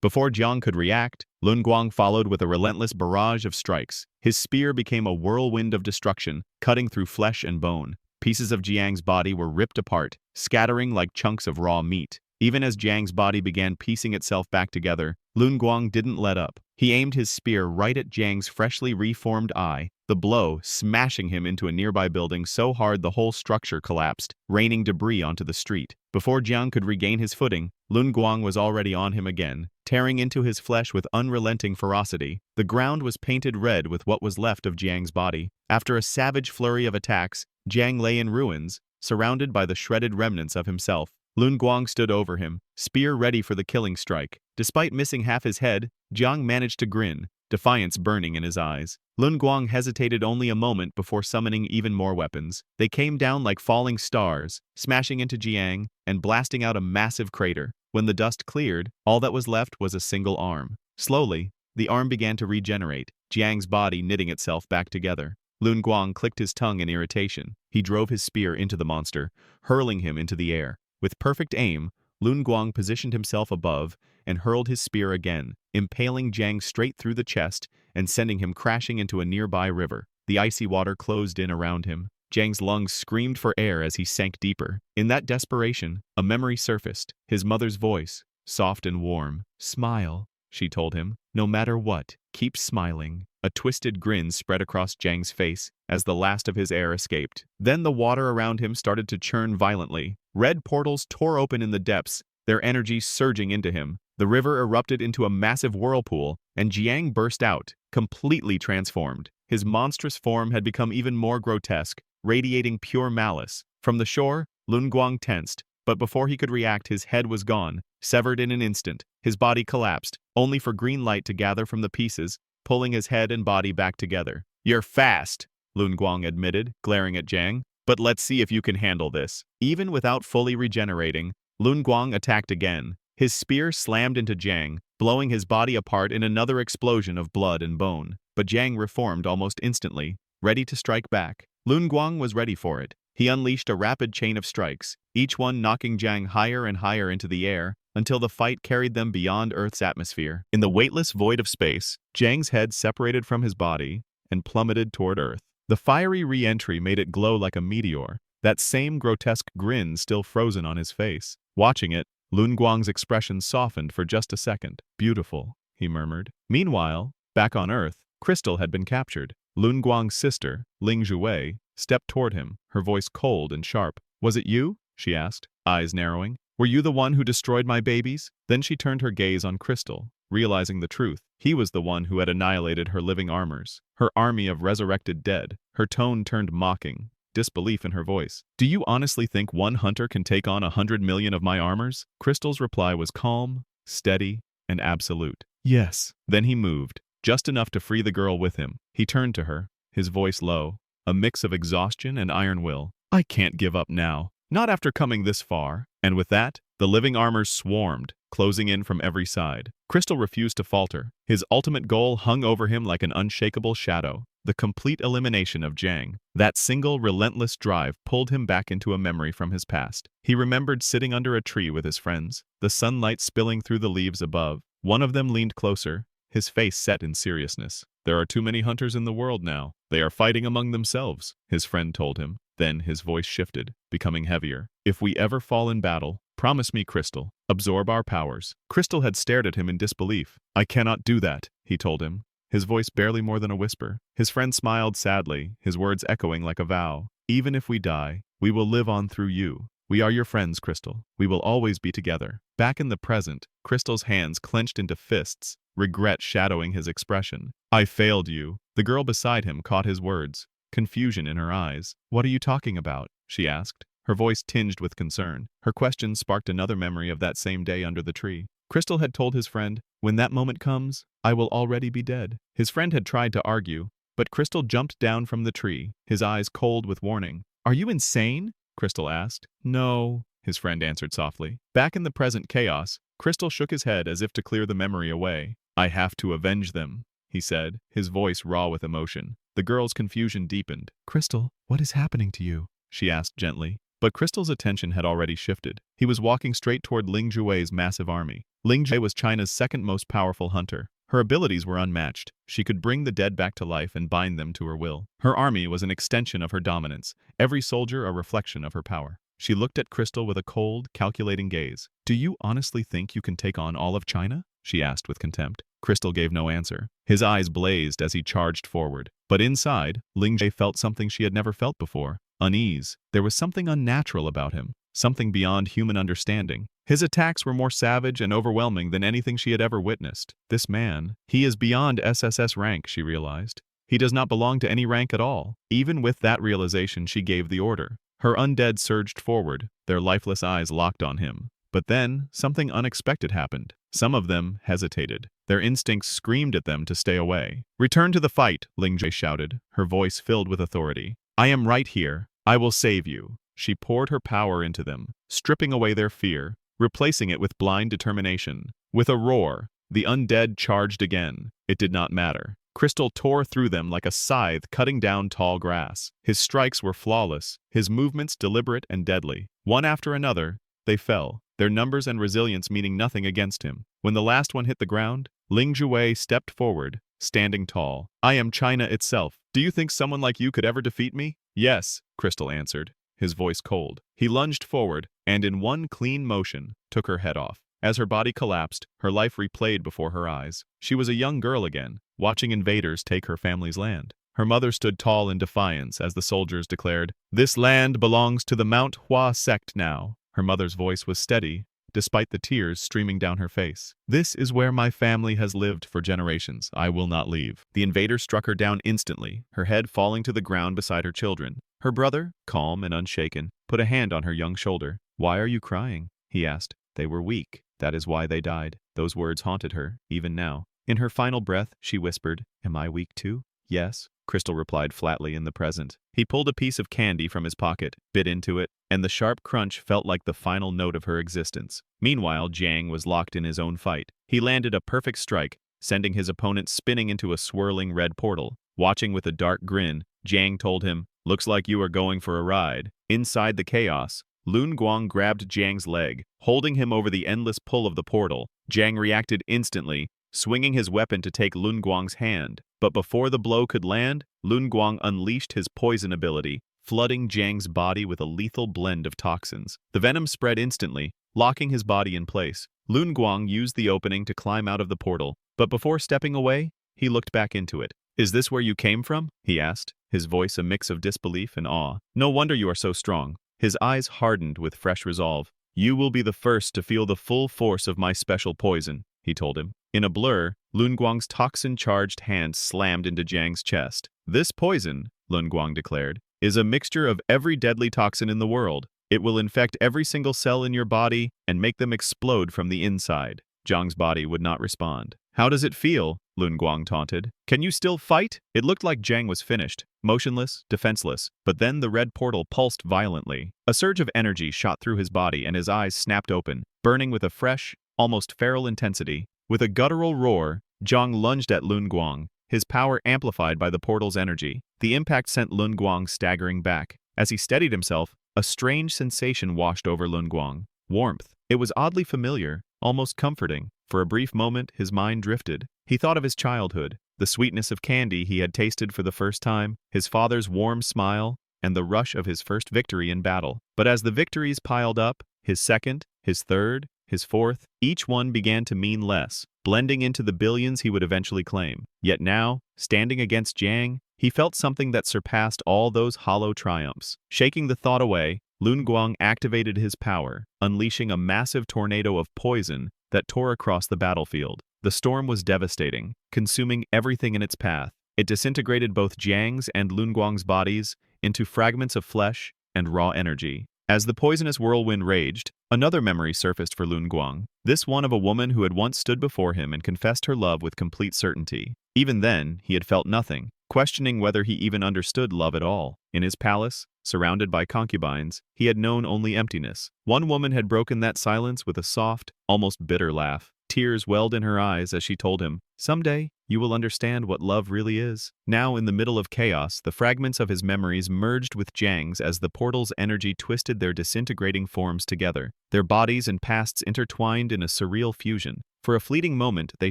S1: Before Jiang could react, Lun Guang followed with a relentless barrage of strikes. His spear became a whirlwind of destruction, cutting through flesh and bone. Pieces of Jiang's body were ripped apart, scattering like chunks of raw meat. Even as Jiang's body began piecing itself back together, Lun Guang didn't let up. He aimed his spear right at Jiang's freshly reformed eye, the blow smashing him into a nearby building so hard the whole structure collapsed, raining debris onto the street. Before Jiang could regain his footing, Lun Guang was already on him again, tearing into his flesh with unrelenting ferocity. The ground was painted red with what was left of Jiang's body. After a savage flurry of attacks, Jiang lay in ruins, surrounded by the shredded remnants of himself. Lun Guang stood over him, spear ready for the killing strike. Despite missing half his head, Jiang managed to grin, defiance burning in his eyes. Lun Guang hesitated only a moment before summoning even more weapons. They came down like falling stars, smashing into Jiang and blasting out a massive crater. When the dust cleared, all that was left was a single arm. Slowly, the arm began to regenerate, Jiang's body knitting itself back together. Lun Guang clicked his tongue in irritation. He drove his spear into the monster, hurling him into the air. With perfect aim, Lun Guang positioned himself above and hurled his spear again, impaling Jiang straight through the chest and sending him crashing into a nearby river. The icy water closed in around him. Jiang's lungs screamed for air as he sank deeper. In that desperation, a memory surfaced, his mother's voice, soft and warm. "Smile," she told him. "No matter what, keep smiling." A twisted grin spread across Jiang's face as the last of his air escaped. Then the water around him started to churn violently. Red portals tore open in the depths, their energy surging into him. The river erupted into a massive whirlpool, and Jiang burst out, completely transformed. His monstrous form had become even more grotesque, radiating pure malice. From the shore, Lun Guang tensed, but before he could react, his head was gone, severed in an instant. His body collapsed, only for green light to gather from the pieces, pulling his head and body back together. "You're fast," Lun Guang admitted, glaring at Jiang. "But let's see if you can handle this." Even without fully regenerating, Lun Guang attacked again. His spear slammed into Jiang, blowing his body apart in another explosion of blood and bone. But Jiang reformed almost instantly, ready to strike back. Lun Guang was ready for it. He unleashed a rapid chain of strikes, each one knocking Jiang higher and higher into the air, until the fight carried them beyond Earth's atmosphere. In the weightless void of space, Jiang's head separated from his body and plummeted toward Earth. The fiery re-entry made it glow like a meteor, that same grotesque grin still frozen on his face. Watching it, Lun Guang's expression softened for just a second. "Beautiful," he murmured. Meanwhile, back on Earth, Crystal had been captured. Lun Guang's sister, Ling Zhuwei, stepped toward him, her voice cold and sharp. "Was it you?" she asked, eyes narrowing. "Were you the one who destroyed my babies?" Then she turned her gaze on Crystal, realizing the truth. He was the one who had annihilated her living armors, her army of resurrected dead. Her tone turned mocking, disbelief in her voice. "Do you honestly think one hunter can take on 100 million of my armors?" Crystal's reply was calm, steady, and absolute. "Yes." Then he moved, just enough to free the girl with him. He turned to her, his voice low, a mix of exhaustion and iron will. "I can't give up now. Not after coming this far." And with that, the living armors swarmed, closing in from every side. Crystal refused to falter. His ultimate goal hung over him like an unshakable shadow, the complete elimination of Jiang. That single relentless drive pulled him back into a memory from his past. He remembered sitting under a tree with his friends, the sunlight spilling through the leaves above. One of them leaned closer, his face set in seriousness. "There are too many hunters in the world now. They are fighting among themselves," his friend told him. Then his voice shifted, becoming heavier. "If we ever fall in battle, promise me, Crystal. Absorb our powers." Crystal had stared at him in disbelief. "I cannot do that," he told him, his voice barely more than a whisper. His friend smiled sadly, his words echoing like a vow. "Even if we die, we will live on through you. We are your friends, Crystal. We will always be together." Back in the present, Crystal's hands clenched into fists, regret shadowing his expression. "I failed you." The girl beside him caught his words, confusion in her eyes. "What are you talking about?" she asked, her voice tinged with concern. Her question sparked another memory of that same day under the tree. Crystal had told his friend, "When that moment comes, I will already be dead." His friend had tried to argue, but Crystal jumped down from the tree, his eyes cold with warning. "Are you insane?" Crystal asked. "No," his friend answered softly. Back in the present chaos, Crystal shook his head as if to clear the memory away. "I have to avenge them," he said, his voice raw with emotion. The girl's confusion deepened. "Crystal, what is happening to you?" she asked gently. But Crystal's attention had already shifted. He was walking straight toward Ling Jue's massive army. Ling Jue was China's second most powerful hunter. Her abilities were unmatched. She could bring the dead back to life and bind them to her will. Her army was an extension of her dominance, every soldier a reflection of her power. She looked at Crystal with a cold, calculating gaze. "Do you honestly think you can take on all of China?" she asked with contempt. Crystal gave no answer. His eyes blazed as he charged forward. But inside, Ling Jue felt something she had never felt before. Unease. There was something unnatural about him. Something beyond human understanding. His attacks were more savage and overwhelming than anything she had ever witnessed. This man, he is beyond SSS rank, she realized. He does not belong to any rank at all. Even with that realization, she gave the order. Her undead surged forward, their lifeless eyes locked on him. But then, something unexpected happened. Some of them hesitated. Their instincts screamed at them to stay away. "Return to the fight," Ling Jue shouted, her voice filled with authority. "I am right here. I will save you." She poured her power into them, stripping away their fear, replacing it with blind determination. With a roar, the undead charged again. It did not matter. Crystal tore through them like a scythe cutting down tall grass. His strikes were flawless, his movements deliberate and deadly. One after another, they fell, their numbers and resilience meaning nothing against him. When the last one hit the ground, Ling Jue stepped forward, standing tall. "I am China itself. Do you think someone like you could ever defeat me?" "Yes," Crystal answered, his voice cold. He lunged forward, and in one clean motion, took her head off. As her body collapsed, her life replayed before her eyes. She was a young girl again, watching invaders take her family's land. Her mother stood tall in defiance as the soldiers declared, "This land belongs to the Manhwa sect now." Her mother's voice was steady, despite the tears streaming down her face. "This is where my family has lived for generations. I will not leave." The invader struck her down instantly, her head falling to the ground beside her children. Her brother, calm and unshaken, put a hand on her young shoulder. "Why are you crying?" he asked. "They were weak. That is why they died." Those words haunted her, even now. In her final breath, she whispered, "Am I weak too?" "Yes," Crystal replied flatly in the present. He pulled a piece of candy from his pocket, bit into it, and the sharp crunch felt like the final note of her existence. Meanwhile, Jiang was locked in his own fight. He landed a perfect strike, sending his opponent spinning into a swirling red portal. Watching with a dark grin, Jiang told him, "Looks like you are going for a ride." Inside the chaos, Lun Guang grabbed Jiang's leg, holding him over the endless pull of the portal. Jiang reacted instantly, swinging his weapon to take Lun Guang's hand. But before the blow could land, Lun Guang unleashed his poison ability, flooding Jiang's body with a lethal blend of toxins. The venom spread instantly, locking his body in place. Lun Guang used the opening to climb out of the portal, but before stepping away, he looked back into it. "Is this where you came from?" he asked, his voice a mix of disbelief and awe. "No wonder you are so strong." His eyes hardened with fresh resolve. "You will be the first to feel the full force of my special poison," he told him. In a blur, Lun Guang's toxin-charged hand slammed into Jiang's chest. "This poison," Lun Guang declared, "is a mixture of every deadly toxin in the world. It will infect every single cell in your body and make them explode from the inside." Jiang's body would not respond. "How does it feel?" Lun Guang taunted. "Can you still fight?" It looked like Jiang was finished, motionless, defenseless, but then the red portal pulsed violently. A surge of energy shot through his body and his eyes snapped open, burning with a fresh, almost feral intensity. With a guttural roar, Jiang lunged at Lun Guang, his power amplified by the portal's energy. The impact sent Lun Guang staggering back. As he steadied himself, a strange sensation washed over Lun Guang. Warmth. It was oddly familiar, almost comforting. For a brief moment, his mind drifted. He thought of his childhood, the sweetness of candy he had tasted for the first time, his father's warm smile, and the rush of his first victory in battle. But as the victories piled up, his second, his third, his fourth, each one began to mean less, blending into the billions he would eventually claim. Yet now, standing against Jiang, he felt something that surpassed all those hollow triumphs. Shaking the thought away, Lun Guang activated his power, unleashing a massive tornado of poison that tore across the battlefield. The storm was devastating, consuming everything in its path. It disintegrated both Jiang's and Lun Guang's bodies into fragments of flesh and raw energy. As the poisonous whirlwind raged, another memory surfaced for Lun Guang, this one of a woman who had once stood before him and confessed her love with complete certainty. Even then, he had felt nothing, questioning whether he even understood love at all. In his palace, surrounded by concubines, he had known only emptiness. One woman had broken that silence with a soft, almost bitter laugh. Tears welled in her eyes as she told him, "Someday, you will understand what love really is." Now, in the middle of chaos, the fragments of his memories merged with Jiang's as the portal's energy twisted their disintegrating forms together. Their bodies and pasts intertwined in a surreal fusion. For a fleeting moment, they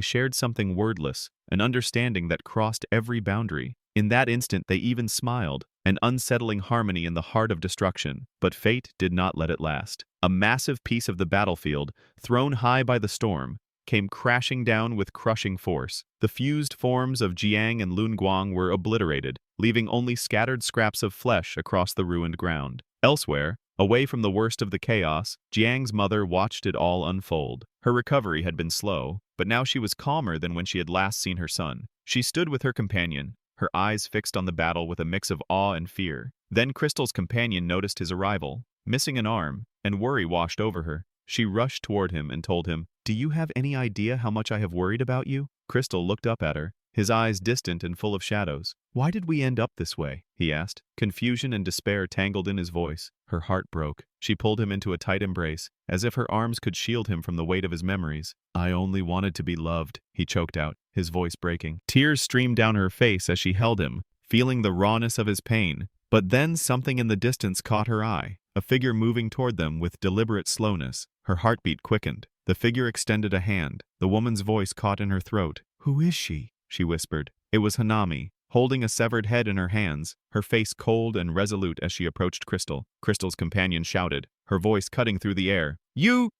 S1: shared something wordless, an understanding that crossed every boundary. In that instant, they even smiled, an unsettling harmony in the heart of destruction. But fate did not let it last. A massive piece of the battlefield, thrown high by the storm, came crashing down with crushing force. The fused forms of Jiang and Lun Guang were obliterated, leaving only scattered scraps of flesh across the ruined ground. Elsewhere, away from the worst of the chaos, Jiang's mother watched it all unfold. Her recovery had been slow, but now she was calmer than when she had last seen her son. She stood with her companion, her eyes fixed on the battle with a mix of awe and fear. Then Crystal's companion noticed his arrival, missing an arm, and worry washed over her. She rushed toward him and told him, "Do you have any idea how much I have worried about you?" Crystal looked up at her, his eyes distant and full of shadows. "Why did we end up this way?" he asked. Confusion and despair tangled in his voice. Her heart broke. She pulled him into a tight embrace, as if her arms could shield him from the weight of his memories. "I only wanted to be loved," he choked out, his voice breaking. Tears streamed down her face as she held him, feeling the rawness of his pain. But then something in the distance caught her eye, a figure moving toward them with deliberate slowness. Her heartbeat quickened. The figure extended a hand. The woman's voice caught in her throat. "Who is she?" she whispered. It was Hanami, holding a severed head in her hands, her face cold and resolute as she approached Crystal. Crystal's companion shouted, her voice cutting through the air.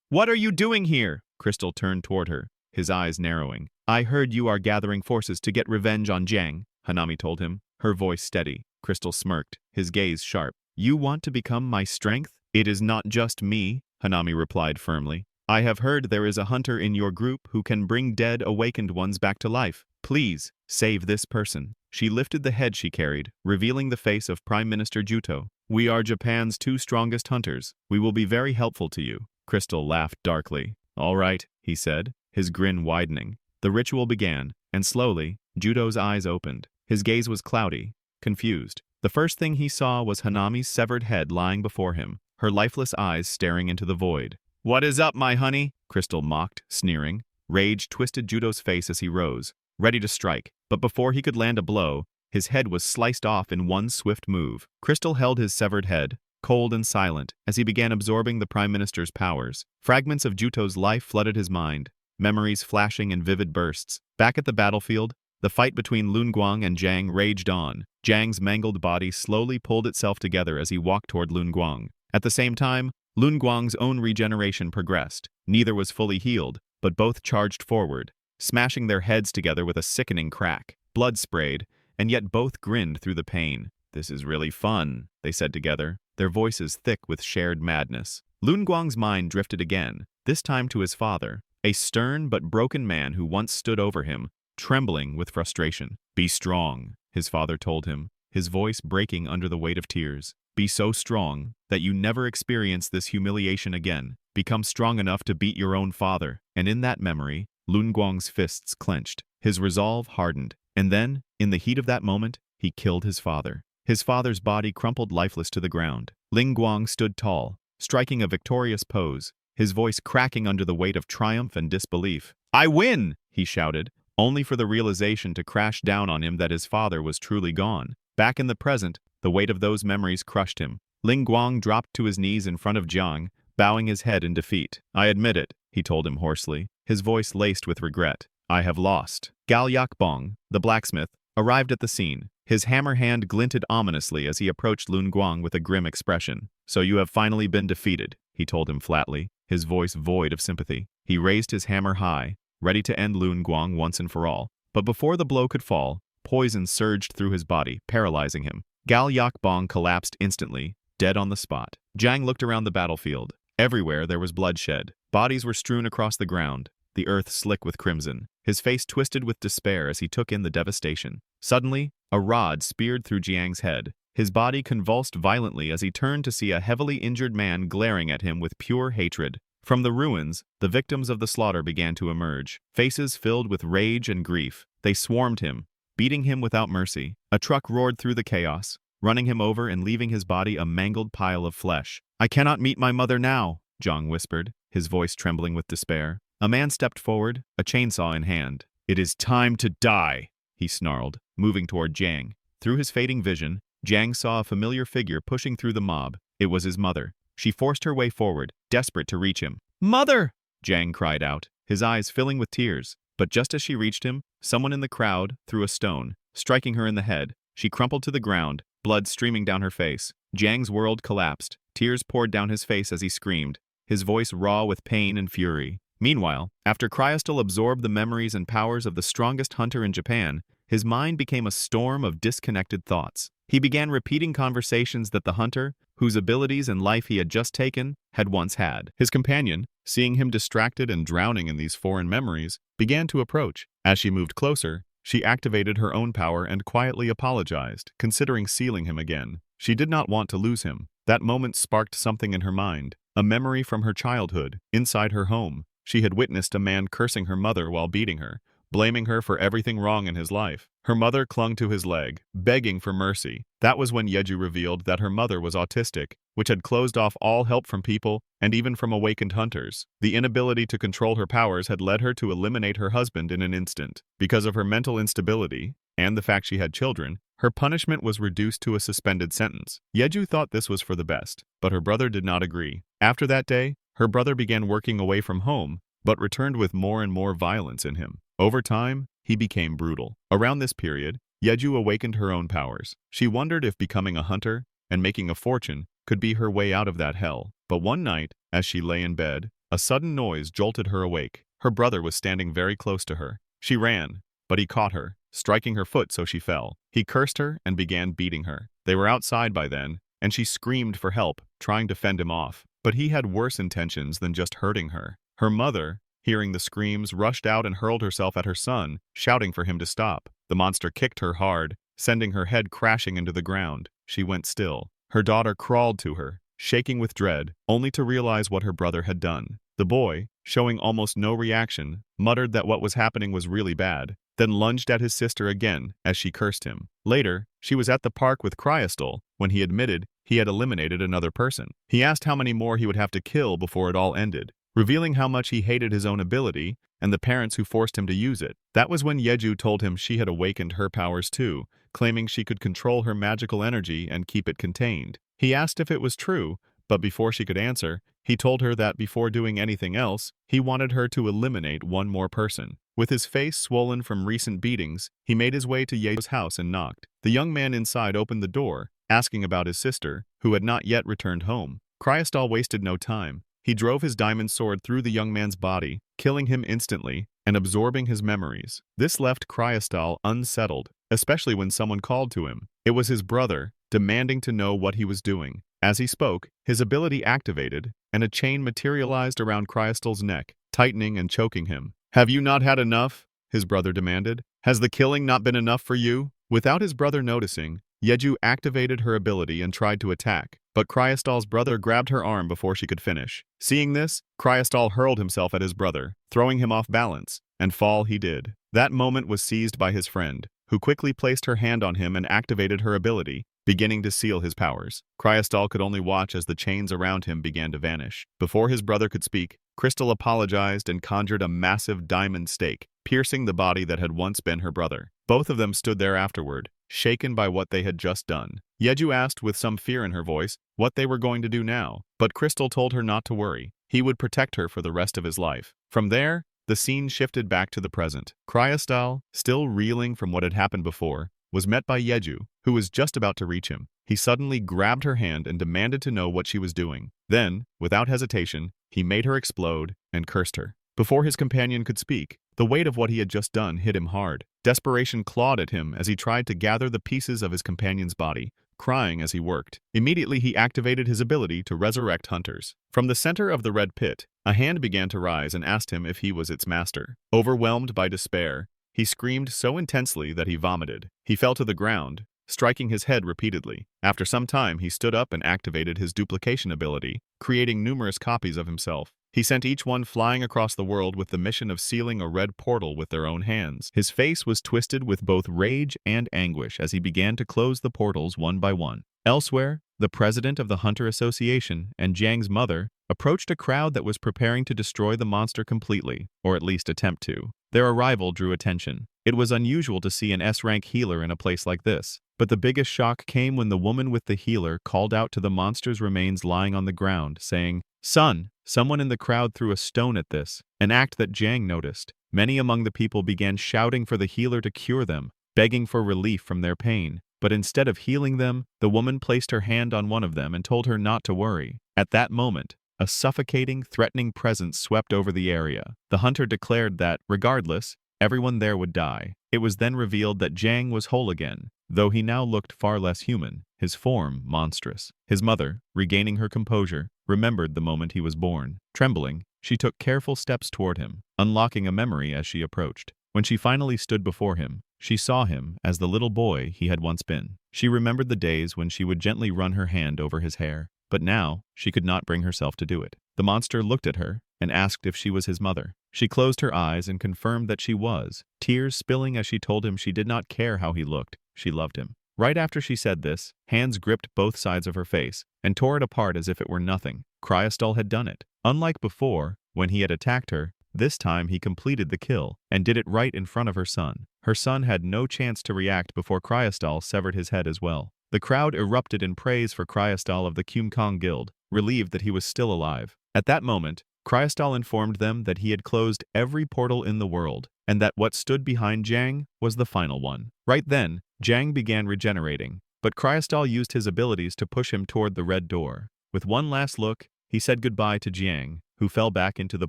S1: What are you doing here?" Crystal turned toward her, his eyes narrowing. "I heard you are gathering forces to get revenge on Jiang," Hanami told him, her voice steady. Crystal smirked, his gaze sharp. "You want to become my strength?" "It is not just me," Hanami replied firmly. "I have heard there is a hunter in your group who can bring dead awakened ones back to life. Please, save this person." She lifted the head she carried, revealing the face of Prime Minister Juto. "We are Japan's 2 strongest hunters. We will be very helpful to you." Crystal laughed darkly. "All right," he said, his grin widening. The ritual began, and slowly, Juto's eyes opened. His gaze was cloudy, confused. The first thing he saw was Hanami's severed head lying before him, her lifeless eyes staring into the void. "What is up, my honey?" Crystal mocked, sneering. Rage twisted Juto's face as he rose, ready to strike, but before he could land a blow, his head was sliced off in one swift move. Crystal held his severed head, cold and silent, as he began absorbing the Prime Minister's powers. Fragments of Juto's life flooded his mind, memories flashing in vivid bursts. Back at the battlefield, the fight between Lun Guang and Jiang raged on. Jiang's mangled body slowly pulled itself together as he walked toward Lun Guang. At the same time, Lun Guang's own regeneration progressed. Neither was fully healed, but both charged forward, smashing their heads together with a sickening crack. Blood sprayed, and yet both grinned through the pain. "This is really fun," they said together, their voices thick with shared madness. Lun Guang's mind drifted again, this time to his father, a stern but broken man who once stood over him, trembling with frustration. "Be strong," his father told him, his voice breaking under the weight of tears. "Be so strong that you never experience this humiliation again. Become strong enough to beat your own father." And in that memory, Lun Guang's fists clenched, his resolve hardened. And then, in the heat of that moment, he killed his father. His father's body crumpled lifeless to the ground. Ling Guang stood tall, striking a victorious pose, his voice cracking under the weight of triumph and disbelief. "I win!" he shouted, only for the realization to crash down on him that his father was truly gone. Back in the present, the weight of those memories crushed him. Ling Guang dropped to his knees in front of Jiang, bowing his head in defeat. "I admit it," he told him hoarsely, his voice laced with regret. "I have lost." Gal Yak Bong, the blacksmith, arrived at the scene. His hammer hand glinted ominously as he approached Lun Guang with a grim expression. "So you have finally been defeated," he told him flatly, his voice void of sympathy. He raised his hammer high, ready to end Lun Guang once and for all. But before the blow could fall, poison surged through his body, paralyzing him. Gal Yak Bong collapsed instantly, dead on the spot. Jiang looked around the battlefield. Everywhere there was bloodshed. Bodies were strewn across the ground, the earth slick with crimson. His face twisted with despair as he took in the devastation. Suddenly, a rod speared through Jiang's head. His body convulsed violently as he turned to see a heavily injured man glaring at him with pure hatred. From the ruins, the victims of the slaughter began to emerge, faces filled with rage and grief. They swarmed him, beating him without mercy. A truck roared through the chaos, running him over and leaving his body a mangled pile of flesh. "I cannot meet my mother now," Jiang whispered, his voice trembling with despair. A man stepped forward, a chainsaw in hand. "It is time to die," he snarled, moving toward Jiang. Through his fading vision, Jiang saw a familiar figure pushing through the mob. It was his mother. She forced her way forward, desperate to reach him. "Mother!" Jiang cried out, his eyes filling with tears. But just as she reached him, someone in the crowd threw a stone, striking her in the head. She crumpled to the ground, blood streaming down her face. Jiang's world collapsed. Tears poured down his face as he screamed, his voice raw with pain and fury. Meanwhile, after Cryostal absorbed the memories and powers of the strongest hunter in Japan, his mind became a storm of disconnected thoughts. He began repeating conversations that the hunter, whose abilities and life he had just taken, had once had. His companion, seeing him distracted and drowning in these foreign memories, began to approach. As she moved closer, she activated her own power and quietly apologized, considering sealing him again. She did not want to lose him. That moment sparked something in her mind, a memory from her childhood, inside her home. She had witnessed a man cursing her mother while beating her, blaming her for everything wrong in his life. Her mother clung to his leg, begging for mercy. That was when Yeju revealed that her mother was autistic, which had closed off all help from people and even from awakened hunters. The inability to control her powers had led her to eliminate her husband in an instant. Because of her mental instability and the fact she had children, her punishment was reduced to a suspended sentence. Yeju thought this was for the best, but her brother did not agree. After that day, her brother began working away from home, but returned with more and more violence in him. Over time, he became brutal. Around this period, Yeju awakened her own powers. She wondered if becoming a hunter and making a fortune could be her way out of that hell. But one night, as she lay in bed, a sudden noise jolted her awake. Her brother was standing very close to her. She ran, but he caught her, striking her foot so she fell. He cursed her and began beating her. They were outside by then, and she screamed for help, trying to fend him off. But he had worse intentions than just hurting her. Her mother, hearing the screams, rushed out and hurled herself at her son, shouting for him to stop. The monster kicked her hard, sending her head crashing into the ground. She went still. Her daughter crawled to her, shaking with dread, only to realize what her brother had done. The boy, showing almost no reaction, muttered that what was happening was really bad, then lunged at his sister again as she cursed him. Later, she was at the park with Cryostal when he admitted he had eliminated another person. He asked how many more he would have to kill before it all ended, revealing how much he hated his own ability and the parents who forced him to use it. That was when Yeju told him she had awakened her powers too, claiming she could control her magical energy and keep it contained. He asked if it was true, but before she could answer, he told her that before doing anything else, he wanted her to eliminate one more person. With his face swollen from recent beatings, he made his way to Yeju's house and knocked. The young man inside opened the door, asking about his sister, who had not yet returned home. Cryostal wasted no time. He drove his diamond sword through the young man's body, killing him instantly and absorbing his memories. This left Cryostal unsettled, especially when someone called to him. It was his brother, demanding to know what he was doing. As he spoke, his ability activated, and a chain materialized around Cryostal's neck, tightening and choking him. "Have you not had enough?" his brother demanded. "Has the killing not been enough for you?" Without his brother noticing, Yeju activated her ability and tried to attack, but Cryostal's brother grabbed her arm before she could finish. Seeing this, Cryostal hurled himself at his brother, throwing him off balance, and fall he did. That moment was seized by his friend, who quickly placed her hand on him and activated her ability, beginning to seal his powers. Cryostal could only watch as the chains around him began to vanish. Before his brother could speak, Crystal apologized and conjured a massive diamond stake, piercing the body that had once been her brother. Both of them stood there afterward, shaken by what they had just done. Yeju asked with some fear in her voice what they were going to do now, but Crystal told her not to worry. He would protect her for the rest of his life. From there, the scene shifted back to the present. Cryostal, still reeling from what had happened before, was met by Yeju, who was just about to reach him. He suddenly grabbed her hand and demanded to know what she was doing. Then, without hesitation, he made her explode and cursed her. Before his companion could speak, the weight of what he had just done hit him hard. Desperation clawed at him as he tried to gather the pieces of his companion's body, crying as he worked. Immediately he activated his ability to resurrect hunters. From the center of the red pit, a hand began to rise and asked him if he was its master. Overwhelmed by despair, he screamed so intensely that he vomited. He fell to the ground, striking his head repeatedly. After some time, he stood up and activated his duplication ability, creating numerous copies of himself. He sent each one flying across the world with the mission of sealing a red portal with their own hands. His face was twisted with both rage and anguish as he began to close the portals one by one. Elsewhere, the president of the Hunter Association and Jiang's mother, approached a crowd that was preparing to destroy the monster completely, or at least attempt to. Their arrival drew attention. It was unusual to see an S-rank healer in a place like this, but the biggest shock came when the woman with the healer called out to the monster's remains lying on the ground, saying, "Son!" Someone in the crowd threw a stone at this, an act that Jiang noticed. Many among the people began shouting for the healer to cure them, begging for relief from their pain. But instead of healing them, the woman placed her hand on one of them and told her not to worry. At that moment, a suffocating, threatening presence swept over the area. The hunter declared that, regardless, everyone there would die. It was then revealed that Jiang was whole again, though he now looked far less human, his form monstrous. His mother, regaining her composure, remembered the moment he was born. Trembling, she took careful steps toward him, unlocking a memory as she approached. When she finally stood before him, she saw him as the little boy he had once been. She remembered the days when she would gently run her hand over his hair, but now she could not bring herself to do it. The monster looked at her and asked if she was his mother. She closed her eyes and confirmed that she was, tears spilling as she told him she did not care how he looked, she loved him. Right after she said this, hands gripped both sides of her face and tore it apart as if it were nothing. Cryostal had done it. Unlike before, when he had attacked her, this time he completed the kill and did it right in front of her son. Her son had no chance to react before Cryostal severed his head as well. The crowd erupted in praise for Cryostal of the Kumkong Guild, relieved that he was still alive. At that moment, Cryostal informed them that he had closed every portal in the world, and that what stood behind Jiang was the final one. Right then, Jiang began regenerating, but Cryostal used his abilities to push him toward the red door. With one last look, he said goodbye to Jiang, who fell back into the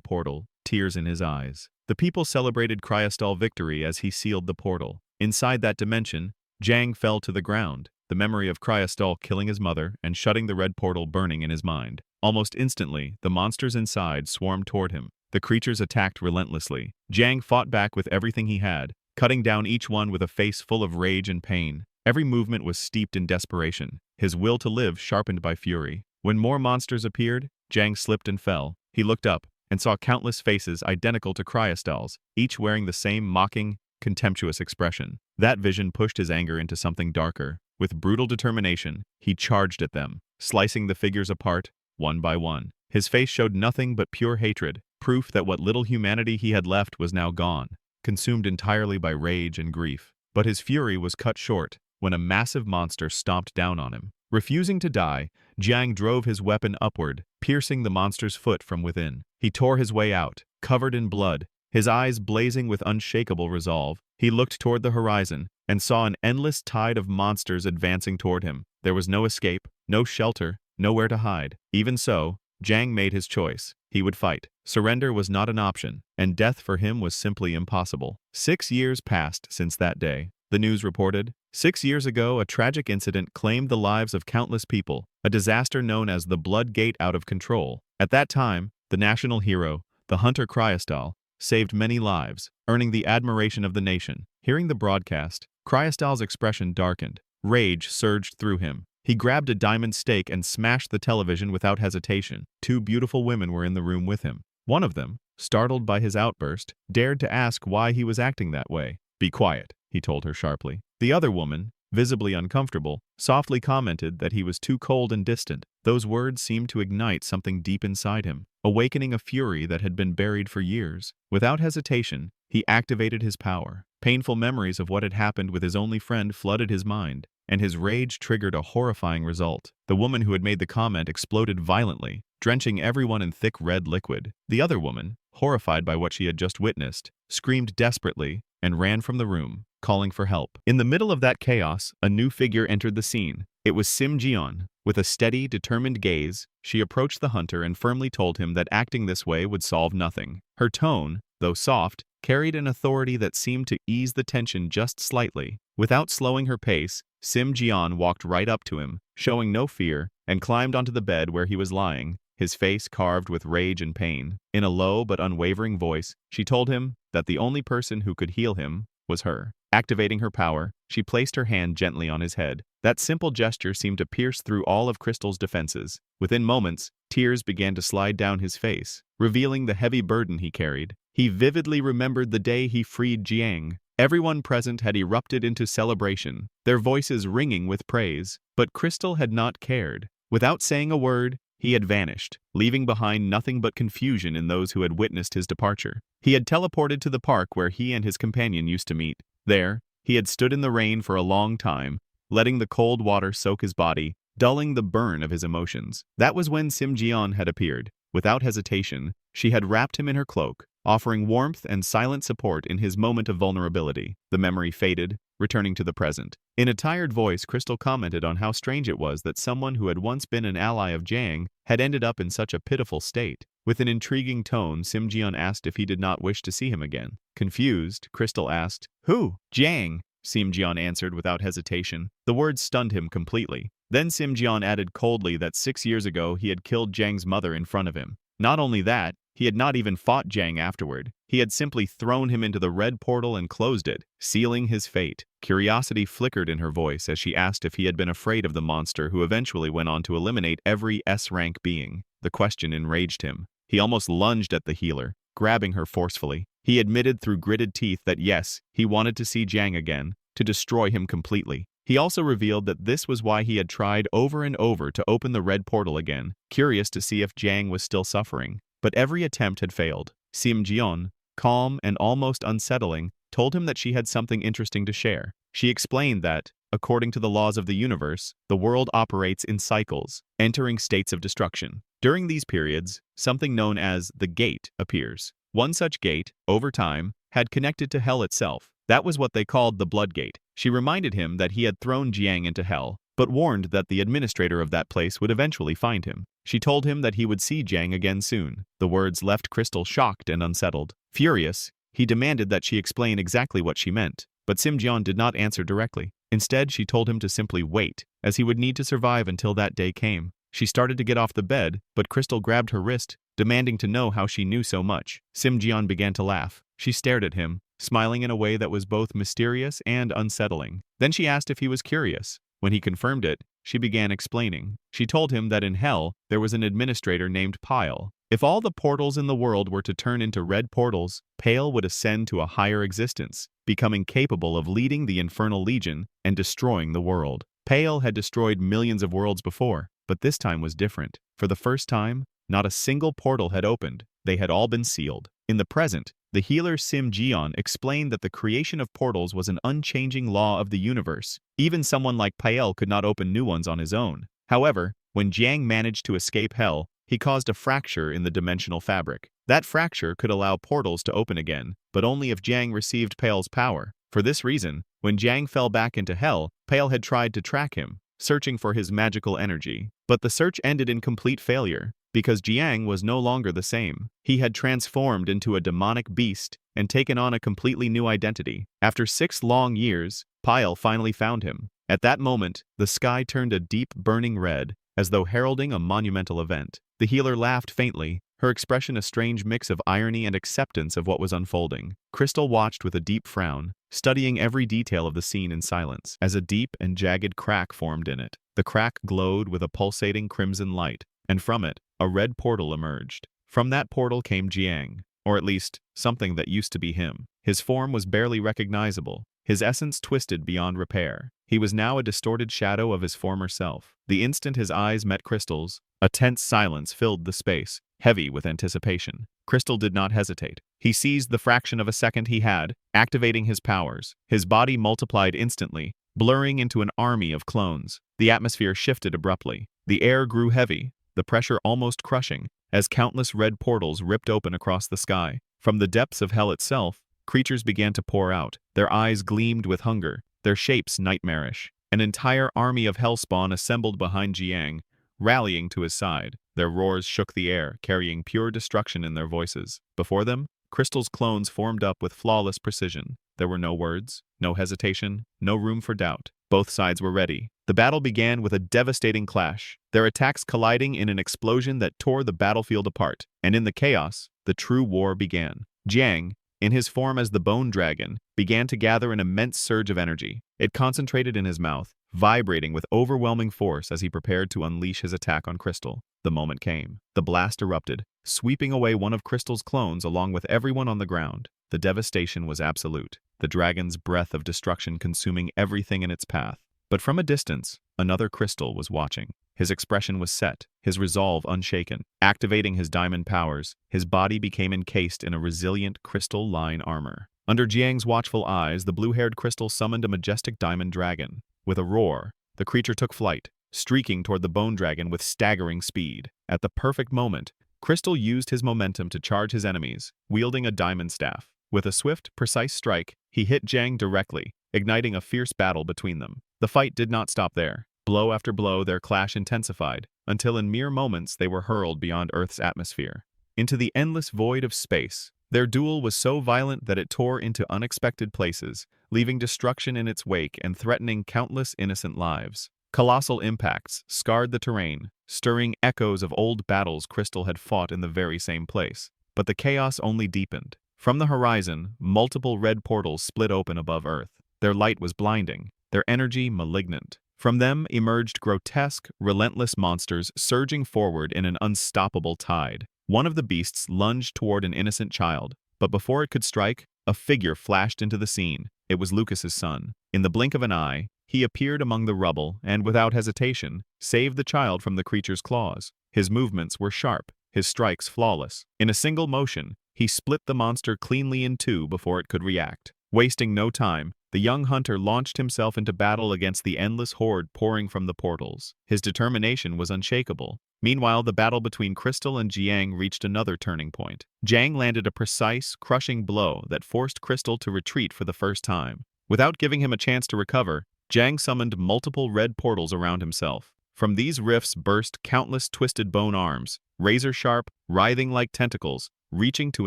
S1: portal, tears in his eyes. The people celebrated Cryostal victory as he sealed the portal. Inside that dimension, Jiang fell to the ground, the memory of Cryostal killing his mother and shutting the red portal burning in his mind. Almost instantly, the monsters inside swarmed toward him. The creatures attacked relentlessly. Jiang fought back with everything he had, cutting down each one with a face full of rage and pain. Every movement was steeped in desperation, his will to live sharpened by fury. When more monsters appeared, Jiang slipped and fell. He looked up and saw countless faces identical to Cryostal's, each wearing the same mocking, contemptuous expression. That vision pushed his anger into something darker. With brutal determination, he charged at them, slicing the figures apart, one by one. His face showed nothing but pure hatred, proof that what little humanity he had left was now gone, consumed entirely by rage and grief. But his fury was cut short when a massive monster stomped down on him. Refusing to die, Jiang drove his weapon upward, piercing the monster's foot from within. He tore his way out, covered in blood, his eyes blazing with unshakable resolve. He looked toward the horizon and saw an endless tide of monsters advancing toward him. There was no escape, no shelter, nowhere to hide. Even so, Jiang made his choice. He would fight. Surrender was not an option, and death for him was simply impossible. 6 years passed since that day. The news reported, 6 years ago, a tragic incident claimed the lives of countless people, a disaster known as the Blood Gate out of control. At that time, the national hero, the hunter Cryostal, saved many lives, earning the admiration of the nation. Hearing the broadcast, Cryostal's expression darkened. Rage surged through him. He grabbed a diamond stake and smashed the television without hesitation. 2 beautiful women were in the room with him. One of them, startled by his outburst, dared to ask why he was acting that way. "Be quiet," he told her sharply. The other woman, visibly uncomfortable, softly commented that he was too cold and distant. Those words seemed to ignite something deep inside him, awakening a fury that had been buried for years. Without hesitation, he activated his power. Painful memories of what had happened with his only friend flooded his mind, and his rage triggered a horrifying result. The woman who had made the comment exploded violently, drenching everyone in thick red liquid. The other woman, horrified by what she had just witnessed, screamed desperately and ran from the room, calling for help. In the middle of that chaos, a new figure entered the scene. It was Sim Jion. With a steady, determined gaze, she approached the hunter and firmly told him that acting this way would solve nothing. Her tone, though soft, carried an authority that seemed to ease the tension just slightly. Without slowing her pace, Sim Jion walked right up to him, showing no fear, and climbed onto the bed where he was lying, his face carved with rage and pain. In a low but unwavering voice, she told him that the only person who could heal him was her. Activating her power, she placed her hand gently on his head. That simple gesture seemed to pierce through all of Crystal's defenses. Within moments, tears began to slide down his face, revealing the heavy burden he carried. He vividly remembered the day he freed Jiang, Everyone present had erupted into celebration, their voices ringing with praise. But Crystal had not cared. Without saying a word, he had vanished, leaving behind nothing but confusion in those who had witnessed his departure. He had teleported to the park where he and his companion used to meet. There, he had stood in the rain for a long time, letting the cold water soak his body, dulling the burn of his emotions. That was when Simjian had appeared. Without hesitation, she had wrapped him in her cloak, offering warmth and silent support in his moment of vulnerability. The memory faded, returning to the present. In a tired voice, Crystal commented on how strange it was that someone who had once been an ally of Jiang had ended up in such a pitiful state. With an intriguing tone, Simjian asked if he did not wish to see him again. Confused, Crystal asked, "Who?" "Jiang," Simjian answered without hesitation. The words stunned him completely. Then Simjian added coldly that 6 years ago he had killed Jiang's mother in front of him. Not only that, he had not even fought Jiang afterward. He had simply thrown him into the red portal and closed it, sealing his fate. Curiosity flickered in her voice as she asked if he had been afraid of the monster who eventually went on to eliminate every S-rank being. The question enraged him. He almost lunged at the healer, grabbing her forcefully. He admitted through gritted teeth that yes, he wanted to see Jiang again, to destroy him completely. He also revealed that this was why he had tried over and over to open the red portal again, curious to see if Jiang was still suffering. But every attempt had failed. Simjian, calm and almost unsettling, told him that she had something interesting to share. She explained that, according to the laws of the universe, the world operates in cycles, entering states of destruction. During these periods, something known as the gate appears. One such gate, over time, had connected to hell itself. That was what they called the Blood Gate. She reminded him that he had thrown Jiang into hell, but warned that the administrator of that place would eventually find him. She told him that he would see Jiang again soon. The words left Crystal shocked and unsettled. Furious, he demanded that she explain exactly what she meant, but Simjian did not answer directly. Instead, she told him to simply wait, as he would need to survive until that day came. She started to get off the bed, but Crystal grabbed her wrist, demanding to know how she knew so much. Simjian began to laugh. She stared at him, smiling in a way that was both mysterious and unsettling. Then she asked if he was curious. When he confirmed it, she began explaining. She told him that in hell, there was an administrator named Pyle. If all the portals in the world were to turn into red portals, Pyle would ascend to a higher existence, becoming capable of leading the Infernal Legion and destroying the world. Pyle had destroyed millions of worlds before, but this time was different. For the first time, not a single portal had opened. They had all been sealed. In the present, the healer Simjian explained that the creation of portals was an unchanging law of the universe. Even someone like Pyle could not open new ones on his own. However, when Jiang managed to escape hell, he caused a fracture in the dimensional fabric. That fracture could allow portals to open again, but only if Jiang received Pyle's power. For this reason, when Jiang fell back into hell, Pyle had tried to track him, searching for his magical energy. But the search ended in complete failure, because Jiang was no longer the same. He had transformed into a demonic beast and taken on a completely new identity. After 6 long years, Pyle finally found him. At that moment, the sky turned a deep burning red, as though heralding a monumental event. The healer laughed faintly, her expression a strange mix of irony and acceptance of what was unfolding. Crystal watched with a deep frown, studying every detail of the scene in silence, as a deep and jagged crack formed in it. The crack glowed with a pulsating crimson light, and from it, a red portal emerged. From that portal came Jiang, or at least, something that used to be him. His form was barely recognizable, his essence twisted beyond repair. He was now a distorted shadow of his former self. The instant his eyes met Crystal's, a tense silence filled the space, heavy with anticipation. Crystal did not hesitate. He seized the fraction of a second he had, activating his powers. His body multiplied instantly, blurring into an army of clones. The atmosphere shifted abruptly. The air grew heavy, the pressure almost crushing, as countless red portals ripped open across the sky. From the depths of hell itself, creatures began to pour out. Their eyes gleamed with hunger, their shapes nightmarish. An entire army of hellspawn assembled behind Jiang, rallying to his side. Their roars shook the air, carrying pure destruction in their voices. Before them, Crystal's clones formed up with flawless precision. There were no words, no hesitation, no room for doubt. Both sides were ready. The battle began with a devastating clash, their attacks colliding in an explosion that tore the battlefield apart. And in the chaos, the true war began. Jiang, in his form as the Bone Dragon, began to gather an immense surge of energy. It concentrated in his mouth, vibrating with overwhelming force as he prepared to unleash his attack on Crystal. The moment came. The blast erupted, sweeping away one of Crystal's clones along with everyone on the ground. The devastation was absolute. the dragon's breath of destruction consuming everything in its path. But from a distance, another crystal was watching. His expression was set, his resolve unshaken. Activating his diamond powers, his body became encased in a resilient crystal line armor. Under Jiang's watchful eyes, the blue-haired crystal summoned a majestic diamond dragon. With a roar, the creature took flight, streaking toward the bone dragon with staggering speed. At the perfect moment, Crystal used his momentum to charge his enemies, wielding a diamond staff. With a swift, precise strike, he hit Jiang directly, igniting a fierce battle between them. The fight did not stop there. Blow after blow, their clash intensified, until in mere moments they were hurled beyond Earth's atmosphere, into the endless void of space. Their duel was so violent that it tore into unexpected places, leaving destruction in its wake and threatening countless innocent lives. Colossal impacts scarred the terrain, stirring echoes of old battles Crystal had fought in the very same place. But the chaos only deepened. From the horizon, multiple red portals split open above Earth. Their light was blinding, their energy malignant. From them emerged grotesque, relentless monsters surging forward in an unstoppable tide. One of the beasts lunged toward an innocent child, but before it could strike, a figure flashed into the scene. It was Lucas's son. In the blink of an eye, he appeared among the rubble and, without hesitation, saved the child from the creature's claws. His movements were sharp, his strikes flawless. In a single motion, he split the monster cleanly in two before it could react. Wasting no time, the young hunter launched himself into battle against the endless horde pouring from the portals. His determination was unshakable. Meanwhile, the battle between Crystal and Jiang reached another turning point. Jiang landed a precise, crushing blow that forced Crystal to retreat for the first time. Without giving him a chance to recover, Jiang summoned multiple red portals around himself. From these rifts burst countless twisted bone arms, razor-sharp, writhing like tentacles, reaching to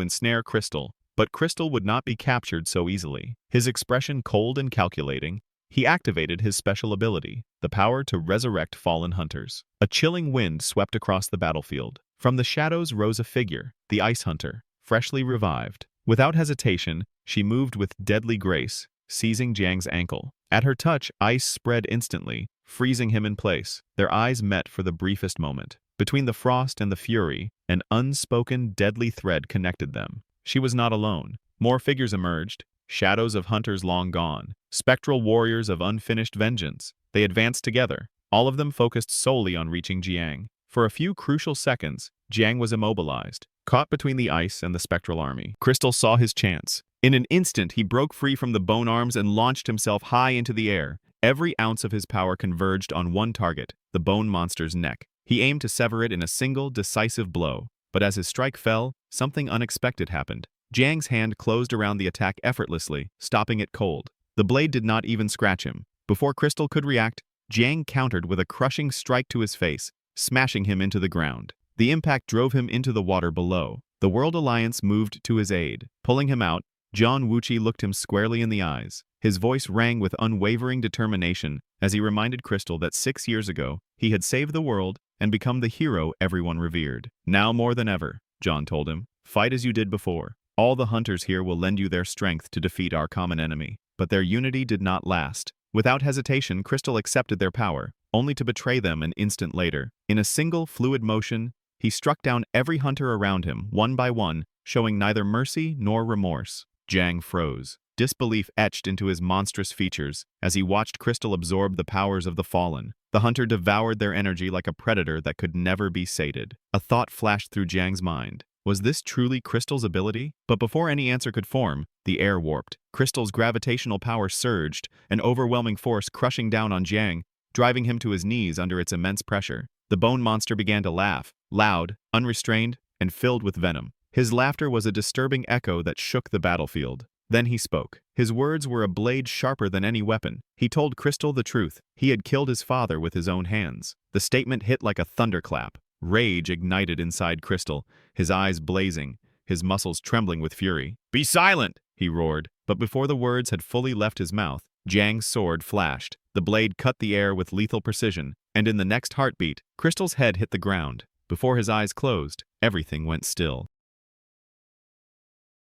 S1: ensnare Crystal. But Crystal would not be captured so easily. His expression cold and calculating, he activated his special ability, the power to resurrect fallen hunters. A chilling wind swept across the battlefield. From the shadows rose a figure, the Ice Hunter, freshly revived. Without hesitation, she moved with deadly grace, seizing Jiang's ankle. At her touch, ice spread instantly, freezing him in place. Their eyes met for the briefest moment. Between the frost and the fury, an unspoken, deadly thread connected them. She was not alone. More figures emerged, shadows of hunters long gone, spectral warriors of unfinished vengeance. They advanced together, all of them focused solely on reaching Jiang. For a few crucial seconds, Jiang was immobilized, caught between the ice and the spectral army. Crystal saw his chance. In an instant, he broke free from the bone arms and launched himself high into the air. Every ounce of his power converged on one target, the bone monster's neck. He aimed to sever it in a single, decisive blow. But as his strike fell, something unexpected happened. Jiang's hand closed around the attack effortlessly, stopping it cold. The blade did not even scratch him. Before Crystal could react, Jiang countered with a crushing strike to his face, smashing him into the ground. The impact drove him into the water below. The World Alliance moved to his aid. Pulling him out, John Wuchi looked him squarely in the eyes. His voice rang with unwavering determination as he reminded Crystal that 6 years ago, he had saved the world and become the hero everyone revered. Now more than ever, John told him, fight as you did before. All the hunters here will lend you their strength to defeat our common enemy. But their unity did not last. Without hesitation, Crystal accepted their power, only to betray them an instant later. In a single, fluid motion, he struck down every hunter around him, one by one, showing neither mercy nor remorse. Jiang froze, disbelief etched into his monstrous features as he watched Crystal absorb the powers of the fallen. The hunter devoured their energy like a predator that could never be sated. A thought flashed through Jiang's mind. Was this truly Crystal's ability? But before any answer could form, the air warped. Crystal's gravitational power surged, an overwhelming force crushing down on Jiang, driving him to his knees under its immense pressure. The bone monster began to laugh, loud, unrestrained, and filled with venom. His laughter was a disturbing echo that shook the battlefield. Then he spoke. His words were a blade sharper than any weapon. He told Crystal the truth. He had killed his father with his own hands. The statement hit like a thunderclap. Rage ignited inside Crystal, his eyes blazing, his muscles trembling with fury. "Be silent!" he roared. But before the words had fully left his mouth, Jiang's sword flashed. The blade cut the air with lethal precision, and in the next heartbeat, Crystal's head hit the ground. Before his eyes closed, everything went still.